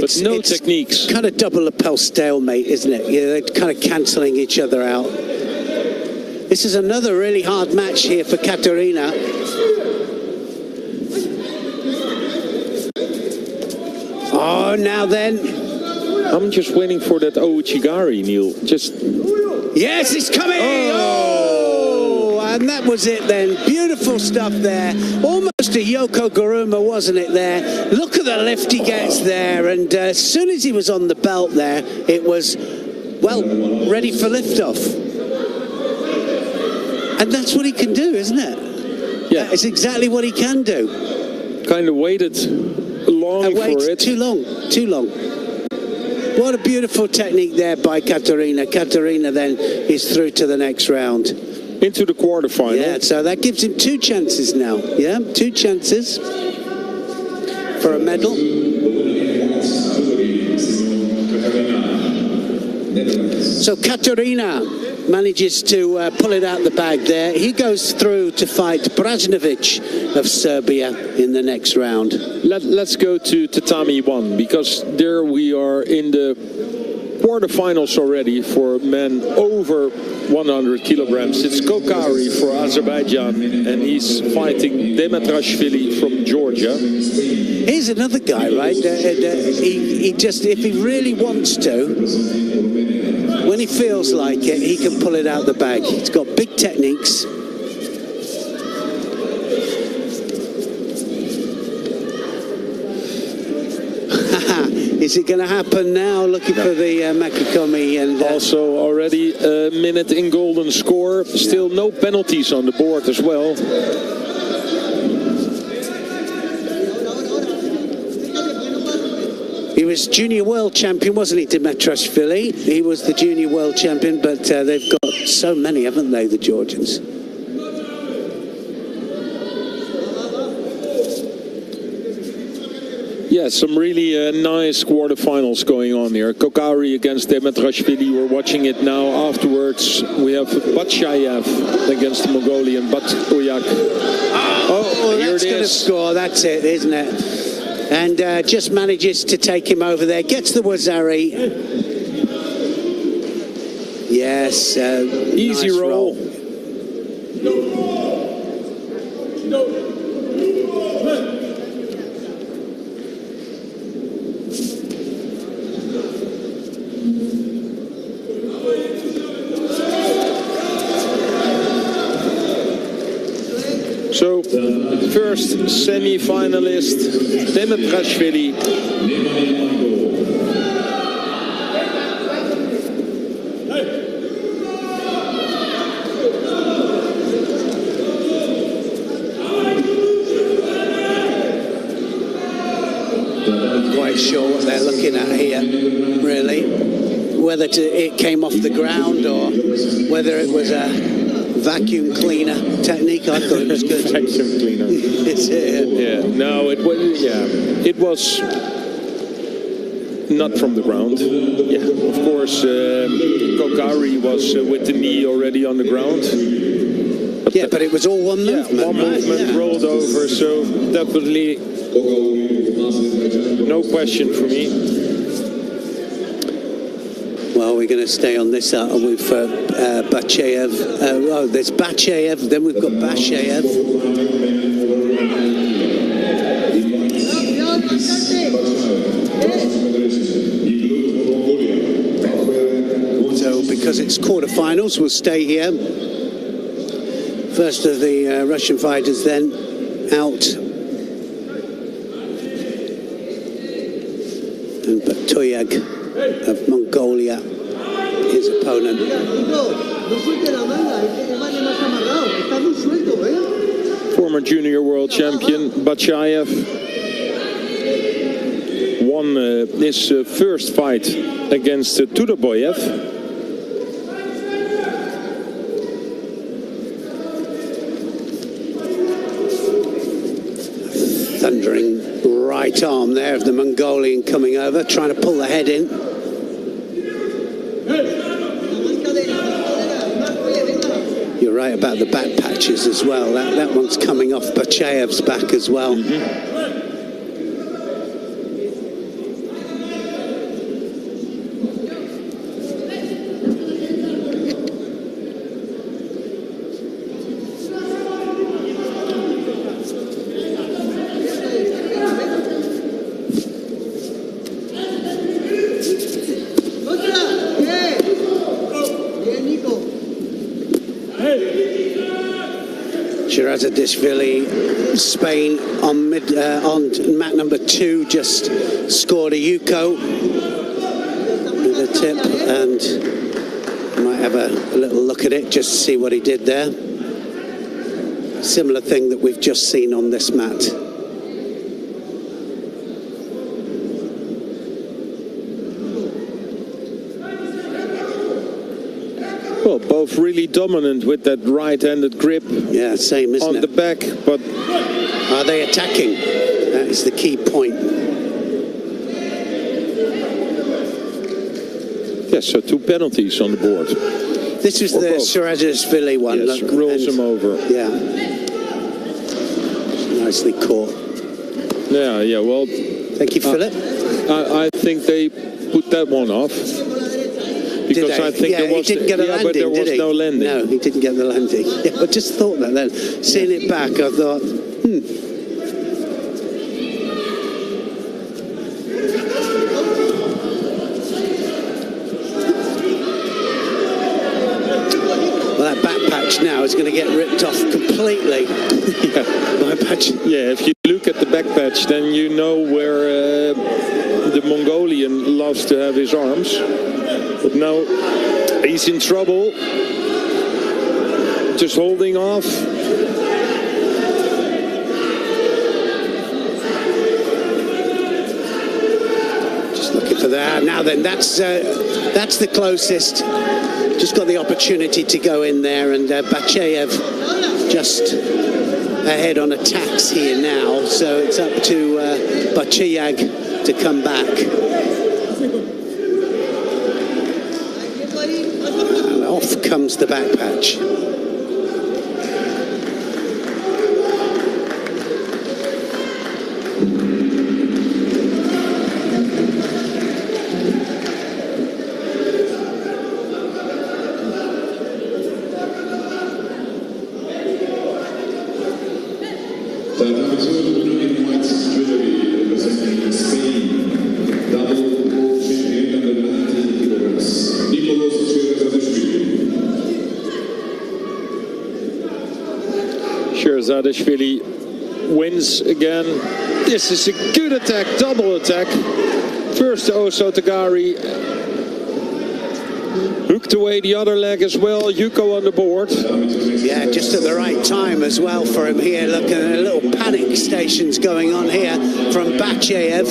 But no techniques. Kind of double lapel stalemate, isn't it? Yeah, they're kind of cancelling each other out. This is another really hard match here for Katerina. Oh, now then. I'm just waiting for that Ouchigari, Neil. Just... Yes, it's coming! Oh! And that was it then. Beautiful stuff there. Almost a Yoko Guruma, wasn't it there? Look at the lift he gets there. And as soon as he was on the belt there, it was, well, ready for liftoff. And that's what he can do, isn't it? Yeah. It's exactly what he can do. Kind of waited long for it. Too long. What a beautiful technique there by Katarina. Katarina then is through to the next round. Into the quarterfinal. Yeah, so that gives him 2 chances now. Yeah, 2 chances for a medal. So Katarina manages to pull it out the bag there. He goes through to fight Brajnovic of Serbia in the next round. Let's go to tatami 1, because there we are in the quarterfinals already for men over 100 kilograms. It's Kokari for Azerbaijan, and he's fighting Demetrashvili from Georgia. Here's another guy, right? He just, if he really wants to, when he feels like it, he can pull it out the bag. He's got big techniques. Is it going to happen now? Looking for the Makikomi, and also already a minute in golden score. Still no penalties on the board as well. He was junior world champion, wasn't he, Demetrashvili? He was the junior world champion, but they've got so many, haven't they, the Georgians? Yeah, some really nice quarterfinals going on here. Kokari against Demetrashvili. We're watching it now. Afterwards, we have Batshayev against the Mongolian Batuyak. Oh, that's going to score. That's it, isn't it? And just manages to take him over there. Gets the Wazari. Yes. Easy nice roll. So, first semi-finalist, Demetrashvili. Not quite sure what they're looking at here, really. Whether it came off the ground or whether it was a vacuum cleaner technique. I thought it was good. Vacuum cleaner. Yeah. No, it was not from the ground. Yeah, of course, Kokari was with the knee already on the ground. But but it was all one movement. Yeah, one movement rolled over, so definitely no question for me. Well, we're going to stay on this with Bachayev. Oh, there's Bachayev, then we've got Bashayev. So, because it's quarterfinals, we'll stay here. First of the Russian fighters then out. And Batuyak of Mongolia, his opponent. Former junior world champion Bachayev won his first fight against Tudoboyev. Thundering right arm there of the Mongolian coming over, trying to pull the head in. You're right about the back patches as well. That one's coming off Bachayev's back as well. Shirazadishvili, Spain, on mat number 2, just scored a Yuko with a tip, and might have a little look at it just to see what he did there. Similar thing that we've just seen on this mat. Well, both really dominant with that right-handed grip. Yeah, same, isn't it? On the back, but... Are they attacking? That is the key point. Yes, so 2 penalties on the board. This was the Shirazadishvili one. Yes, rolls him over. Yeah. Nicely caught. Yeah, well... Thank you, Philip. I think they put that one off. Because I think there was, he didn't get a landing, but there was no landing. No, he didn't get the landing. Yeah, I just thought that then. Seeing it back, I thought, Well, that back patch now is going to get ripped off completely. My patch. Yeah, if you look at the back patch, then you know where the Mongolian loves to have his arms. But now he's in trouble. Just holding off. Just looking for that. Now then, that's the closest. Just got the opportunity to go in there, and Bachayev just ahead on attacks here now. So it's up to Bachayag to come back. And off comes the back patch. Shirazadishvili wins again. This is a good attack, double attack. First to Osotagari. Hooked away the other leg as well. Yuko on the board. Yeah, just at the right time as well for him here. Look at a little panic stations going on here from Bachayev.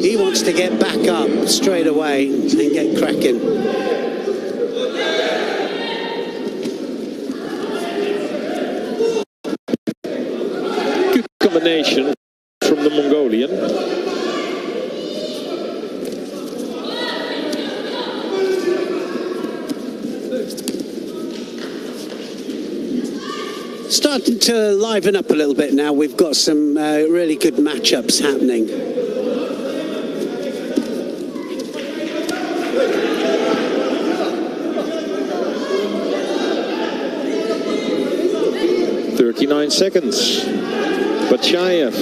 He wants to get back up straight away and get cracking. Combination from the Mongolian. Starting to liven up a little bit now. We've got some really good matchups happening. .39 seconds. Bachayev.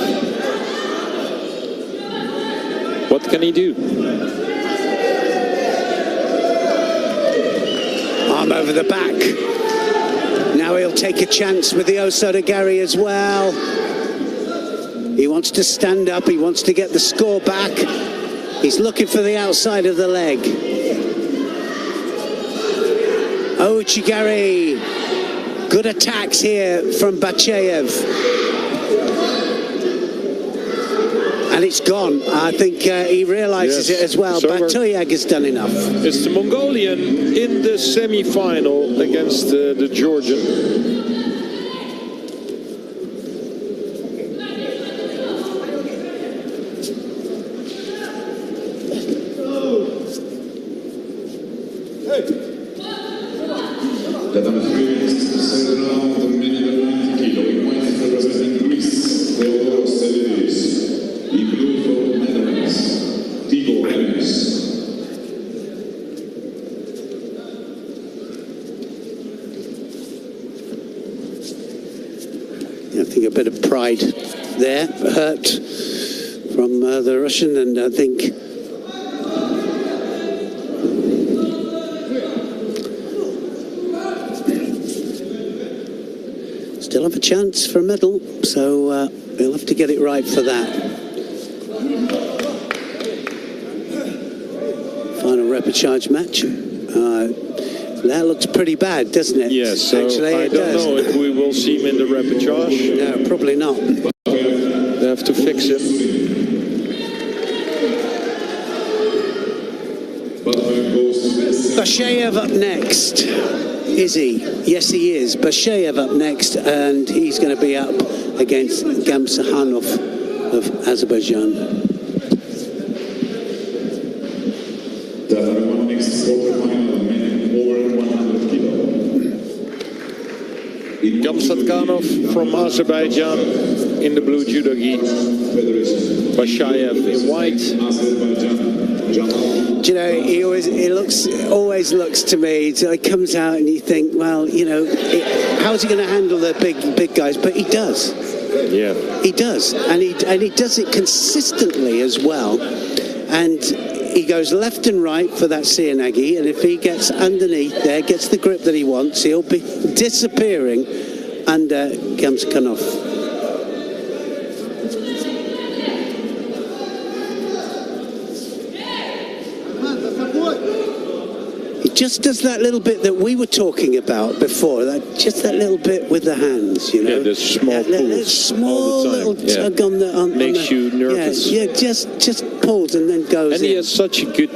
What can he do? Arm over the back. Now he'll take a chance with the Osotagari as well. He wants to stand up. He wants to get the score back. He's looking for the outside of the leg. Ochigari. Good attacks here from Bachayev. And it's gone. I think he realizes it as well. Bachayag has done enough. It's the Mongolian in the semi-final against the Georgian. I think a bit of pride there, hurt from the Russian, and I think still have a chance for a medal, so he'll have to get it right for that. Final repechage match. That looks pretty bad, doesn't it? Yes, so actually, I don't know if we will see him in the repechage. No, probably not. They have to fix him. Bashayev up next. Is he? Yes, he is. Bashayev up next, and he's going to be up against Gamsahanov of Azerbaijan. Gamsahanov from Azerbaijan in the blue judogi. Bashayev in white. Do you know, he always looks to me, so he comes out and you think, well, you know, how's he going to handle the big guys? But he does. Yeah. He does. And he does it consistently as well. And he goes left and right for that Sianagi, and if he gets underneath there, gets the grip that he wants, he'll be disappearing under Gamsahanov. Just does that little bit that we were talking about before, just that little bit with the hands, you know. Yeah, the small pulls, small little tug on the makes you nervous. Yeah, just pulls and then goes. And he has such a good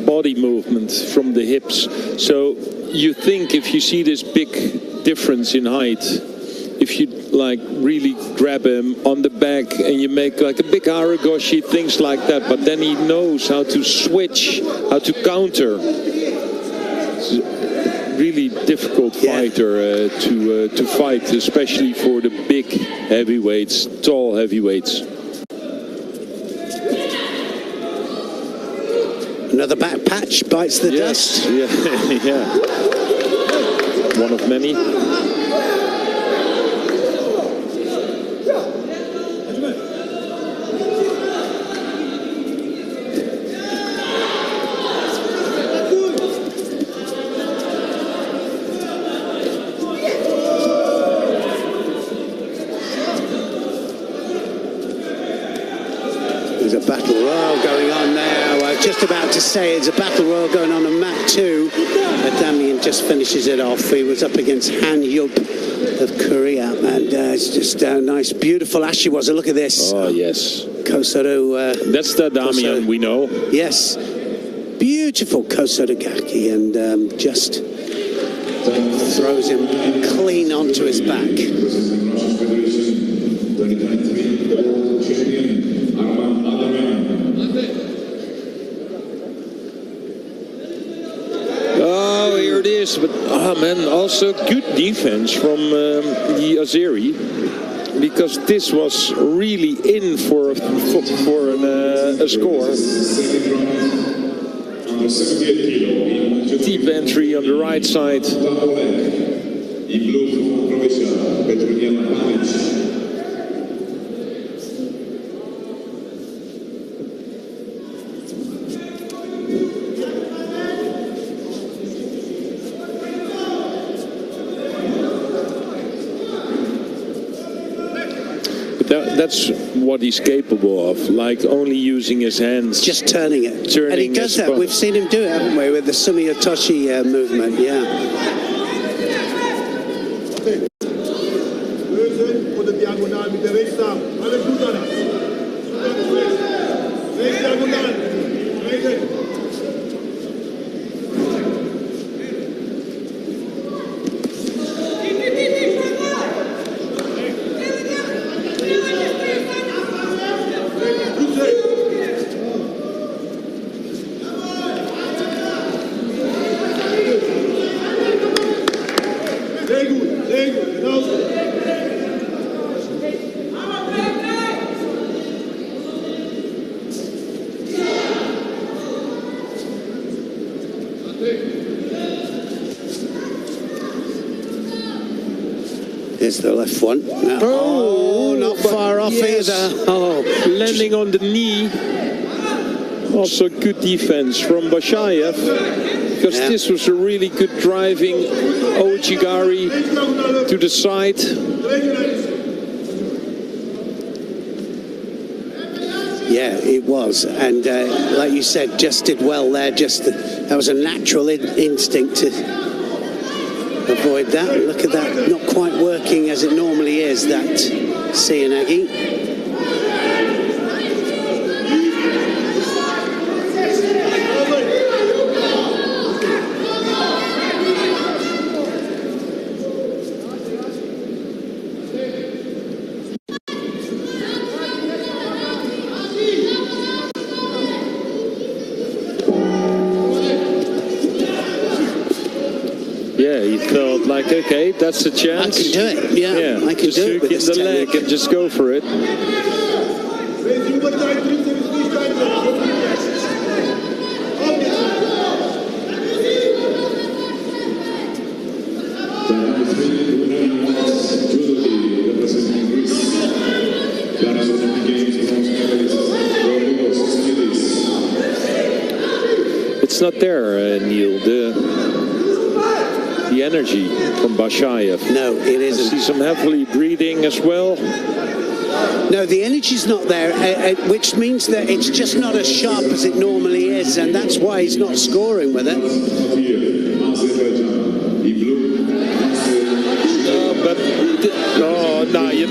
body movement from the hips. So you think if you see this big difference in height, if you like really grab him on the back and you make like a big haragoshi, things like that, but then he knows how to switch, how to counter. It's a really difficult fighter to fight, especially for the big heavyweights, tall heavyweights. Another back patch bites the dust. Yeah, yeah. One of many. There's a battle royal going on there. I was just about to say it's a battle royal going on mat 2. Damian just finishes it off. He was up against Han Yup of Korea, and it's just a nice, beautiful Ashiwaza. Look at this. Oh, yes. Kosodo. That's the Damian we know. Yes. Beautiful Kosodo Gaki, and just throws him clean onto his back. But man, also good defense from the Azeri, because this was really in for a score. Deep entry on the right side. That's what he's capable of, like only using his hands. Just turning it. And he does that. We've seen him do it, haven't we, with the Sumiyotoshi movement, yeah. There's the left one. No. Oh, not far off either. Oh, landing on the knee. Also good defense from Bashayev. because this was a really good driving Ouchigari to the side. Yeah, it was, and like you said, just did well there. That was a natural instinct to avoid that. Look at that, not quite working as it normally is, that Seoinage. Yeah, he felt like, okay, that's a chance. I can do it. Yeah, I can just do it with in this the technique. leg and just go for it. It's not there, Neil. The energy from Bashayev. No, it isn't. I see some heavily breathing as well. No, the energy's not there, which means that it's just not as sharp as it normally is, and that's why he's not scoring with it.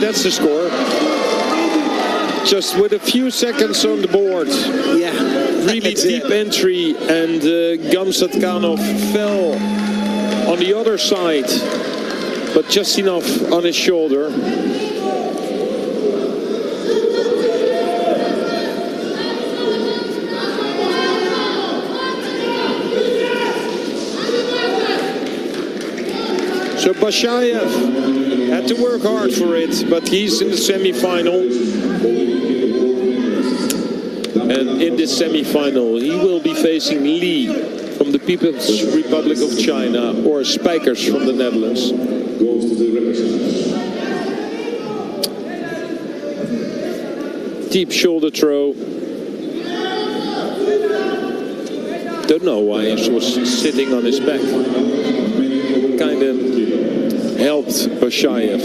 That's the score. Just with a few seconds on the board. Yeah. Really deep entry, and Gamsatkanov fell on the other side, but just enough on his shoulder. So Bashayev had to work hard for it, but he's in the semi-final. And in this semi-final, he will be facing Lee from the People's Republic of China, or Spijkers from the Netherlands. Deep shoulder throw. Don't know why he was sitting on his back. Kind of helped Bashayev.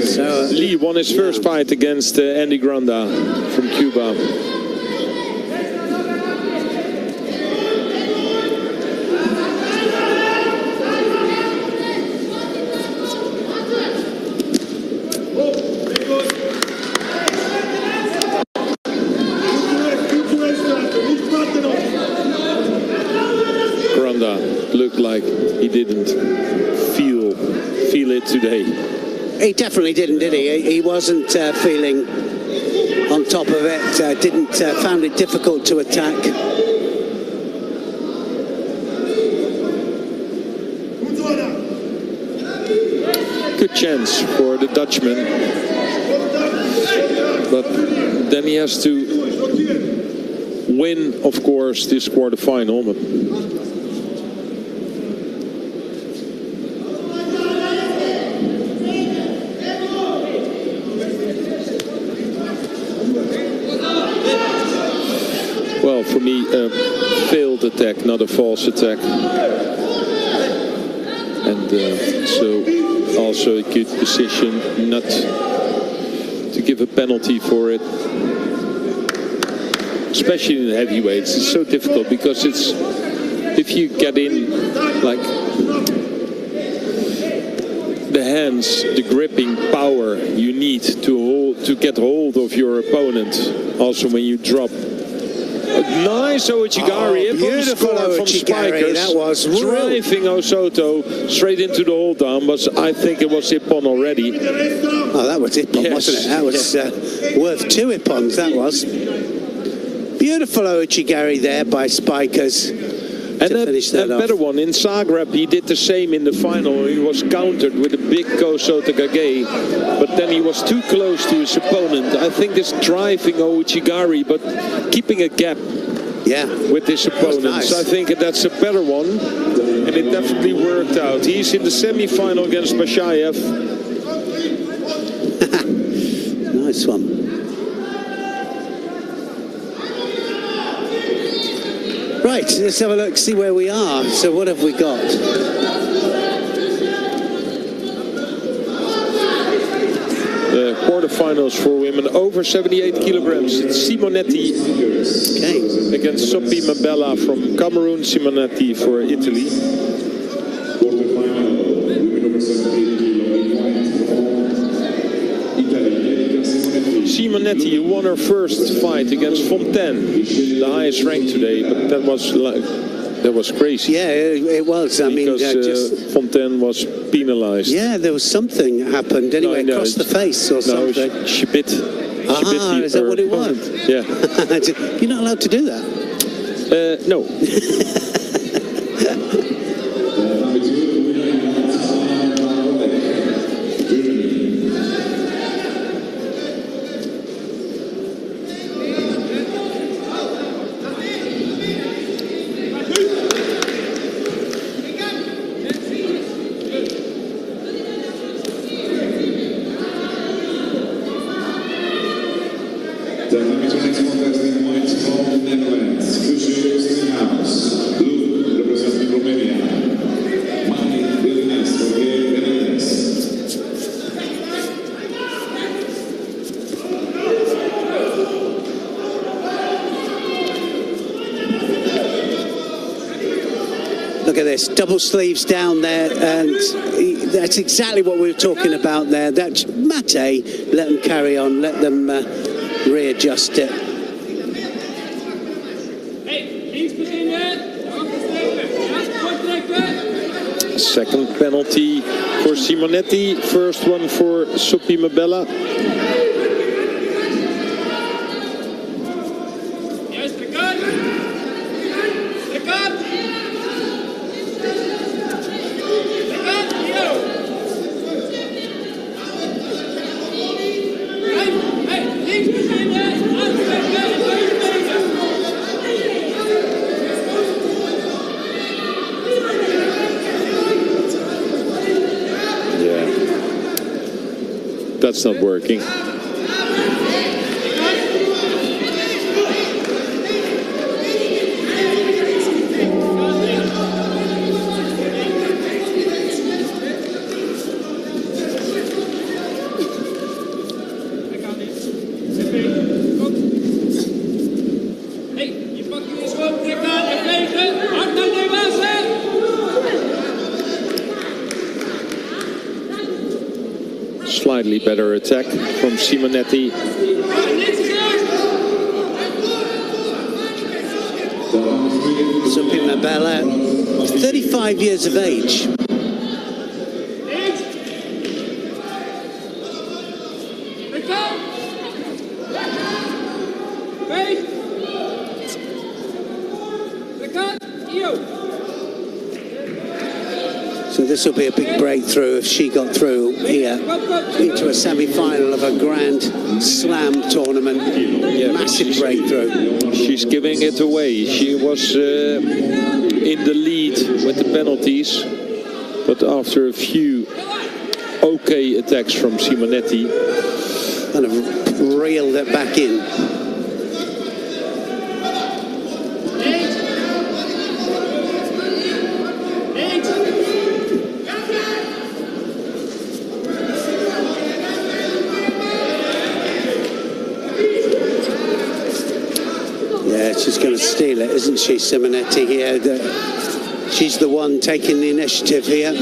So, Lee won his first fight against Andy Granda from Cuba. Granda looked like he didn't feel it today. he definitely didn't, did he? He wasn't feeling on top of it, found it difficult to attack. Good chance for the Dutchman, but then he has to win, of course, this quarterfinal. Well, for me, a failed attack, not a false attack. And so also a good decision not to give a penalty for it. Especially in the heavyweights, it's so difficult because it's, if you get in like the hands, the gripping power you need to get hold of your opponent. Also when you drop. Nice Ouchigari, beautiful from Spijkers. That was driving Osoto straight into the hold down, but I think it was Ippon already. Oh, that was Ippon, yes. wasn't it? That was worth 2 Ippons, that was. Beautiful Ouchigari there by Spijkers. And that better one in Zagreb, he did the same in the final. He was countered with a big Kosoto Gage, but then he was too close to his opponent. I think this driving Ouchigari, but keeping a gap with his opponent. Nice. So I think that's a better one, and it definitely worked out. He's in the semi-final against Bashayev. this one. Right, let's have a look, see where we are. So what have we got? The quarterfinals for women over 78 kilograms. It's Simonetti against Sophie Mabella from Cameroon, Simonetti for Italy. Simonetti, who won her first fight against Fontaine, the highest rank today, but that was crazy. Yeah, it was. I mean, because Fontaine was penalized. Yeah, there was something happened anyway, across the face or something. No, she bit. Is that what it was? Yeah. You're not allowed to do that. No. Look at this, double sleeves down there, and that's exactly what we were talking about there. That's Mate, let them carry on, let them readjust it. Second penalty for Simonetti, first one for Sophie Mabella. That's not working. Slightly better attack from Simonetti. Sophie Mabella, 35 years of age. So this will be a big breakthrough if she got through here into a semi-final of a Grand Slam tournament. Yeah, massive breakthrough. She's giving it away. She was in the lead with the penalties, but after a few okay attacks from Simonetti, kind of reeled it back in. She's going to steal it, isn't she, Simonetti here? She's the one taking the initiative here.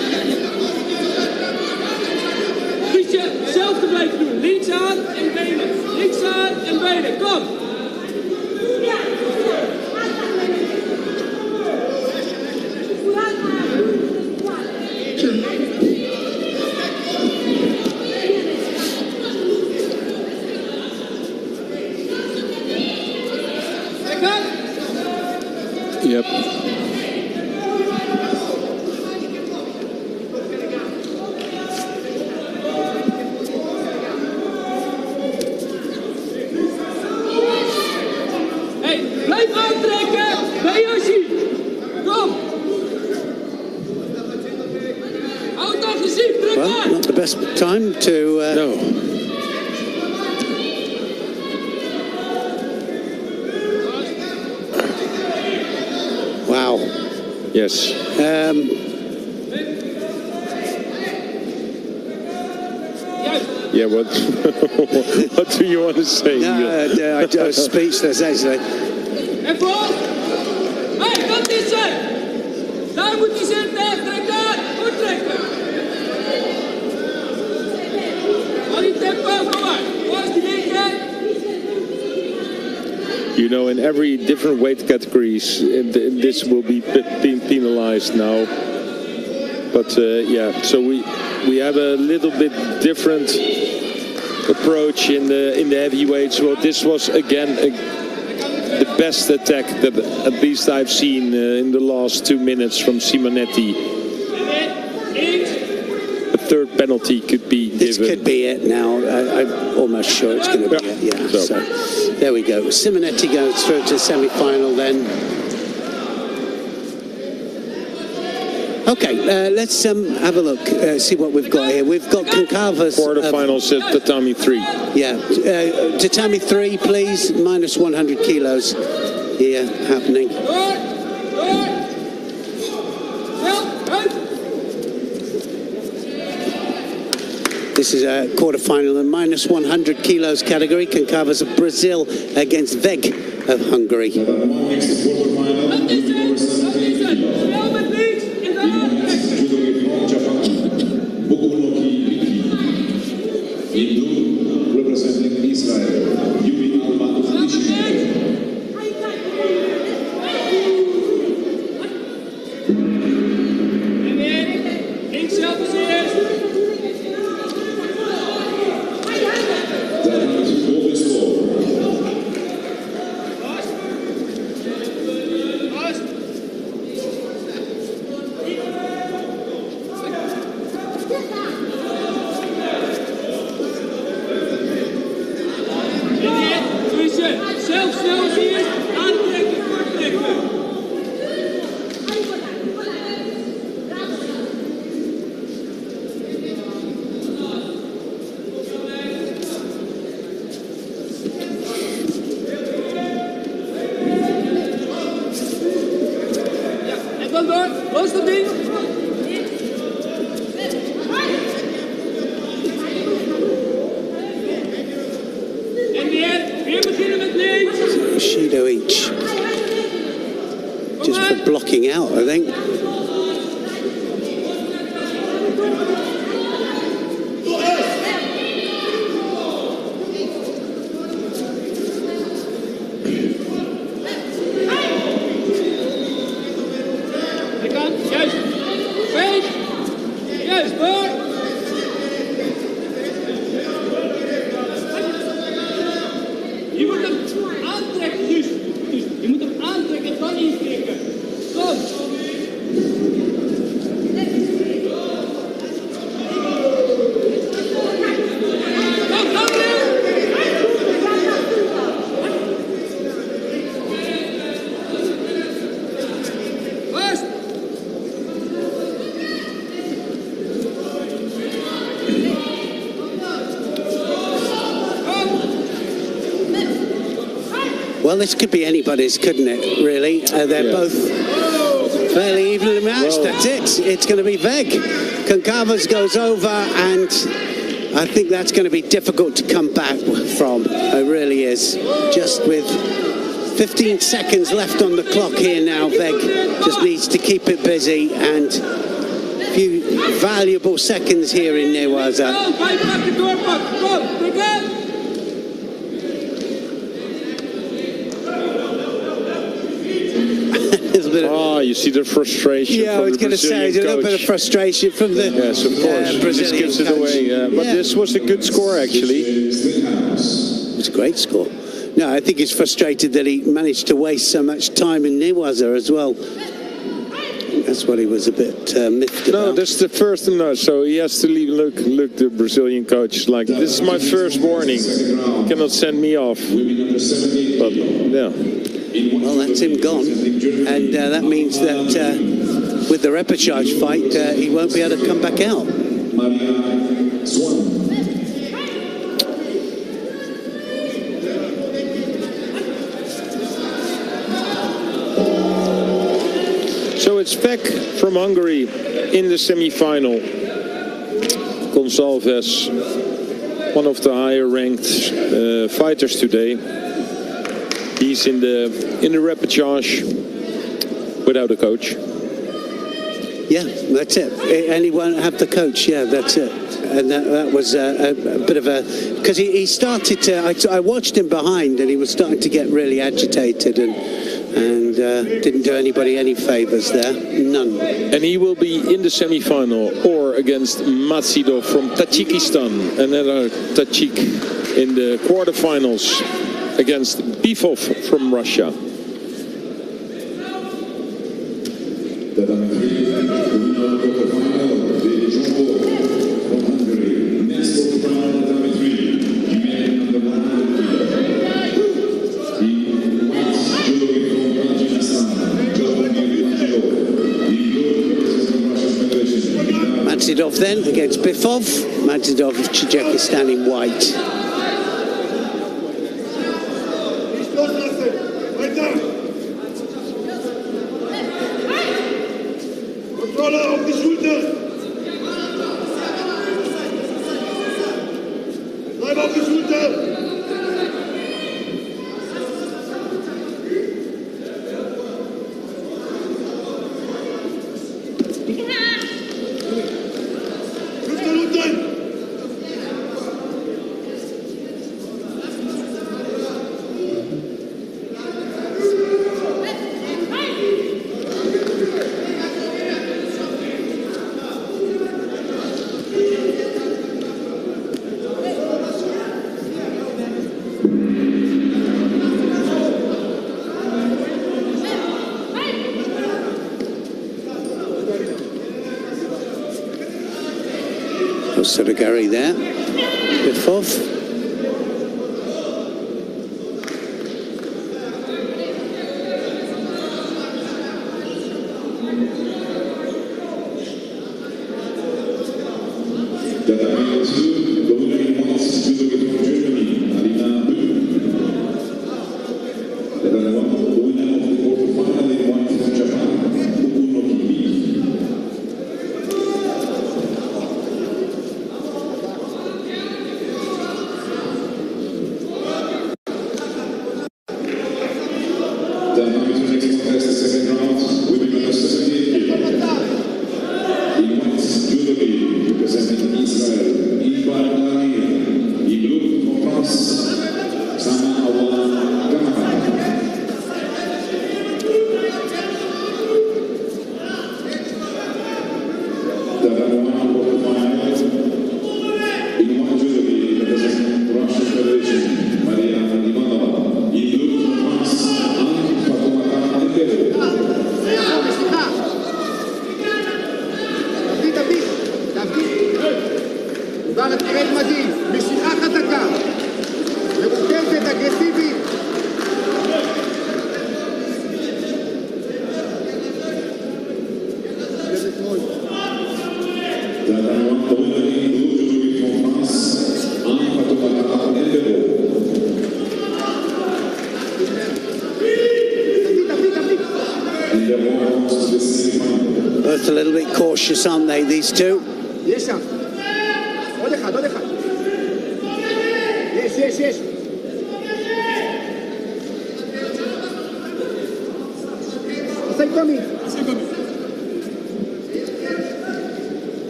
Zelfde blijven doen. Links aan en benen. Links aan en benen. Kom. Yep. Hey, blijf aantrekken bij Yoshi. Kom. Houd agressief, druk aan. Well, not the best time to... No. Yes. Yeah, what what do you want to say? No, I was speechless, actually. En voor! Hey, dat is het! Daar moet je zitten, trekken! Goed trekken! Hou die tempo voor! Waar is die linker? You know, in every different weight categories, this will be penalized now. But yeah, so we have a little bit different approach in the heavyweights. Well, this was again the best attack that at least I've seen in the last 2 minutes from Simonetti. A third penalty could be given. This could be it now. I'm almost sure it's going to be it. Yeah. So there we go. Simonetti goes through to semi-final then. Okay, let's have a look, see what we've got here. We've got Concava's... Quarterfinals at Tatami 3. Yeah, Tatami 3, please, minus 100 kilos here happening. This is a quarterfinal in minus 100 kilos category. Concava's of Brazil against Veg of Hungary. Representing Israel, Shido each. Just for blocking out, I think. Well, this could be anybody's, couldn't it, really? They're both fairly evenly matched. Whoa. That's it. It's going to be Veg. Concavas goes over, and I think that's going to be difficult to come back from. It really is. Just with 15 seconds left on the clock here now, Veg just needs to keep it busy, and a few valuable seconds here in Newaza. You see the frustration. Yeah, I was going to say, there's a little bit of frustration from the yes, of course. Brazilian gives it coach. Away. But this was a good score, actually. It was a great score. No, I think he's frustrated that he managed to waste so much time in Newaza as well. That's what he was a bit miffed about. No, that's the first no. So he has to leave. Look, the Brazilian coach is like, this is my first warning. You cannot send me off. But yeah. Well, that's him gone, and that means that with the repechage fight, he won't be able to come back out. So it's back from Hungary in the semi-final. Gonçalves, one of the higher ranked fighters today. He's in the repechage without a coach. Yeah, that's it. And he won't have the coach. Yeah, that's it. And that was a bit of a... Because he started to... I watched him behind and he was starting to get really agitated and didn't do anybody any favours there. None. And he will be in the semi-final or against Matsidov from Tajikistan. Another Tajik in the quarterfinals against Bifov from Russia. Matsidov then against Bifov. Matsidov of Tajikistan in white. Sort of Gary there, Bifov. Both a little bit cautious, aren't they, these two? Yes, sir. Yes, yes.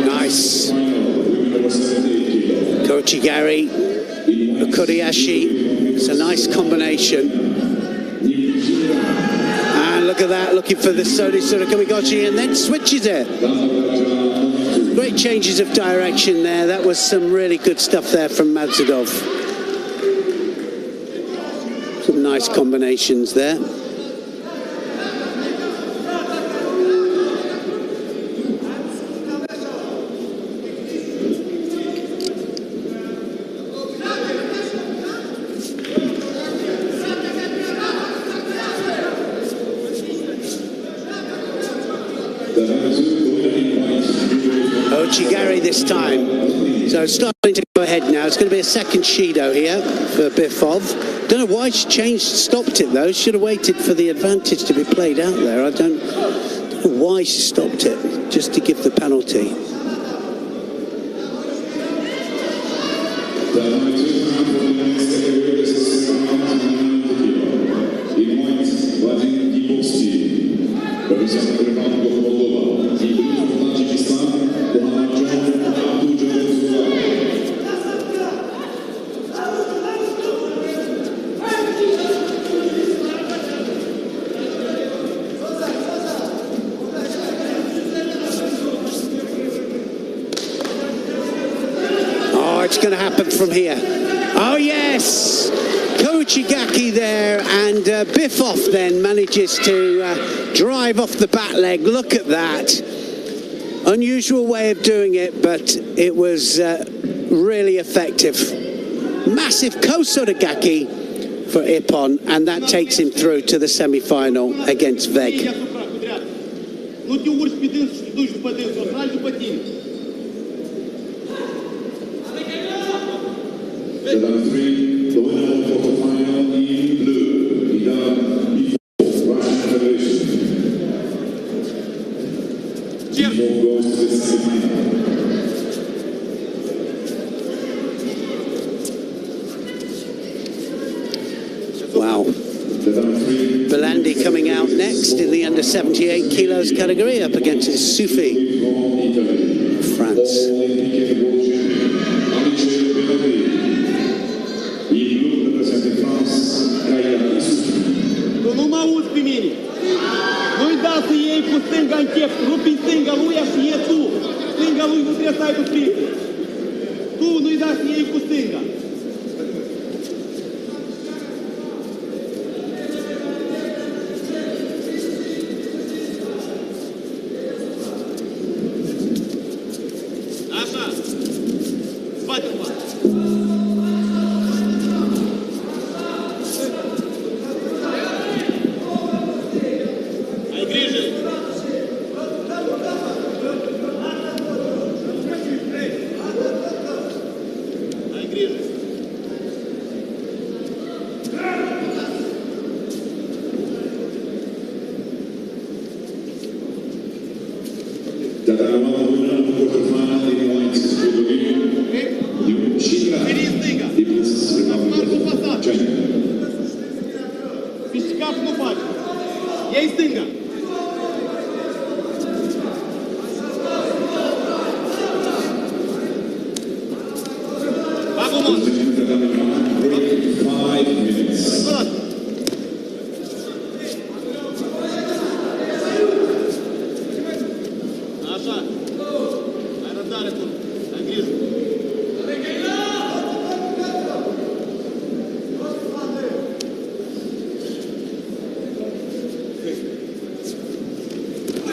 Nice. Kochi Gary, Kuriashi. It's a nice combination. And look at that, looking for the Sodi Kamigochi, and then switches it. Great changes of direction there. That was some really good stuff there from Matsidov. Some nice combinations there. Ochigari this time. So starting to ahead now. It's going to be a second Shido here for Bifov. Don't know why she stopped it though. Should have waited for the advantage to be played out there. I don't know why she stopped it, just to give the penalty. It's going to happen from here. Oh yes, Kochigaki there, and Bifov then manages to drive off the back leg. Look at that. Unusual way of doing it, but it was really effective. Massive Kosodagaki for Ippon, and that takes him through to the semi-final against Veg. The number 3, the winner of the quarterfinal in blue, Russian Federation. Before goes to the semi-final. Wow. Belandi coming out next in the under 78 kilos category, up against Sufi, France. Nu auzi pe mine. Nu-i da să iei cu stânga în chef. Rupi stânga lui și e tu. Stânga lui nu trebuie să aibă frică. Tu nu-i da să iei cu stânga. Așa. Spate-mă.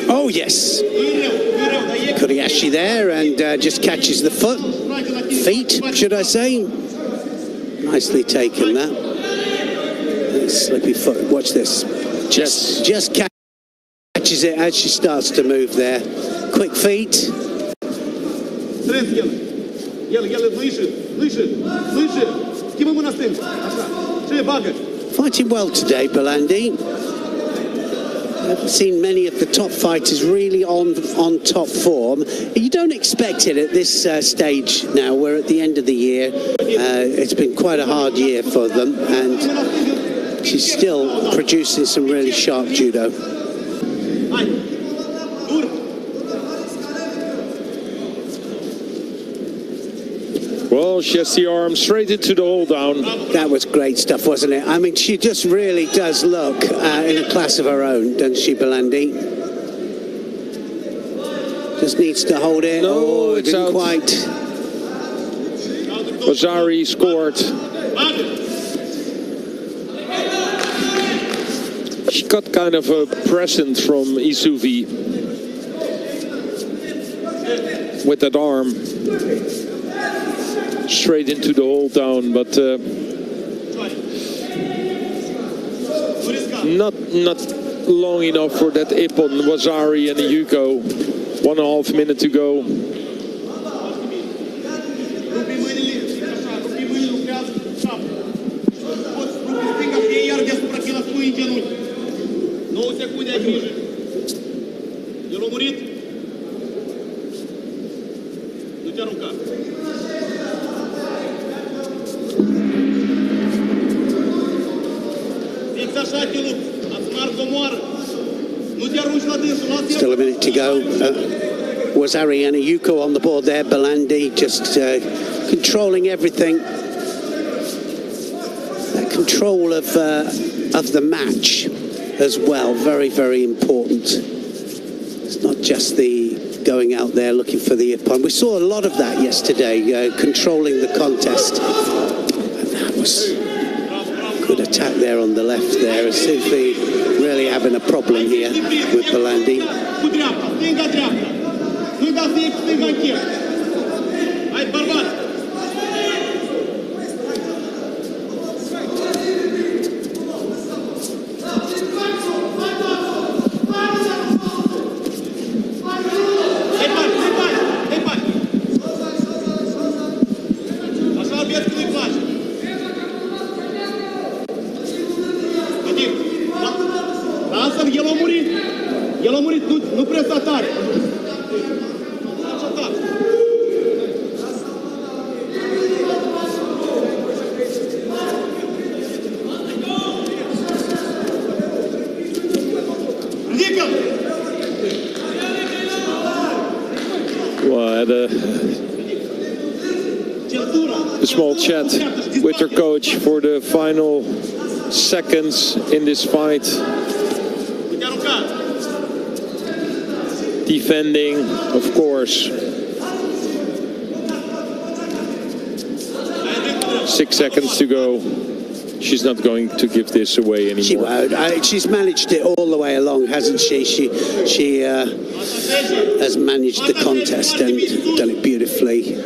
Oh yes, Kuriashi there, and just catches the feet, should I say. Nicely taken that. Slippy foot, watch this. Just catches it as she starts to move there. Quick feet. Fighting well today, Belandi. I haven't seen many of the top fighters really on top form. You don't expect it at this stage now. We're at the end of the year. It's been quite a hard year for them, and she's still producing some really sharp judo. Well, she has the arm straight into the hold down. That was great stuff, wasn't it? I mean, she just really does look in a class of her own, doesn't she, Belandi? Just needs to hold it. No, oh, it's didn't out. Quite. Vazari scored. She got kind of a present from Isuvi with that arm. Straight into the hold down, but not long enough for that Ippon, Vazari and Yuko. 1.5 minutes to go. ближе. El omurit. Nu te arunca. Fix așa, Tiluc. Ați marc omoară. Nu te arunci la dânsul. Still a minute to go. Was Ariana Yuko on the board there? Belandi just controlling everything. That control of the match as well, very, very important. It's not just the going out there looking for the opponent. We saw a lot of that yesterday, controlling the contest. And that was good attack there on the left there. As if we really having a problem here with Belandi. El a murit, nu presa tare. Well, I had a small chat with her coach for the final seconds in this fight. Defending, of course. 6 seconds to go. She's not going to give this away anymore. She won't. She's managed it all the way along, hasn't she? She has managed the contest and done it beautifully.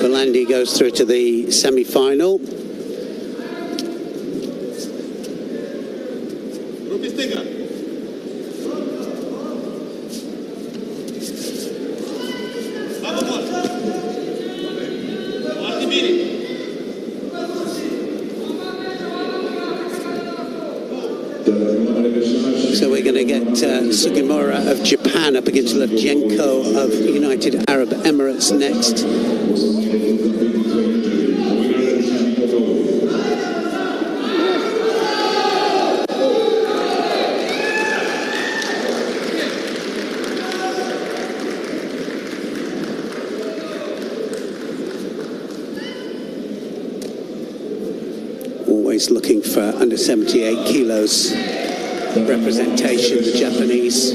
Belandi goes through to the semi-final. So we're going to get Sugimura of Japan up against Levchenko of United Arab Emirates next. Always looking for under 78 kilos representation, the Japanese.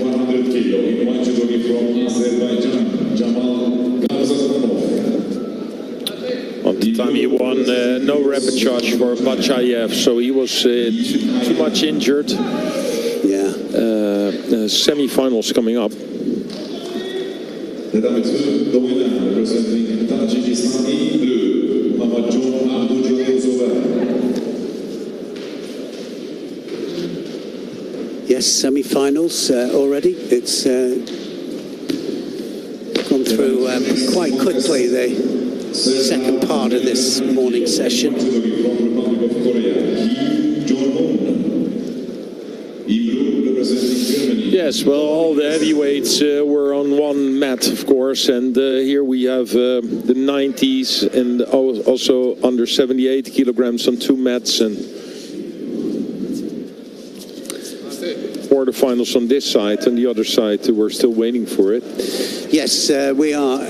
On the time he won, no rapid charge for Bachayev, so he was too much injured. Yeah. Semi-finals coming up. Yes, semi-finals already. It's gone through quite quickly, the second part of this morning session. Yes, well, all the heavyweights were on one mat, of course, and here we have the 90s and also under 78 kilograms on 2 mats, and quarterfinals on this side, and the other side we're still waiting for it. Yes, we are,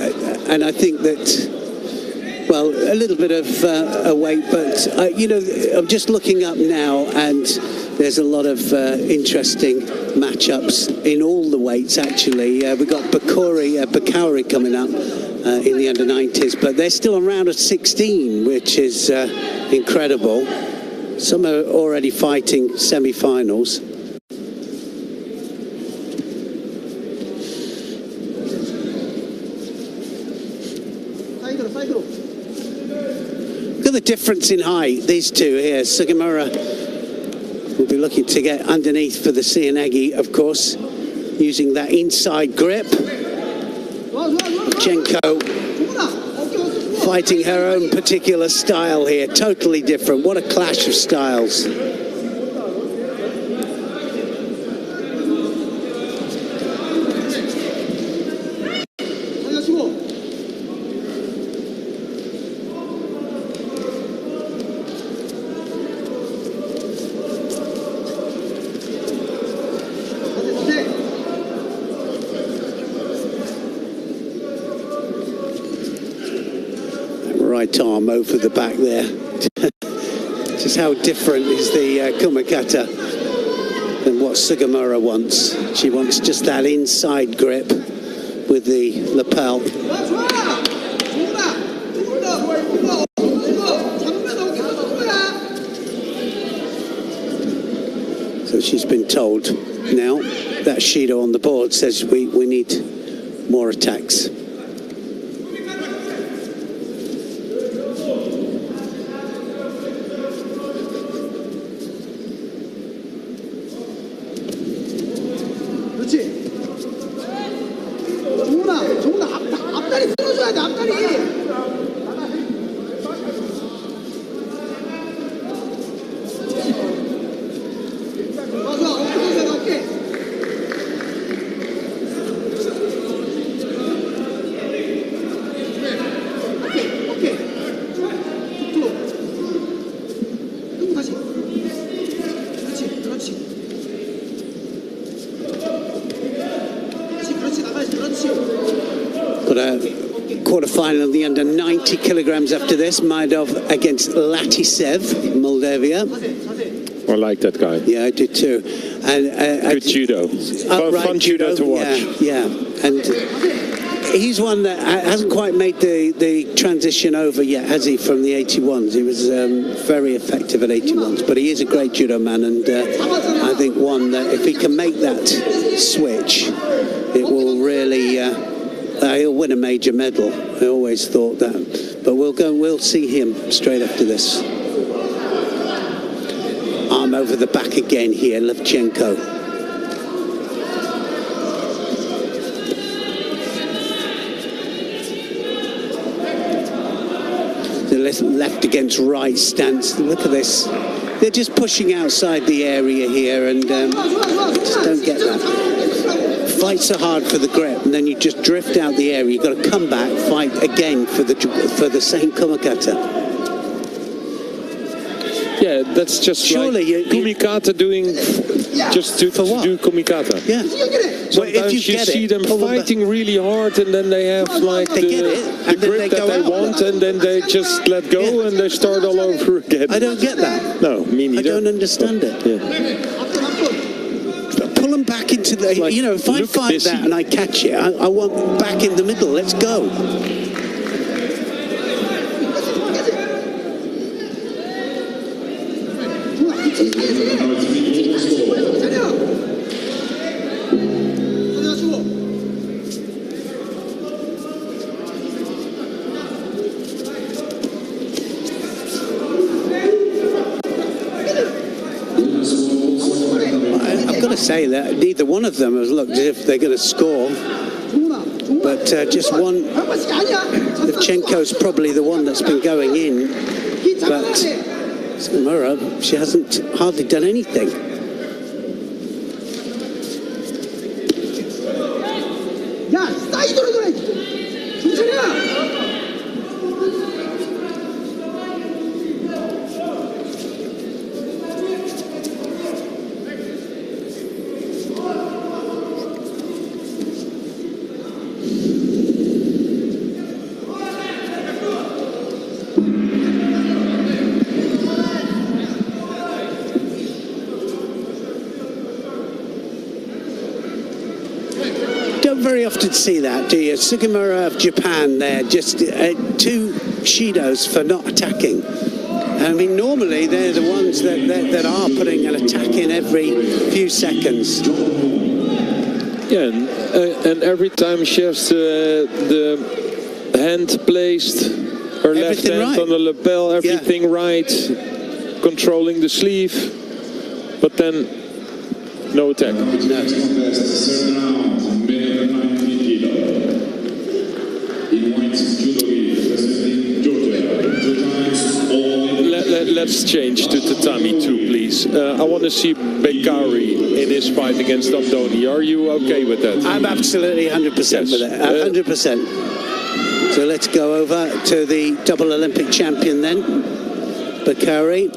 and I think that, well, a little bit of a wait, but I'm just looking up now, and there's a lot of interesting matchups in all the weights. Actually, we've got Bakari coming up in the under 90s, but they're still around at 16, which is incredible. Some are already fighting semi-finals. Look at the difference in height, these two here. Sugimura will be looking to get underneath for the Cianagi, of course, using that inside grip. Levchenko fighting her own particular style here. Totally different. What a clash of styles. Right arm over the back there. Just how different is the Kumikata than what Sugimura wants. She wants just that inside grip with the lapel. So she's been told now that Shido on the board says we need more attacks. Quarter-final of the under 90 kilograms after this. Maidov against Latisev, Moldavia. I like that guy. Yeah, I do too. And good judo. Fun judo to watch. Yeah. And he's one that hasn't quite made the transition over yet, has he, from the 81s? He was very effective at 81s, but he is a great judo man, and I think one that if he can make that switch, it will really... he'll win a major medal. I always thought that, but we'll see him straight after this. Arm over the back again here, Levchenko. The left against right stance. Look at this. They're just pushing outside the area here, and just don't get that. Fights are hard for the grip, and then you just drift out the area. You've got to come back, fight again for the same Kumikata. Yeah, that's just surely like Kumikata doing just to do Kumikata. Yeah. Sometimes you see them fighting really hard, and then they have like the grip that they want, and then they just let go and they start all over again. I don't get that. No, me neither. I don't understand it. Yeah. Pull them back into the, like, if I fight that and I catch it, I want back in the middle. Let's go. Say that neither one of them has looked as if they're going to score, but just one. Levchenko's probably the one that's been going in, but Sugimura, she hasn't hardly done anything. Very often see that, do you? Sugimura of Japan there, just 2 Shidos for not attacking. I mean, normally they're the ones that are putting an attack in every few seconds. Yeah, and every time she has the hand placed, her left hand on the lapel, everything right, controlling the sleeve, but then no attack. No. In white, Judo Ki let's change to tatami too, please. I want to see Bekari in his fight against Andoni. Are you okay with that? I'm absolutely 100% with it. 100%. So let's go over to the double Olympic champion then, Bekari.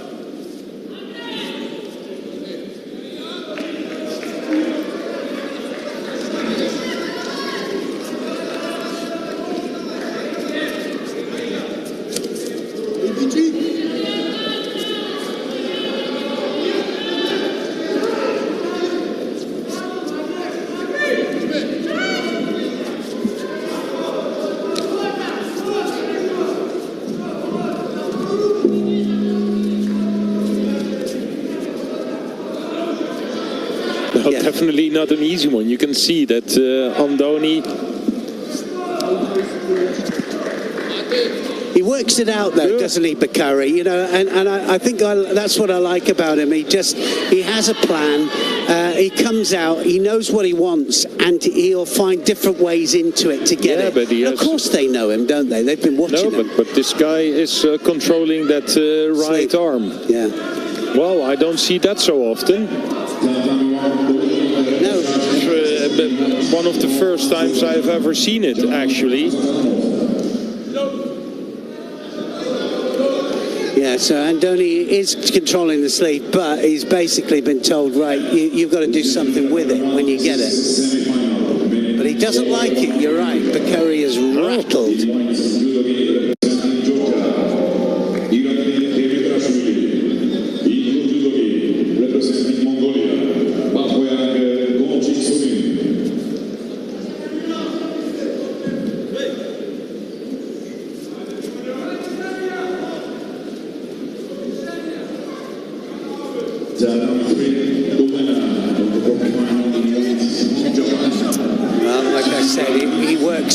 Definitely not an easy one. You can see that Andoni... He works it out though, doesn't he, Bekari? You know, and I think that's what I like about him. He has a plan. He comes out, he knows what he wants, and he'll find different ways into it to get it. But of course they know him, don't they? They've been watching him. But this guy is controlling that right arm. Yeah. Well, I don't see that so often. No. One of the first times I've ever seen it, actually. Yeah, so Andoni is controlling the sleeve, but he's basically been told, right, you've got to do something with it when you get it. But he doesn't like it, you're right. Bekari is rattled.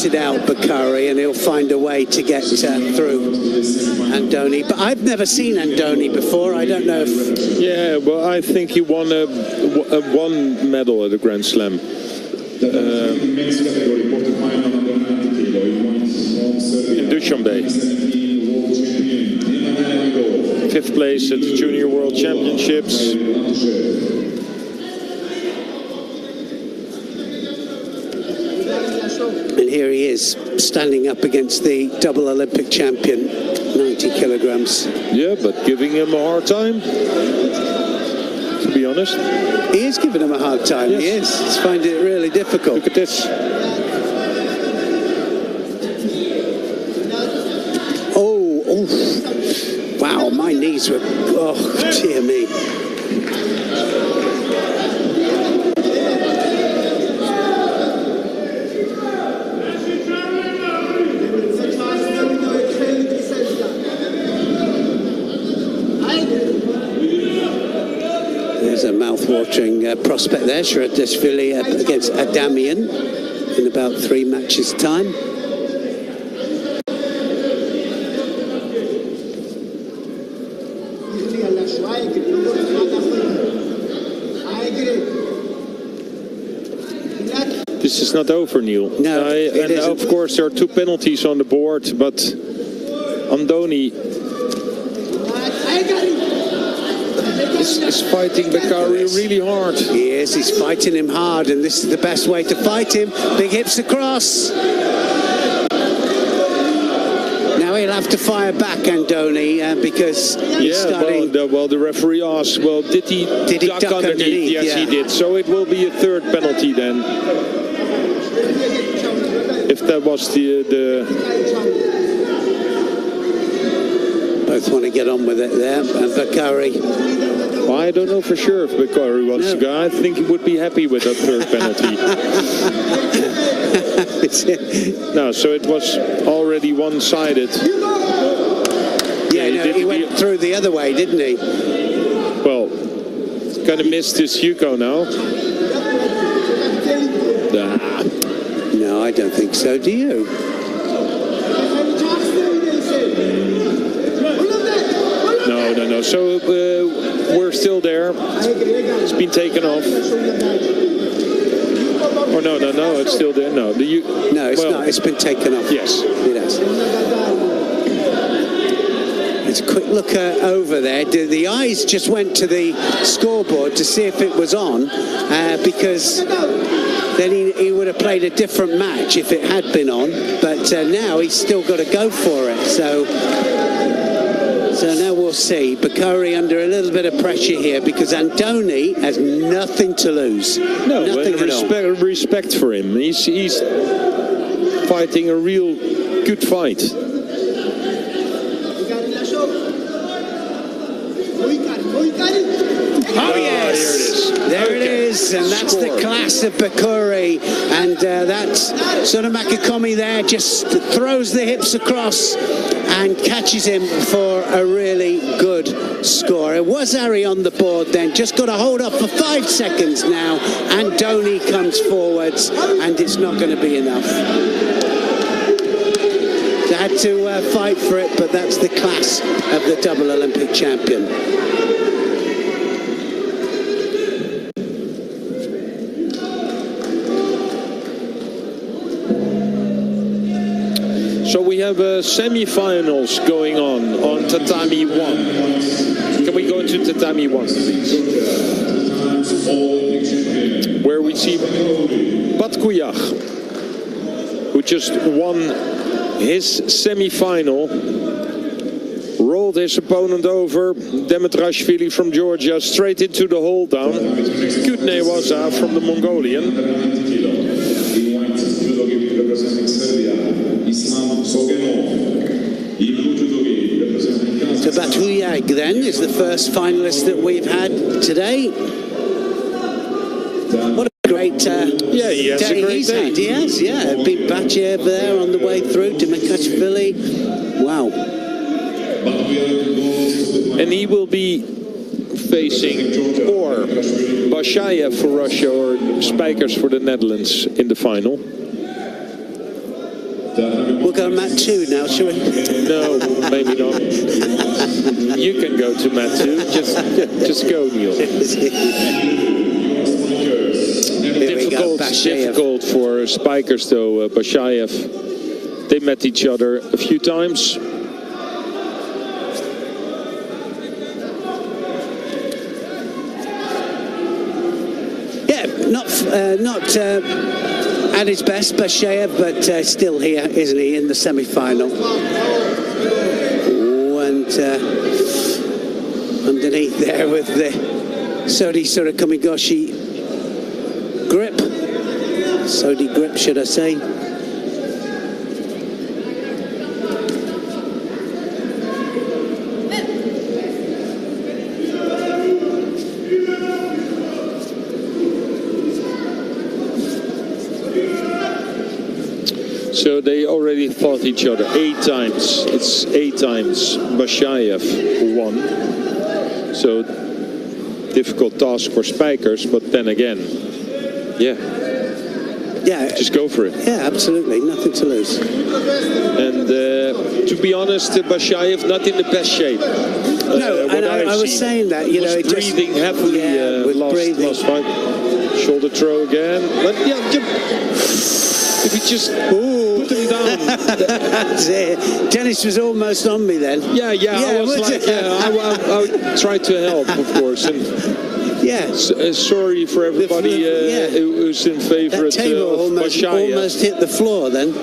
It out, Bekari, and he'll find a way to get through Andoni. But I've never seen Andoni before. I don't know if... Yeah, well, I think he won one medal at the Grand Slam. In Dushanbe. 5th place at the Junior World Championships. Here he is, standing up against the double Olympic champion, 90 kilograms. Yeah, but giving him a hard time, to be honest. He is giving him a hard time, yes. He is. He's finding it really difficult. Look at this. Oh, wow, my knees were, oh, dear me. There's a mouth-watering prospect there, Sharadashvili against Adamian in about 3 matches' time. This is not over, Neil. No, and of course there are 2 penalties on the board, but Andoni is fighting Bekari really hard. He is, he's fighting him hard, and this is the best way to fight him. Big hips across. Now he'll have to fire back, Andoni, because he's starting... Well, the referee asked, well, did he duck underneath? Yes, he did. So it will be a 3rd penalty then. If that was the... Both want to get on with it there, and Bekari... Well, I don't know for sure if Bekari wants to go. I think he would be happy with that 3rd penalty. No, so it was already one-sided. Yeah, he went through the other way, didn't he? Well, kind of missed his Yuko now. No, I don't think so. Do you? No. So we're still there. It's been taken off. Or no, it's still there. No, no, it's not. It's been taken off. Yes. It has. It's quick look over there. The eyes just went to the scoreboard to see if it was on, because then he would have played a different match if it had been on. But now he's still got to go for it. So now we'll see. Bakari under a little bit of pressure here because Andoni has nothing to lose. No, nothing at all. Respect for him. He's fighting a real good fight. Oh yes, there it is, and that's the class of Bakuri, and that's sort of Makakomi there, just throws the hips across and catches him for a really good score. It was Ari on the board then, just got to hold up for 5 seconds now, Andoni comes forwards, and it's not going to be enough. They had to fight for it, but that's the class of the double Olympic champion. So we have semi-finals going on Tatami 1. Can we go into Tatami 1, please? Where we see Batkuyach, who just won his semi-final, rolled his opponent over, Demetrashvili from Georgia, straight into the hold down. Kutne Waza from the Mongolian. So Batuyag then is the first finalist that we've had today. What a great he has day a great he's day. had. He has, yeah. Beat Batyev there on the way through, Demetrashvili. Wow. And he will be facing or Bashayev for Russia or Spijkers for the Netherlands in the final. We'll go mat 2 now, shall we? No, maybe not. You can go to mat 2. Just go, Neil. Difficult for Spijkers though. Bashayev. They met each other a few times. Yeah, not at his best, Bashayev, but still here, isn't he, in the semi-final? And underneath there with the Sodi Surikomigoshi grip. Sodi grip, should I say. So they already fought each other 8 times. It's 8 times Bashayev who won. So difficult task for Spijkers, but then again, yeah, just go for it. Yeah, absolutely, nothing to lose. And to be honest, Bashayev not in the best shape. No, and I was saying that, you know, breathing heavily. Last fight. Shoulder throw again, but yeah, if he just put him down. Dennis was almost on me then. Yeah, I was like, I tried to help, of course. And sorry for everybody who's in favor of Bashayev. Almost hit the floor then.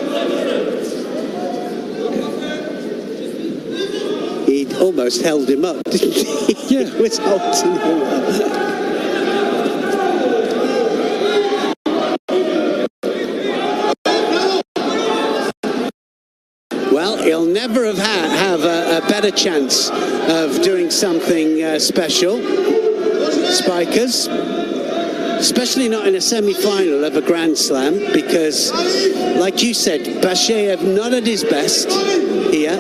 He almost held him up, didn't he? Yeah. He was holding him up. Well, he'll never have a better chance of doing something special, Spijkers, especially not in a semi-final of a Grand Slam, because, like you said, Bashayev not at his best here,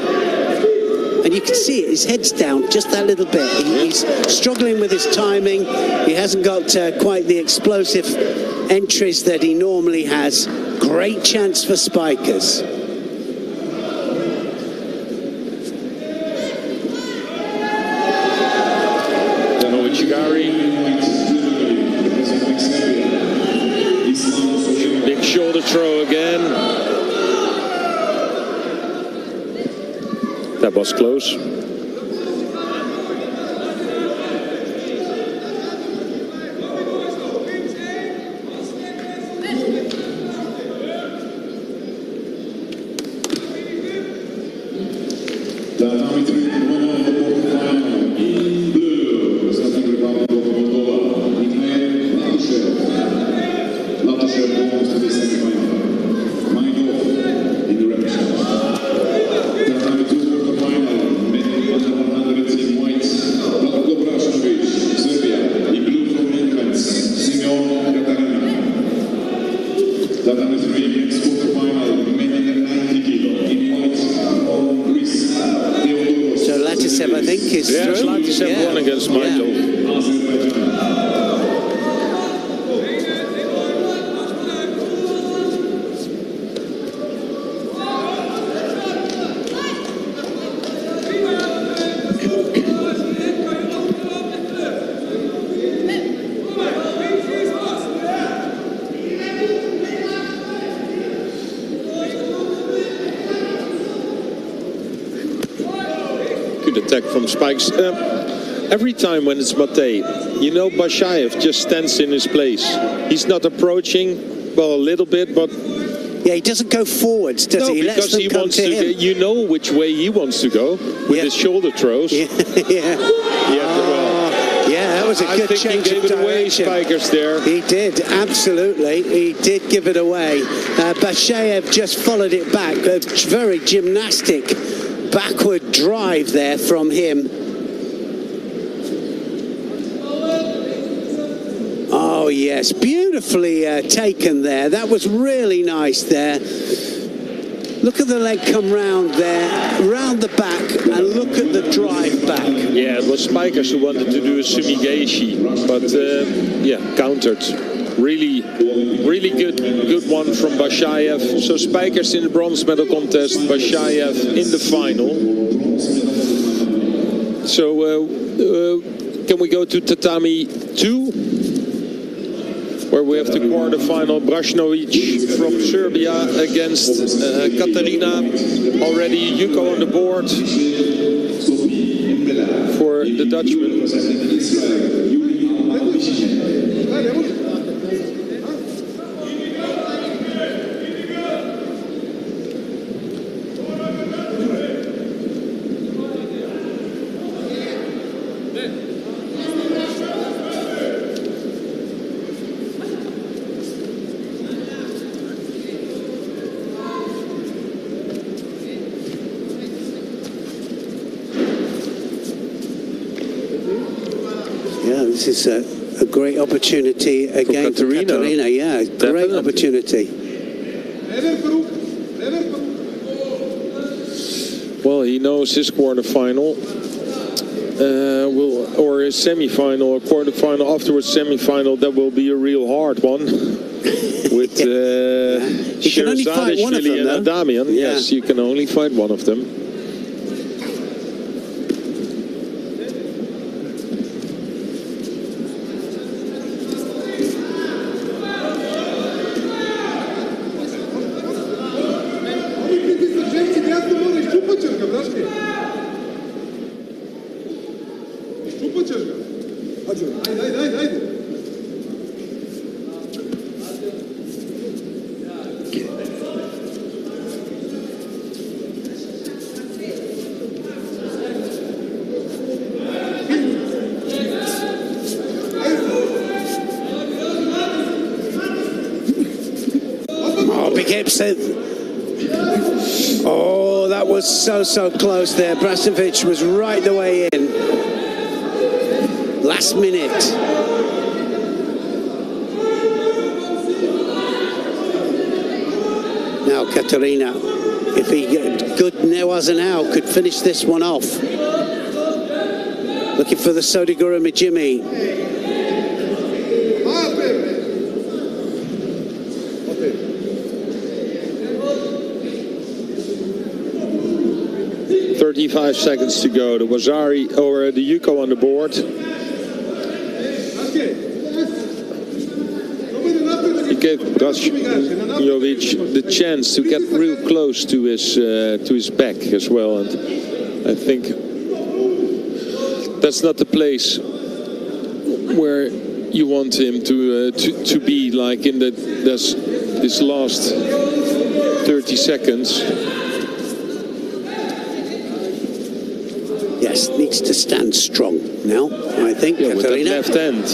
and you can see it, his head's down just that little bit. He's struggling with his timing. He hasn't got quite the explosive entries that he normally has. Great chance for Spijkers. Big shoulder throw again. That was close. Attack from Spikes. Every time when it's Mate, you know, Bashayev just stands in his place. He's not approaching, well, a little bit, but yeah, he doesn't go forwards, does he? Because he wants to. You know which way he wants to go with his shoulder throws. Yeah, that was a good change he gave it away, Spikers there. He did, absolutely. He did give it away. Bashayev just followed it back. A very gymnastic backward drive there from him. Oh yes, beautifully taken there. That was really nice there. Look at the leg come round there, round the back, and look at the drive back. Yeah, it was Spikers who wanted to do a sumigaeshi, but yeah, countered. Really good one from Bashayev. So Spikers in the bronze medal contest, Bashayev in the final. So can we go to tatami 2, where we have the quarterfinal, Brashnovic from Serbia against Katarina. Already Yuko on the board for the Dutchman. This is a great opportunity again for Katarina. Yeah, great opportunity. Well, he knows his quarterfinal, or his semi-final, or quarterfinal, afterwards semi-final. That will be a real hard one with Sherzadishvili and Adamian. Yeah. Yes, you can only fight one of them. Oh, that was so close there. Brashnovic was right the way in. Last minute. Now Katarina, if he good Newazanao could finish this one off. Looking for the Sodiguru Mijimi. .35 seconds to go. The Wazari or the Yuko on the board. He gave Brashnovic the chance to get real close to his back as well, and I think that's not the place where you want him to be, like in this last 30 seconds. Yes, needs to stand strong now, I think. Yeah, with that left hand.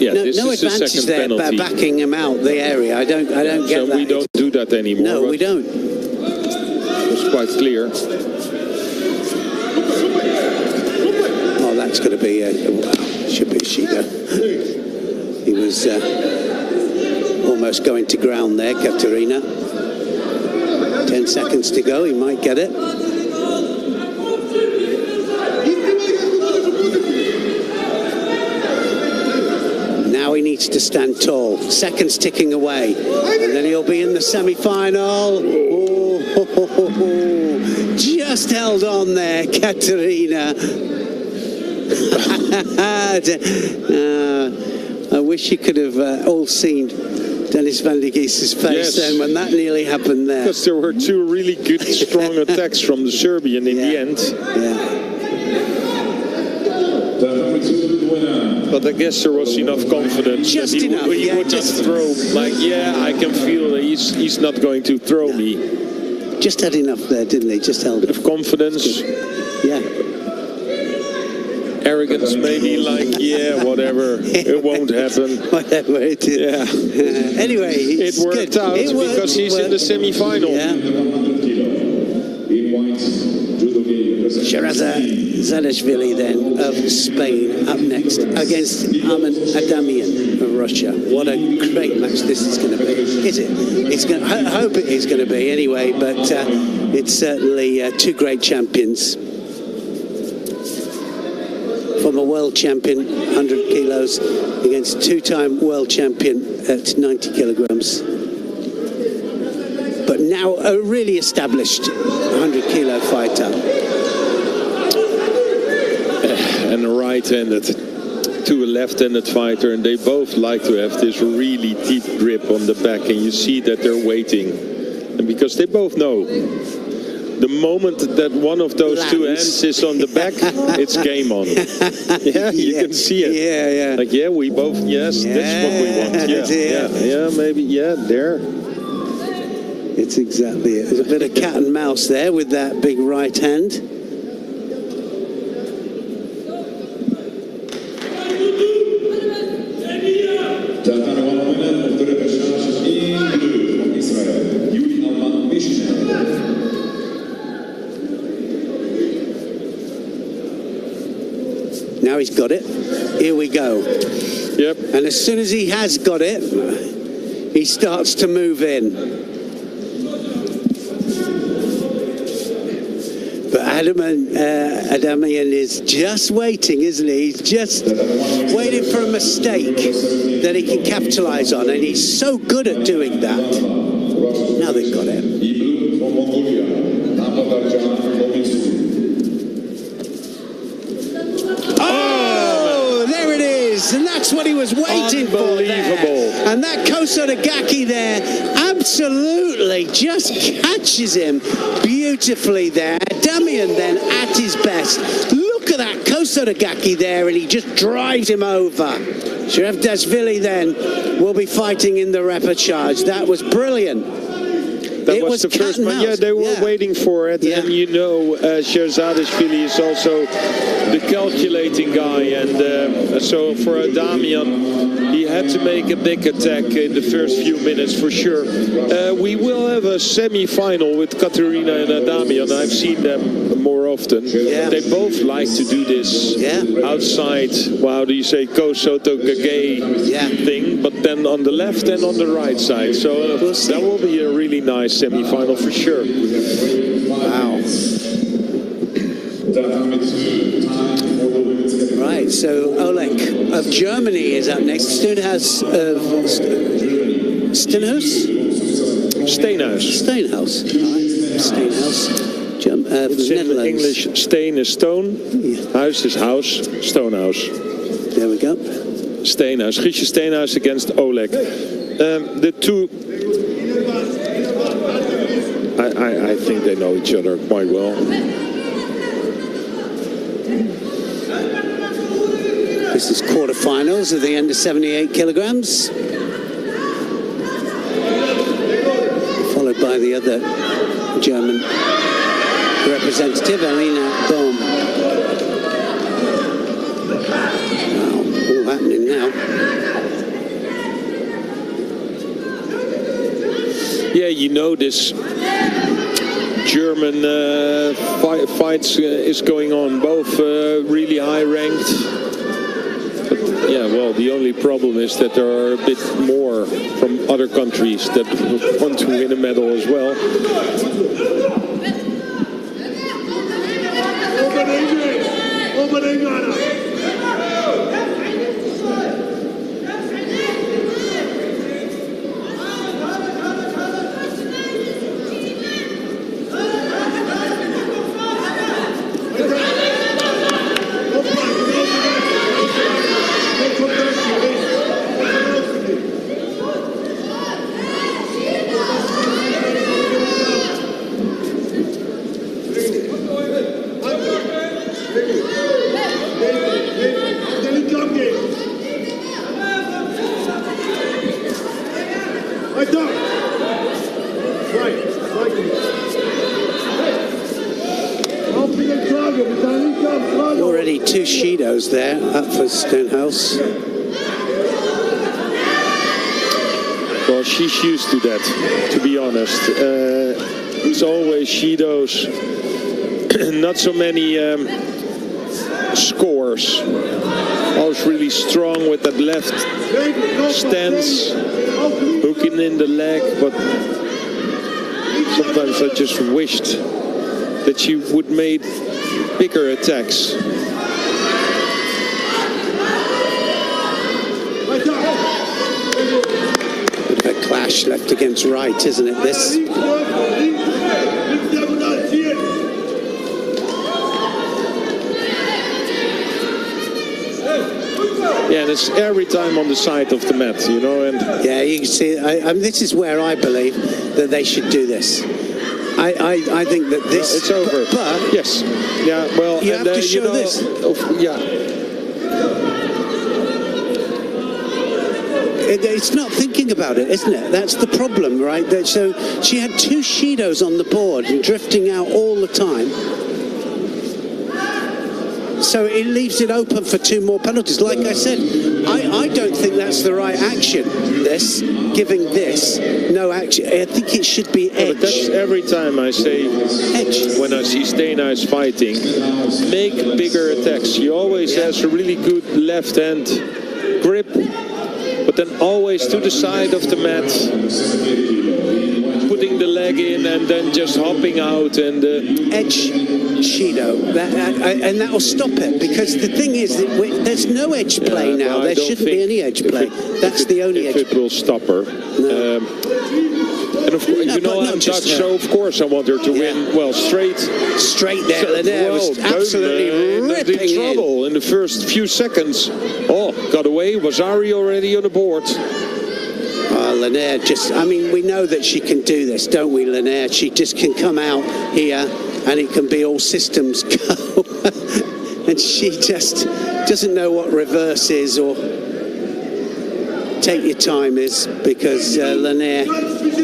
No advantage there by backing him out the area. I don't get that. So we don't do that anymore. No, we don't. It's quite clear. Oh, that's going to be should be a Shido. He was almost going to ground there, Katerina. 10 seconds to go. He might get it. Now he needs to stand tall. Seconds ticking away. And then he'll be in the semi-final. Oh, just held on there, Katerina. I wish you could have all seen Dennis van der Geese's face then when that nearly happened there. Because there were two really good, strong attacks from the Serbian in the end. But I guess there was enough confidence just that enough, he would not throw. Like, I can feel that he's not going to throw me. Just had enough there, didn't he? Just held it. Of confidence. Yeah. Arrogance, maybe, like, whatever. It won't happen. Whatever it is. Yeah. Anyway, it worked out because he's in the semi-final. Yeah. Shahrazadashvili then of Spain up next against Arman Adamian of Russia. What a great match this is going to be. Is it? It's going. I hope it is going to be anyway. But it's certainly two great champions. From a world champion, 100 kilos, against a two-time world champion at 90 kilograms. But now a really established 100-kilo fighter. And a right-handed to a left-handed fighter, and they both like to have this really deep grip on the back, and you see that they're waiting. And because they both know the moment that one of those two hands is on the back, it's game on. Yeah, you can see it. Yeah. Like, we both, that's what we want. Maybe, there. It's exactly it. There's a bit of cat and mouse there with that big right hand. Now he's got it. Here we go. Yep. And as soon as he has got it, he starts to move in. But Adamian is just waiting, isn't he? He's just waiting for a mistake that he can capitalize on, and he's so good at doing that. Now they've got it. And that's what he was waiting for there. And that Kosodagaki there absolutely just catches him beautifully there. Damian then at his best. Look at that Kosodagaki there, and he just drives him over. Shahrazadashvili then will be fighting in the repechage. That was brilliant. That was the first one. Yeah, they were waiting for it. Yeah. And you know, Shahrazadashvili is also the calculating guy. And so for Adamian, he had to make a big attack in the first few minutes for sure. We will have a semi-final with Katerina and Adamian. I've seen them more often. Yeah. They both like to do this outside, how do you say, Kosodagaki thing, but then on the left and on the right side. So that will be a really nice semi-final for sure. Wow. Right, so Oleg of Germany is up next. Steenhuis of Steenhuis? Steenhuis. Netherlands. English, steen is stone, huis is house, Stonehouse. There we go. Steenhuis. Guusje Steenhuis against Oleg. The two, I think they know each other quite well. This is quarterfinals of the under 78 kilograms. Followed by the other German representative, Alina Bohm. Wow, all happening now. Yeah, you know this German fights is going on, both really high ranked. But yeah, well, the only problem is that there are a bit more from other countries that want to win a medal as well. Already 2 Shidos there, up for Stenhouse. Well, she's used to that, to be honest. It's always Shidos, not so many scores. Always really strong with that left stance, hooking in the leg, but sometimes I just wished that she would made bigger attacks. Bit of a clash left against right, isn't it, this? Yeah, and it's every time on the side of the mat, you know. And yeah, you can see. This is where I believe that they should do this. I think that this. It's over. But yes, yeah. Well, you have to show this. Yeah. It's not thinking about it, isn't it? That's the problem, right? So she had 2 Shidos on the board and drifting out all the time. So it leaves it open for 2 more penalties. Like I said, I don't think that's the right action. This, giving this, no action. I think it should be edge. But that's every time I say, edge. When I see Steenhuis fighting, make bigger attacks. He always has a really good left hand grip, but then always to the side of the mat, putting the leg in and then just hopping out and edge Shido, and that will stop it, because the thing is that there's no edge play now. Well, there shouldn't be any edge play. That's the only edge. It will stop her. No. And of course, you know I'm Dutch, so of course I want her to win. Well, straight there. Linaire was absolutely ripping in trouble in the first few seconds. Oh, got away. Was Ari already on the board? Linaire just, I mean, we know that she can do this, don't we, Linaire? She just can come out here and it can be all systems go. And she just doesn't know what reverse is or take your time is, because Linaire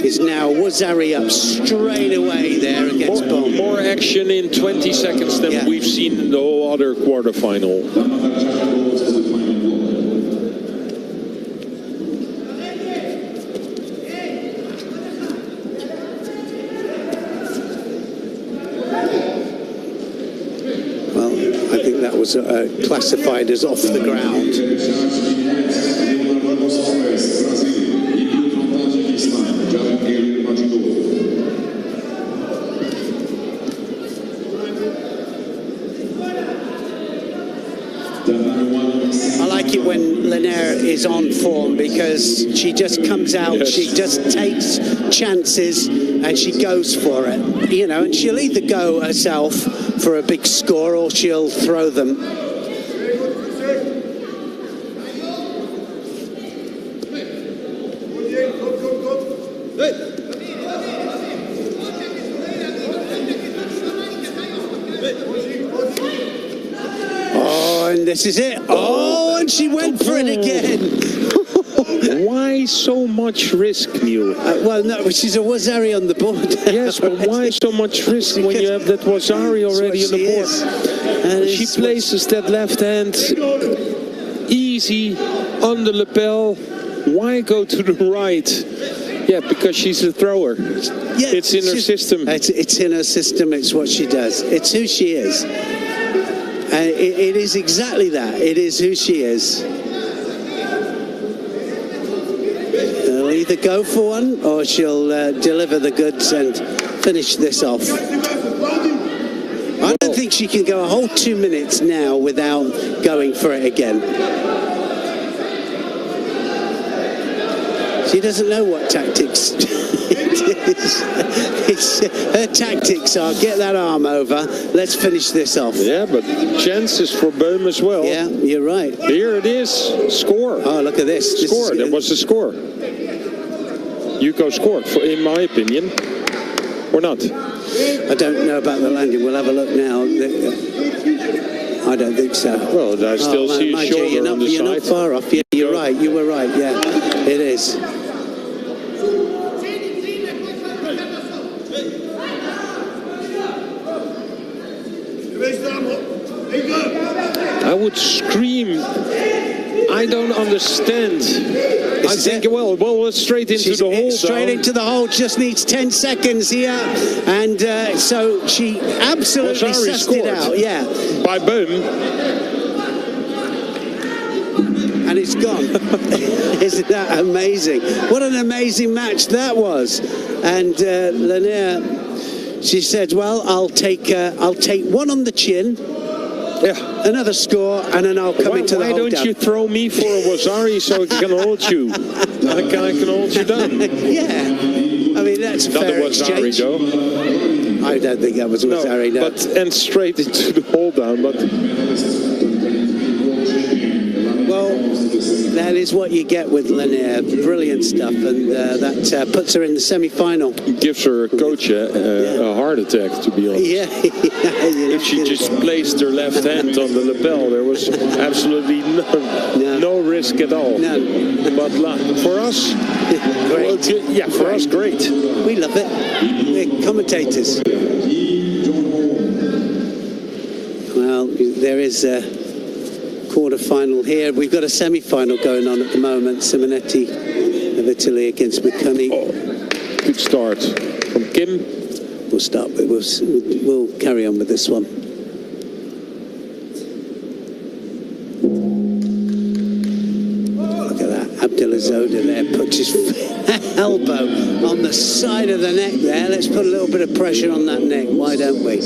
is now Wazari up straight away there against Bomb. More action in 20 seconds than we've seen in the whole other quarterfinal. Classified as off the ground. I like it when Linaire is on form, because she just comes out, she just takes chances and she goes for it, you know, and she'll either go herself for a big score or she'll throw them. Oh, and this is it. Oh, and she went for it again. Why so much risk, Neil? Well, no, she's a Wazari on the board. Yes, but why so much risk when you have that Wazari already on the board? She places that left hand easy on the lapel. Why go to the right? Yeah, because she's a thrower. Yeah, it's in her system. It's in her system. It's what she does. It's who she is. It is exactly that. It is who she is. She'll either go for one or she'll deliver the goods and finish this off. I don't think she can go a whole 2 minutes now without going for it again. She doesn't know what tactics her tactics are get that arm over, let's finish this off. Yeah, but chances for Boehm as well. Yeah, you're right. Here it is. Score. Oh, look at this. Score. That was the score. Yuko scored, in my opinion. Or not? I don't know about the landing. We'll have a look now. I don't think so. Well, I still see his shoulder on the side. You're not far off. Yeah, you're right. You were right. Yeah, it is. I would scream. I don't understand. I think, well, straight into the hole. Straight into the hole. Just needs 10 seconds here. And so she absolutely sussed it out. Yeah. By Boehm. And it's gone. Isn't that amazing? What an amazing match that was. And Lanier, she said, well, I'll take one on the chin. Yeah. Another score, and then I'll come into the hold down. Why don't you throw me for a Wazari so I can hold you? I can hold you down. Yeah. I mean, that's a fair exchange. Though. I don't think that was Wazari, no. And straight into the hold down, but... Well, that is what you get with Lanier. Brilliant stuff, and that puts her in the semi-final. Gives her coach a heart attack, to be honest. Yeah. If she just placed her left hand on the lapel, there was absolutely no risk at all. None. But for us, great. Yeah, for us, great. We love it. We're commentators. Well, there is a quarter-final here. We've got a semi-final going on at the moment. Simonetti of Italy against McCunny. Oh, good start from Kim. We'll start with. We'll carry on with this one. Look at that. Abdelazoda there puts his elbow on the side of the neck there. Let's put a little bit of pressure on that neck. Why don't we?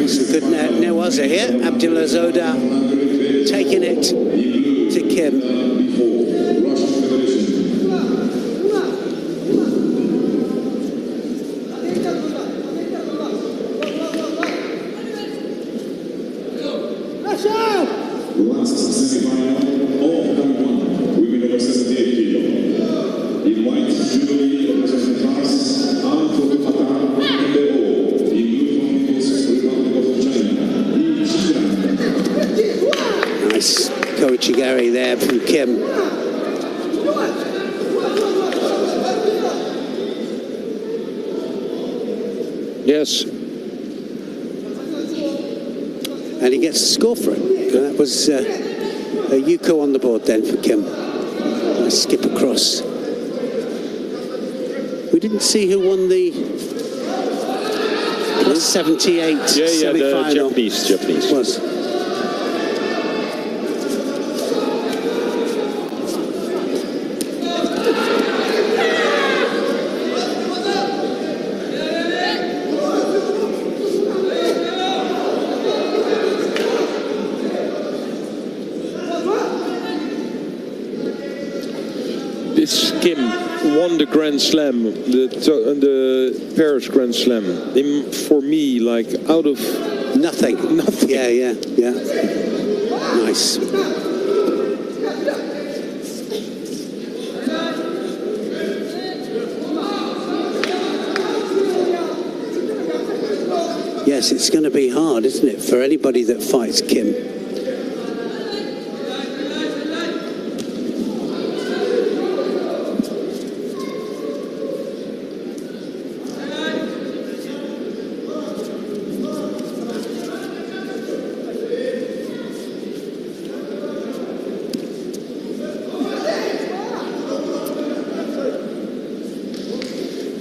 Some good Newaza here. Abdelazoda taking it to Kim. Last semi-final, women over 78 kg. In white, Judo representing France, Anne Photopata, Ndebo. In blue, Republic of China. Nice Koichigari there from Kim. Yes. And he gets a score for it. That was a Yuko on the board then for Kim. Nice skip across. We didn't see who won the plus 78 semi-final. The Japanese. Was. This Kim won the Grand Slam, the Paris Grand Slam. For me, like out of nothing. Yeah. Nice. Yes, it's going to be hard, isn't it, for anybody that fights Kim?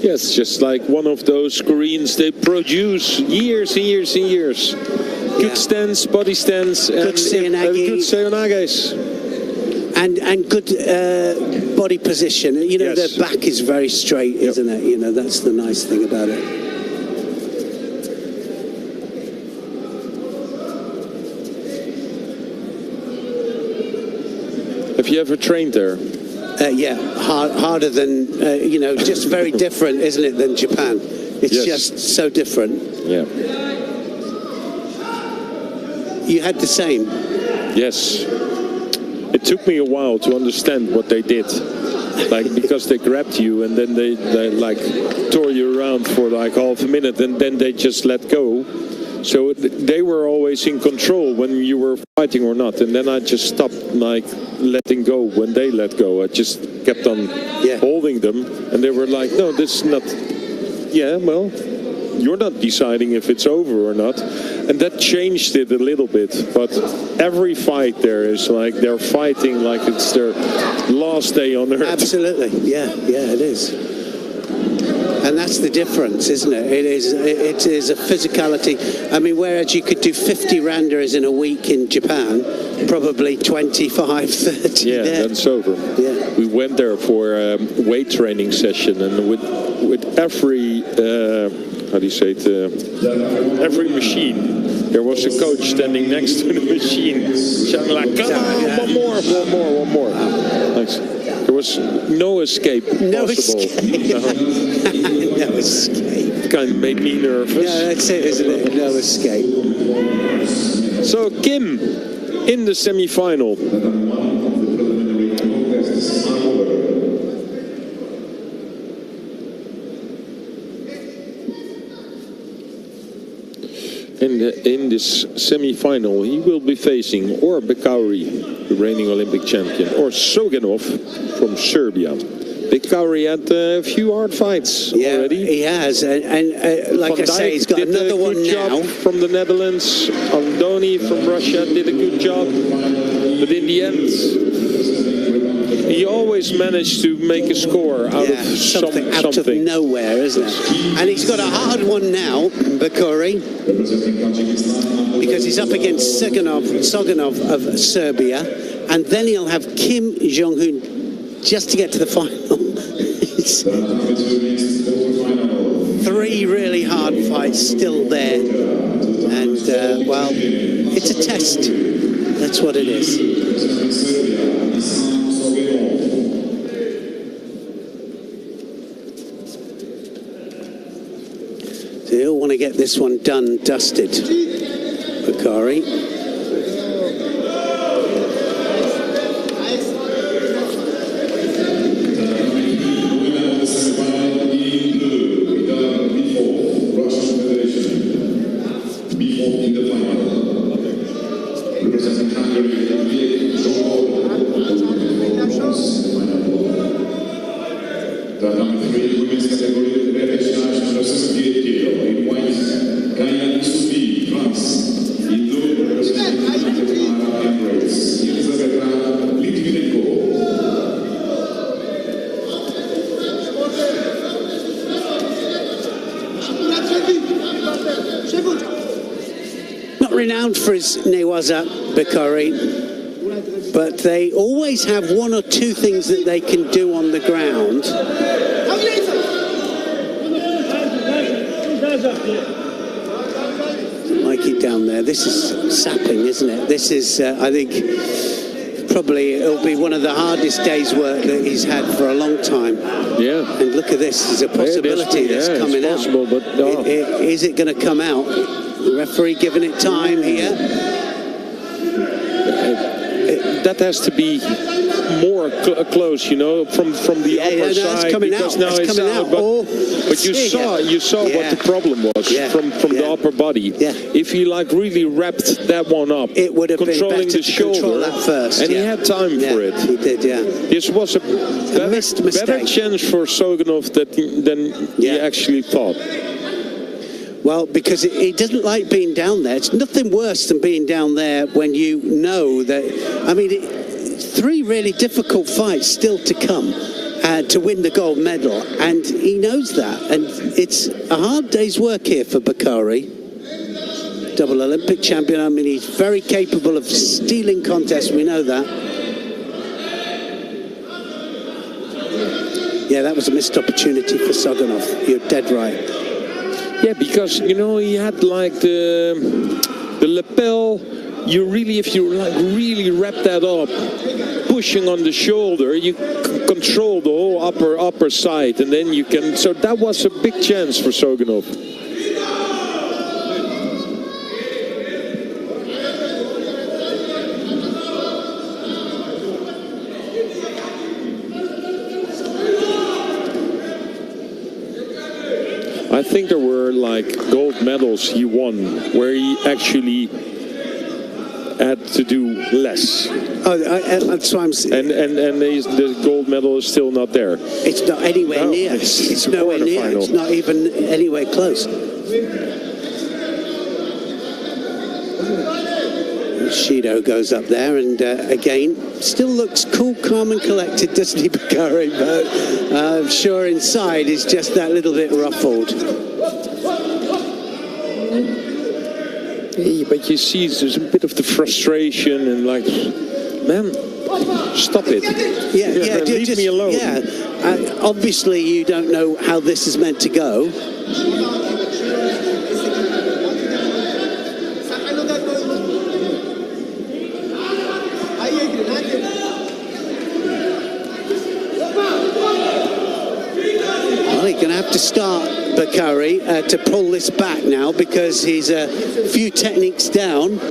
Yes, just like one of those Koreans they produce years and years and years. Good stance, body stance, good seonages. And good body position. You know, yes. Their back is very straight, isn't it? You know, that's the nice thing about it. Have you ever trained there? Yeah, harder than, you know, just very different, isn't it, than Japan? It's just so different. Yeah. You had the same? Yes. It took me a while to understand what they did. Like, because they grabbed you and then they like tore you around for like half a minute and then they just let go. So they were always in control when you were fighting or not. And then I just stopped like letting go when they let go. I just kept on holding them. And they were like, no, this is not... Yeah, well, you're not deciding if it's over or not. And that changed it a little bit. But every fight there is like they're fighting like it's their last day on earth. Absolutely. Yeah, it is. And that's the difference, isn't it? It is a physicality. I mean, whereas you could do 50 rounders in a week in Japan, probably 25, 30 Yeah, there. that's over. Yeah. We went there for a weight training session, and with every, how do you say it, every machine, there was a coach standing next to the machine, shouting like, come on, one more. Thanks. There was no escape possible. No escape. Kind of made me nervous. Yeah, that's it, isn't it? No escape. So Kim in the semi-final. In this semi-final, he will be facing or Bekauri, the reigning Olympic champion, or Soganov from Serbia. Bekauri had a few hard fights already. He has, and like I say, he's got another one now. From the Netherlands, Andoni from Russia did a good job, but in the end, he always managed to make a score out of something. Out of nowhere, isn't it? And he's got a hard one now, Bekauri, because he's up against Soganov of Serbia, and then he'll have Kim Jong-un just to get to the final. Three really hard fights still there, and well, it's a test. That's what it is. So he'll want to get this one done, dusted. Bekauri. Renowned for his newaza, Bekauri, but they always have one or two things that they can do on the ground. Like it down there. This is sapping, isn't it? This is, I think, probably it'll be one of the hardest days' work that he's had for a long time. Yeah. And look at this, there's a possibility that's coming it's possible, out. But Is it going to come out? The referee giving it time here. that has to be more close, you know, from the upper side, because now it's out. But you saw what the problem was from the upper body. Yeah. If he like really wrapped that one up, it would have been controlling better the to shoulder, control that first. and he had time for it. He did, yeah. This was a better chance for Soganov than he actually thought. Well, because he doesn't like being down there. It's nothing worse than being down there when you know that. I mean, 3 really difficult fights still to come to win the gold medal, and he knows that. And it's a hard day's work here for Bakari. Double Olympic champion. I mean, he's very capable of stealing contests. We know that. Yeah, that was a missed opportunity for Soganov. You're dead right. Yeah, because, you know, he had like the lapel. You really, if you like really wrap that up, pushing on the shoulder, you control the whole upper side, and then you can. So that was a big chance for Soganov. I think there were like gold medals he won where he actually had to do less. Oh, that's why I'm saying. And the gold medal is still not there. It's not anywhere near. It's nowhere near. It's not even anywhere close. Shido goes up there and again still looks cool, calm and collected, doesn't he, Bakari? But I'm sure inside he's just that little bit ruffled. Hey, but you see there's a bit of the frustration and like, man, stop it. Yeah, leave me alone. Yeah, obviously you don't know how this is meant to go. He's going to have to start Bakari to pull this back now because he's a few techniques down.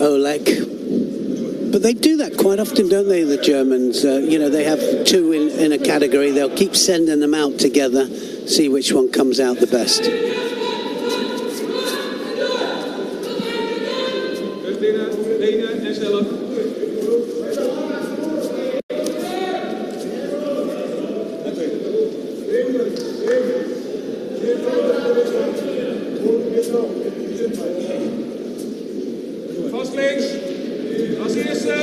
Oleg. But they do that quite often, don't they, the Germans? You know, they have two in a category. They'll keep sending them out together, see which one comes out the best. Vast links. Als eerste.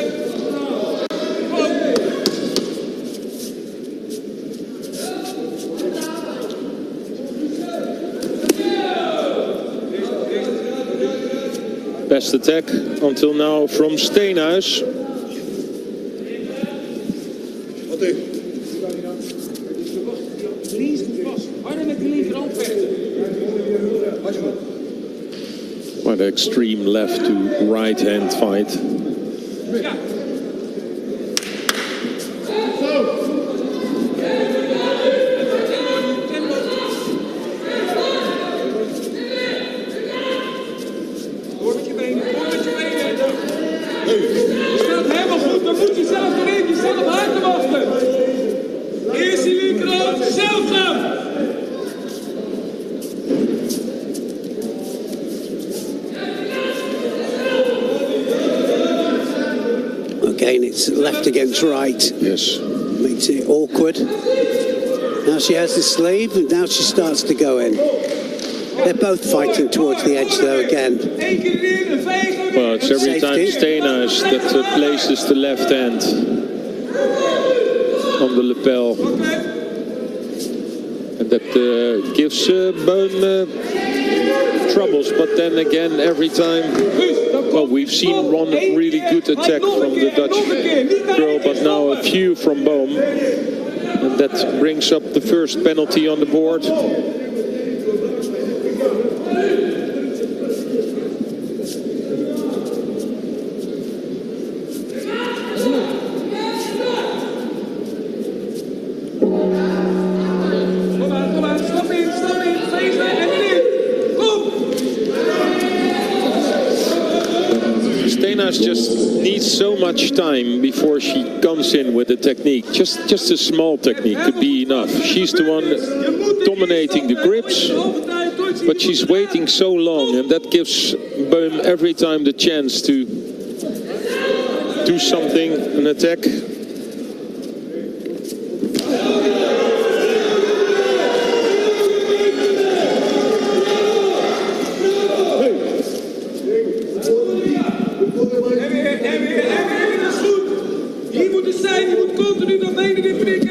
Best attack until now from Steenhuis. Harder met die linkerhand vechten. Quite an extreme left to right hand fight. Ja. Door met je benen, door met je benen. Je staat helemaal goed, dan moet je zelf erin. Je staat op haar te wachten. Eerst die linkerhand, zelf gaan. Again, it's left against right. Yes. Makes it awkward. Now she has the sleeve, and now she starts to go in. They're both fighting towards the edge, though, again. Well, it's every time Steenhuis that places the left hand on the lapel. And that gives Boom troubles, but then again, every time, well, we've seen one really good attack from the Dutch girl, but now a few from Boom. And that brings up the first penalty on the board. Steenhuis just needs so much time before she comes in with the technique. Just a small technique could be enough. She's the one dominating the grips, but she's waiting so long, and that gives Boom every time the chance to do something, an attack.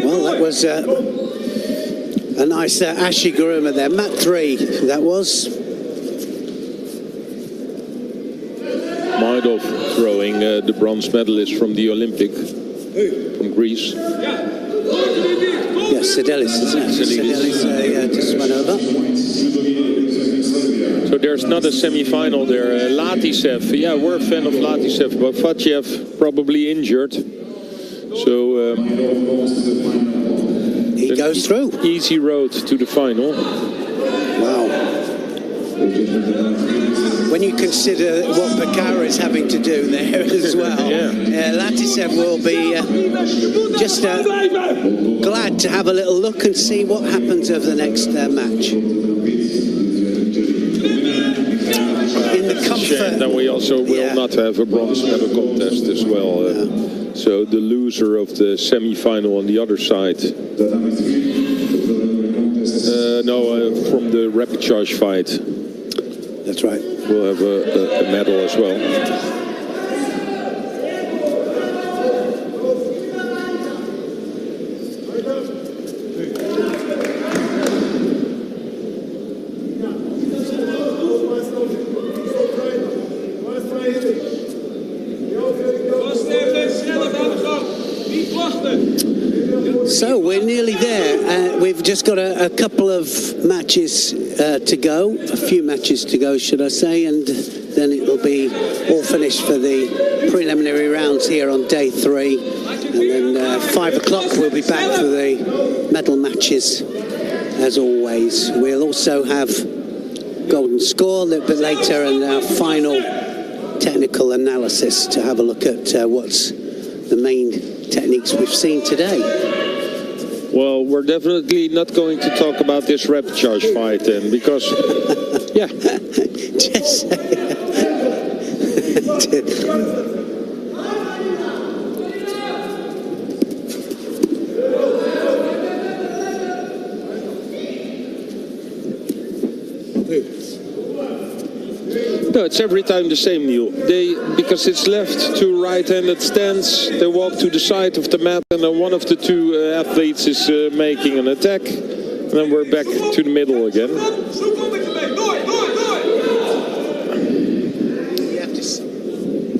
Well, that was a nice Ashiguruma there. Mat 3, that was. Maidov throwing the bronze medalist from the Olympic from Greece. Yes, Sedelis, isn't it? Sedelis just went over. So there's not a semi-final there. Latisev, yeah, we're a fan of Latisev, but Fatjev probably injured. So he goes through. Easy road to the final. Wow. When you consider what Bakara is having to do there as well, Latisev will be just glad to have a little look and see what happens over the next match. In the comfort. Then we also will not have a bronze medal contest as well. So the loser of the semi-final on the other side. From the rapid charge fight. That's right. We'll have a medal as well. So we're nearly there. We've just got a couple of matches to go, a few matches to go, should I say, and then it'll be all finished for the preliminary rounds here on day 3. And then 5 o'clock we'll be back for the medal matches, as always. We'll also have golden score a little bit later and our final technical analysis to have a look at what's the main techniques we've seen today. Well, we're definitely not going to talk about this rapid charge fight then, because, yeah. Just No, it's every time the same, Neil. Because it's left to right-handed stance, they walk to the side of the mat, and then one of the two athletes is making an attack, and then we're back to the middle again.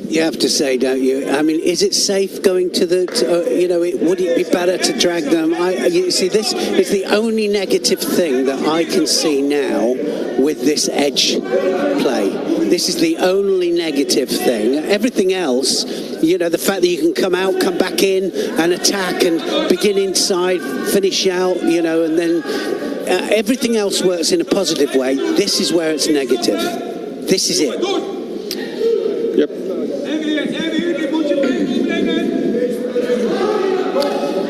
You have to say, don't you? I mean, is it safe going to the, would it be better to drag them? You see, this is the only negative thing that I can see now with this edge play. This is the only negative thing. Everything else, the fact that you can come out, come back in and attack and begin inside, finish out, and then everything else works in a positive way. This is where it's negative. This is it. Yep.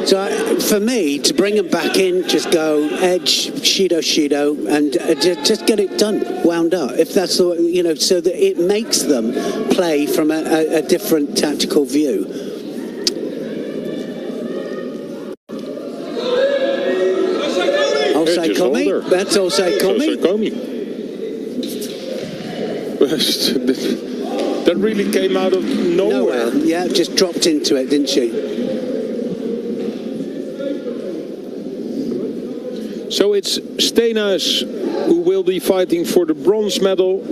So for me, to bring them back in, just go edge, Shido, and just get it done, wound up. If that's the so that it makes them play from a different tactical view. Osai Komi. That's Osai Komi. That really came out of nowhere. Yeah, just dropped into it, didn't she? So it's Steenhuis who will be fighting for the bronze medal.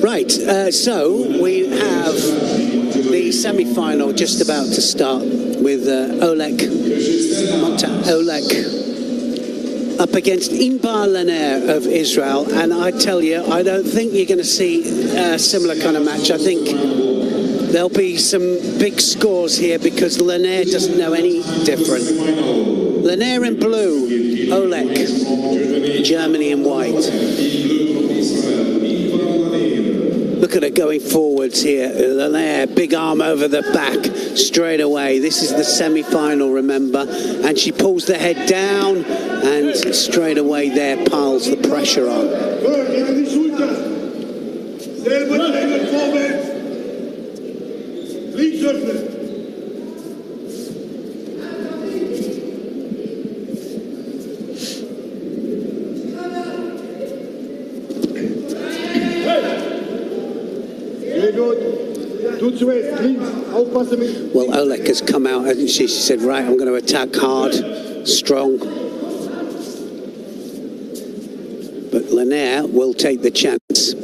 Right, so we have the semi-final just about to start with Oleg up against Inbar Laner of Israel, and I tell you, I don't think you're going to see a similar kind of match. I think there'll be some big scores here because Laner doesn't know any different. Laner in blue, Oleg, Germany in white. Look at her going forwards here. Laner, big arm over the back straight away. This is the semi-final, remember, and she pulls the head down and straight away there piles the pressure on. Well, Oleg has come out, hasn't she? She said, right, I'm going to attack hard, strong. But Laner will take the chance.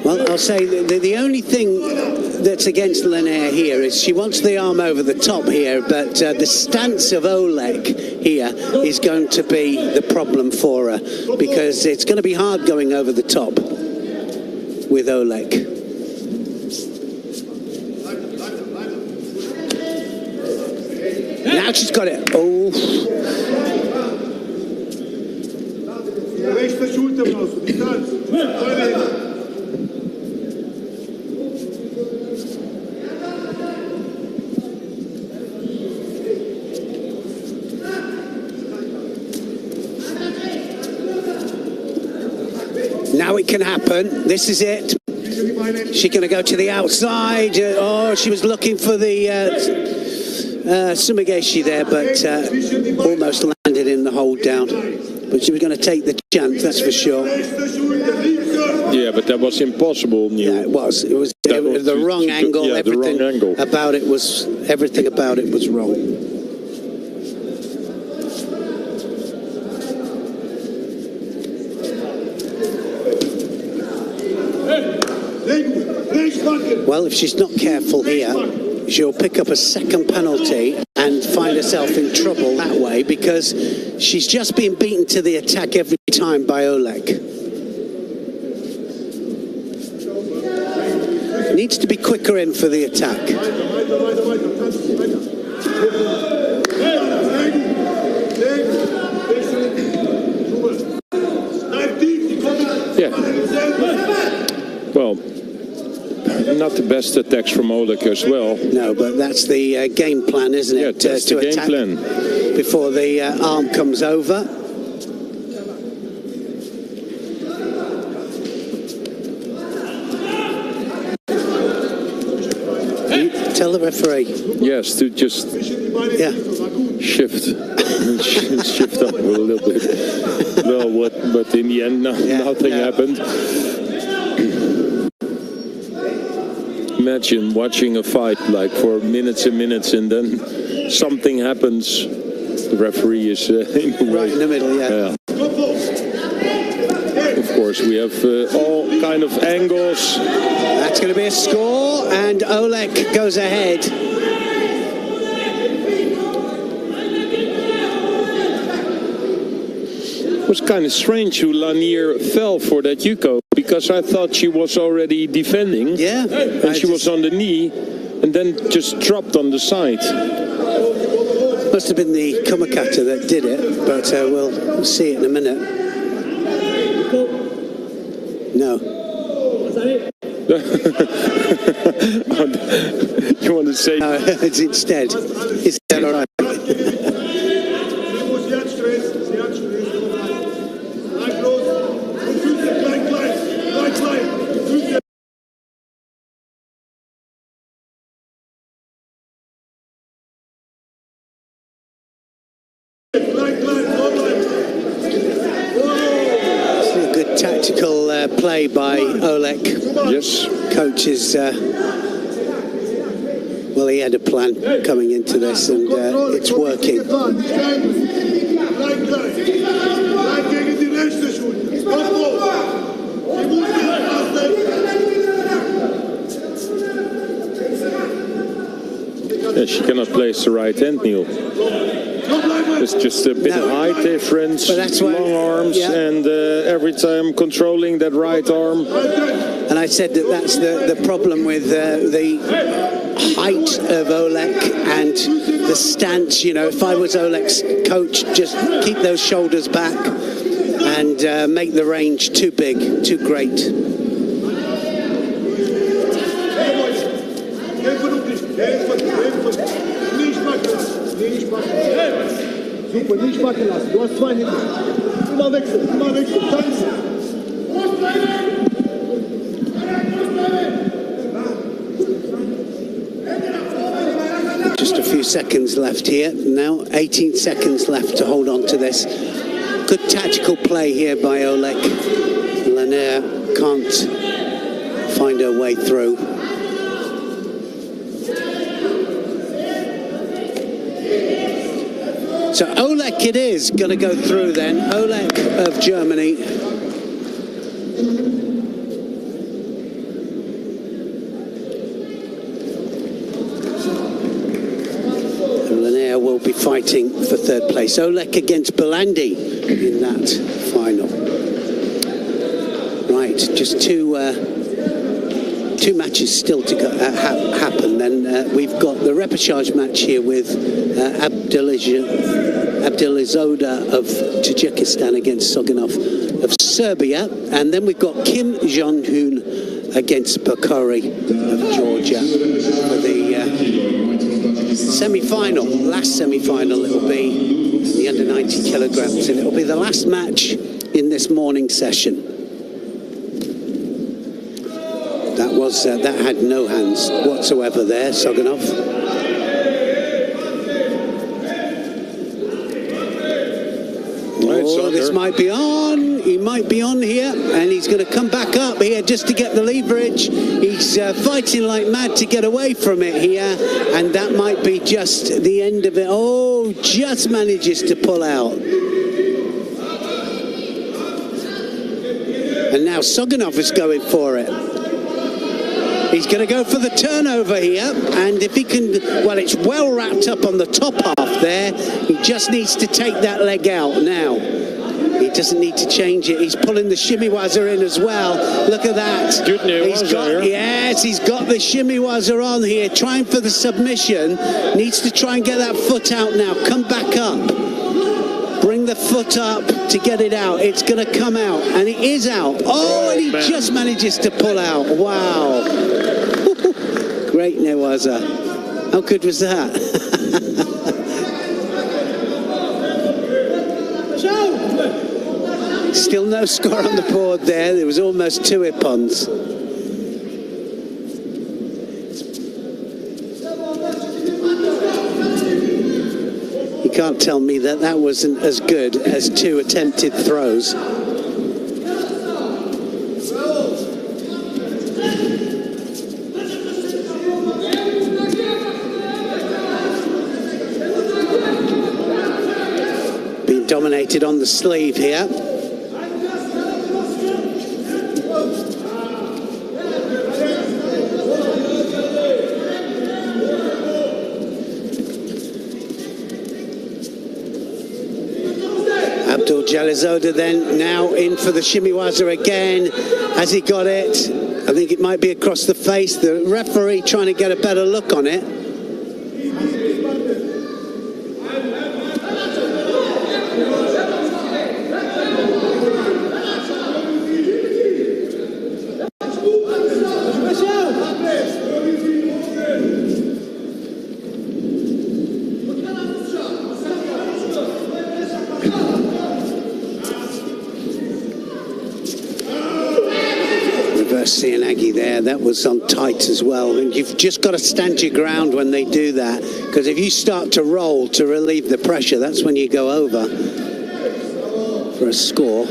Well, I'll say the only thing that's against Laner here is she wants the arm over the top here, but the stance of Oleg here is going to be the problem for her, because it's going to be hard going over the top with Oleg. Now she's got it. Oh. Now it can happen. This is it. She's going to go to the outside. Oh, she was looking for the Sumigeshi there, but almost landed in the hold down. But she was going to take the chance, that's for sure. Yeah, but that was impossible, Neil. Yeah, it was. It was the wrong angle. Yeah, the wrong angle. Everything about it was wrong. Well, if she's not careful here, she'll pick up a second penalty and find herself in trouble that way, because she's just been beaten to the attack every time by Oleg. needs to be quicker in for the attack. Yeah. Well, not the best attacks from Oleg as well. No, but that's the game plan, isn't it? Yeah, that's the game plan. Before the arm comes over. Tell the referee. Yes, to just shift up a little bit. Well, but in the end, nothing happened. Imagine watching a fight like for minutes and minutes, and then something happens. The referee is in the way. Right in the middle, yeah. Of course, we have all kind of angles. That's going to be a score, and Oleg goes ahead. It was kind of strange who Lanier fell for that Yuko, because I thought she was already defending. Yeah. And she was on the knee, and then just dropped on the side. Must have been the Kumakata that did it, but we'll see it in a minute. No. You want to say? No, it's instead. Is that all right? Tactical play by Oleg. Yes. Coach is, well, he had a plan coming into this, and it's working. Yeah, she cannot place the right hand, Neil. It's just a bit of height difference, but that's long arms, and every time controlling that right arm. And I said that that's the problem with the height of Oleg and the stance. You know, if I was Oleg's coach, just keep those shoulders back and make the range too big, too great. Super, nicht machen lassen. Du hast 2 Hände. Immer wechseln, tanzen. Just a few seconds left here. Now 18 seconds left to hold on to this. Good tactical play here by Oleg. Lanier can't find her way through. So Oleg it is going to go through then. Oleg of Germany. Lanier will be fighting for third place. Oleg against Belandi in that final. Right, just two matches still to go, happen. Then we've got the repechage match here with Abdelizoda of Tajikistan against Soganov of Serbia, and then we've got Kim Jong-hoon against Bakari of Georgia for the semi-final. Last semi-final, it'll be the under 90 kilograms, and it'll be the last match in this morning session. That had no hands whatsoever there, Soganov. Oh, this might be on. He might be on here, and he's going to come back up here just to get the leverage. He's fighting like mad to get away from it here, and that might be just the end of it. Oh, just manages to pull out. And now Soganov is going for it. He's going to go for the turnover here, and if he can, well, it's well wrapped up on the top half there. He just needs to take that leg out now. He doesn't need to change it. He's pulling the shimiwaza in as well. Look at that. Good news. Yes, he's got the shimiwaza on here, trying for the submission. Needs to try and get that foot out now. Come back up. Bring the foot up to get it out. It's going to come out, and it is out. Oh, and he just manages to pull out. Wow. Great newaza. How good was that? Still no score on the board there. There was almost 2 ippons. You can't tell me that that wasn't as good as 2 attempted throws. Being dominated on the sleeve here. Jalizoda then now in for the shimiwaza again. Has he got it? I think it might be across the face. The referee trying to get a better look on it. Sianagi there, that was on tight as well, and you've just got to stand your ground when they do that, because if you start to roll to relieve the pressure, that's when you go over for a score.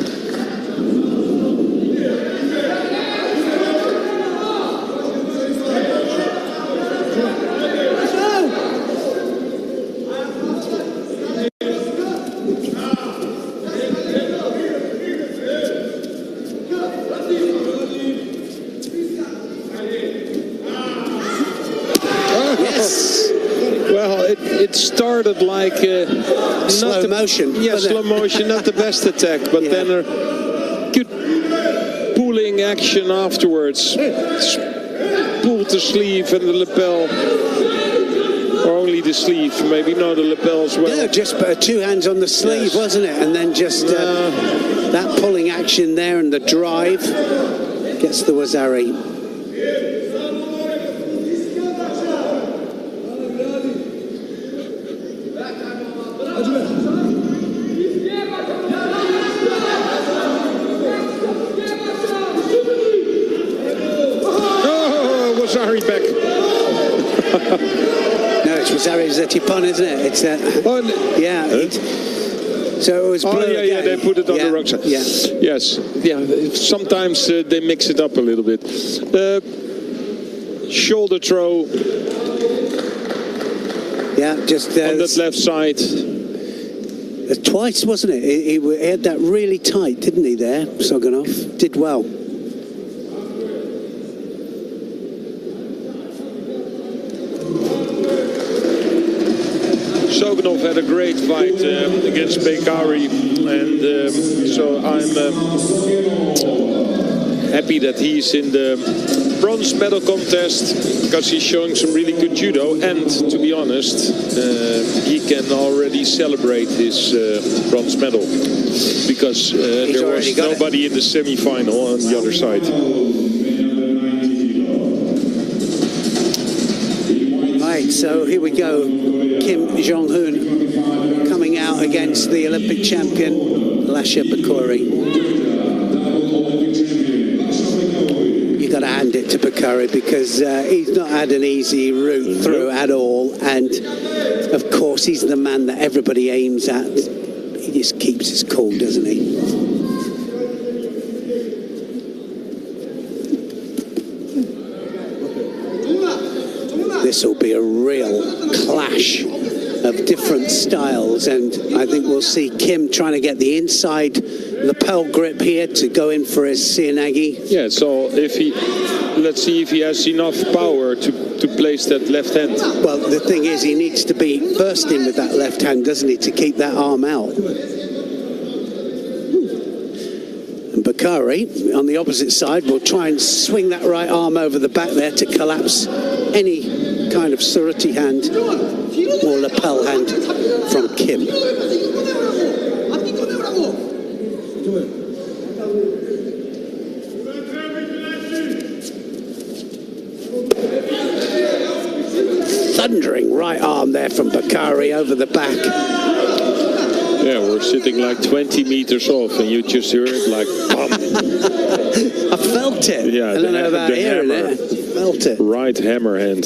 It started like slow motion. Yeah, slow motion, not the best attack, but then a good pulling action afterwards. Pulled the sleeve and the lapel, or only the sleeve, maybe not the lapel as well. No, just 2 hands on the sleeve, wasn't it? And then just that pulling action there and the drive gets the Wazari. Ippon, isn't it? It's yeah. So it was blue again. Yeah, they put it on the wrong side. Yeah. Yes. Yeah. Sometimes they mix it up a little bit. Shoulder throw. Yeah, just on that left side. Twice, wasn't it? He had that really tight, didn't he? There, Soganov did well. Soganov had a great fight against Bekari, and so I'm happy that he's in the bronze medal contest, because he's showing some really good judo, and to be honest, he can already celebrate his bronze medal, because there was nobody in the semi-final on the other side. Right, so here we go. Kim Jong-hoon coming out against the Olympic champion Lasha Bakori. You got to hand it to Bakori, because he's not had an easy route through at all, and of course he's the man that everybody aims at. He just keeps his cool, doesn't he? This will be a real clash of different styles, and I think we'll see Kim trying to get the inside lapel grip here to go in for his Sianagi. Yeah, so if he, let's see if he has enough power to place that left hand. Well, the thing is, he needs to be bursting with that left hand, doesn't he, to keep that arm out. And Bakari, on the opposite side, will try and swing that right arm over the back there to collapse any kind of surati hand or lapel hand from Kim. Thundering right arm there from Bakari over the back. Yeah, we're sitting like 20 meters off, and you just hear it like, bum. I felt it. Yeah, I don't know about hearing it. Felt it. Right hammer hand.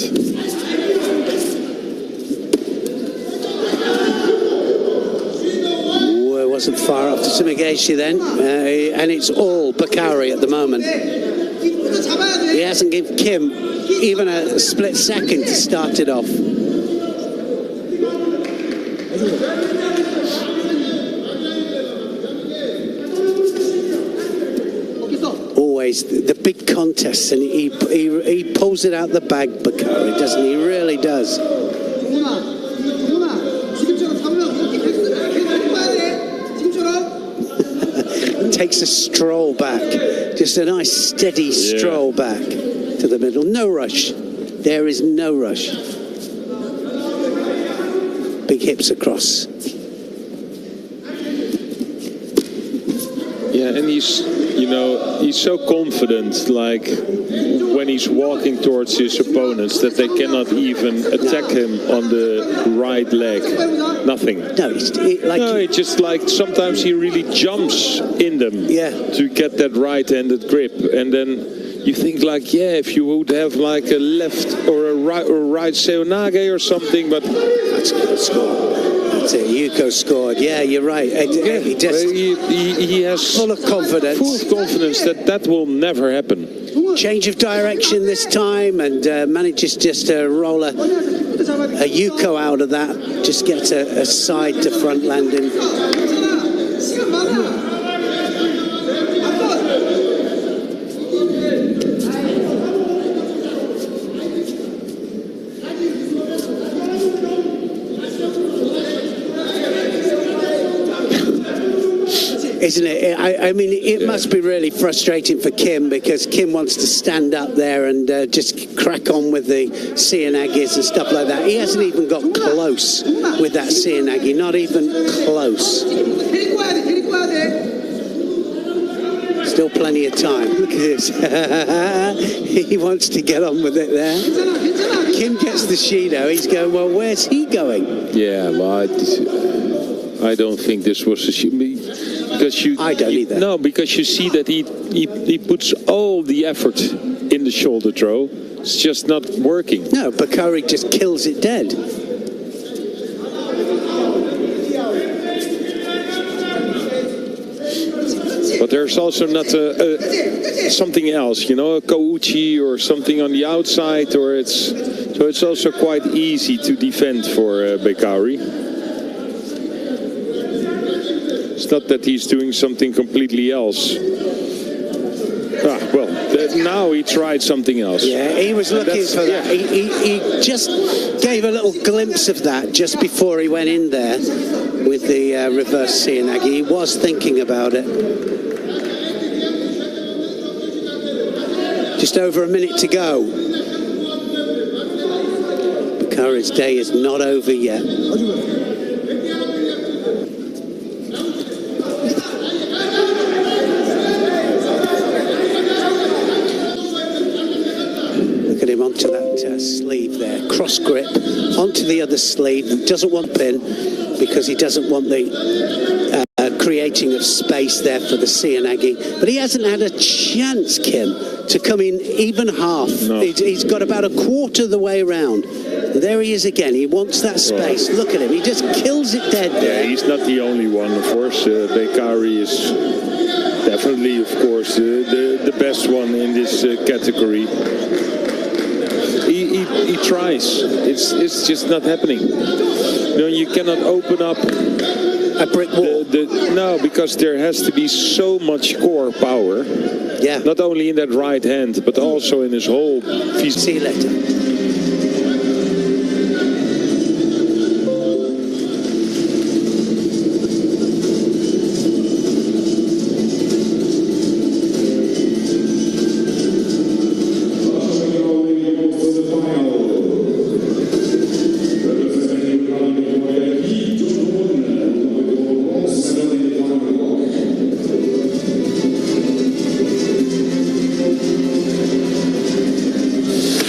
Oh, it wasn't far off to Sumigashi then, and it's all Bakari at the moment. He hasn't given Kim even a split second to start it off. Always the big contests, and he pulls it out the bag, Bakari, doesn't he? He really does. Takes a stroll back, just a nice steady stroll back to the middle. No rush. There is no rush. Big hips across. Yeah, and he's so confident, like when he's walking towards his opponents, that they cannot even attack him on the right leg. Nothing. No, it's just like sometimes he really jumps in them to get that right-handed grip, and then you think like, yeah, if you would have like a left or a right seonage or something, but that's a good score. That's it. Yuko scored. Yeah, you're right. He has full of confidence. Full of confidence that will never happen. Change of direction this time, and manages just to roll a Yuko out of that. Just gets a side to front landing. Isn't it? I mean, it must be really frustrating for Kim, because Kim wants to stand up there and just crack on with the seonagis and stuff like that. He hasn't even got close with that seonagi, not even close. Still plenty of time. Look at this. He wants to get on with it there. Kim gets the Shido. He's going, well, where's he going? Yeah, well, I don't think this was a I don't either. No, because you see that he puts all the effort in the shoulder throw. It's just not working. No, Bakari just kills it dead. But there's also not something else, you know, a kouchi or something on the outside, so it's also quite easy to defend for Bakari. It's not that he's doing something completely else. Well, now he tried something else. Yeah, he was looking for that. He just gave a little glimpse of that just before he went in there with the reverse seonagi. He was thinking about it. Just over a minute to go. Bakari's day is not over yet. Onto that sleeve there, cross grip onto the other sleeve. Doesn't want pin because he doesn't want the creating of space there for the seonagi. But he hasn't had a chance, Kim, to come in even half. No. He's got about a quarter of the way around. And there he is again. He wants that space. Look at him. He just kills it dead there. Yeah, he's not the only one, of course. Bakari is definitely, of course, the best one in this category. He tries. It's just not happening. You know, you cannot open up a brick wall. No, because there has to be so much core power. Yeah. Not only in that right hand, but also in his whole physique. See you later.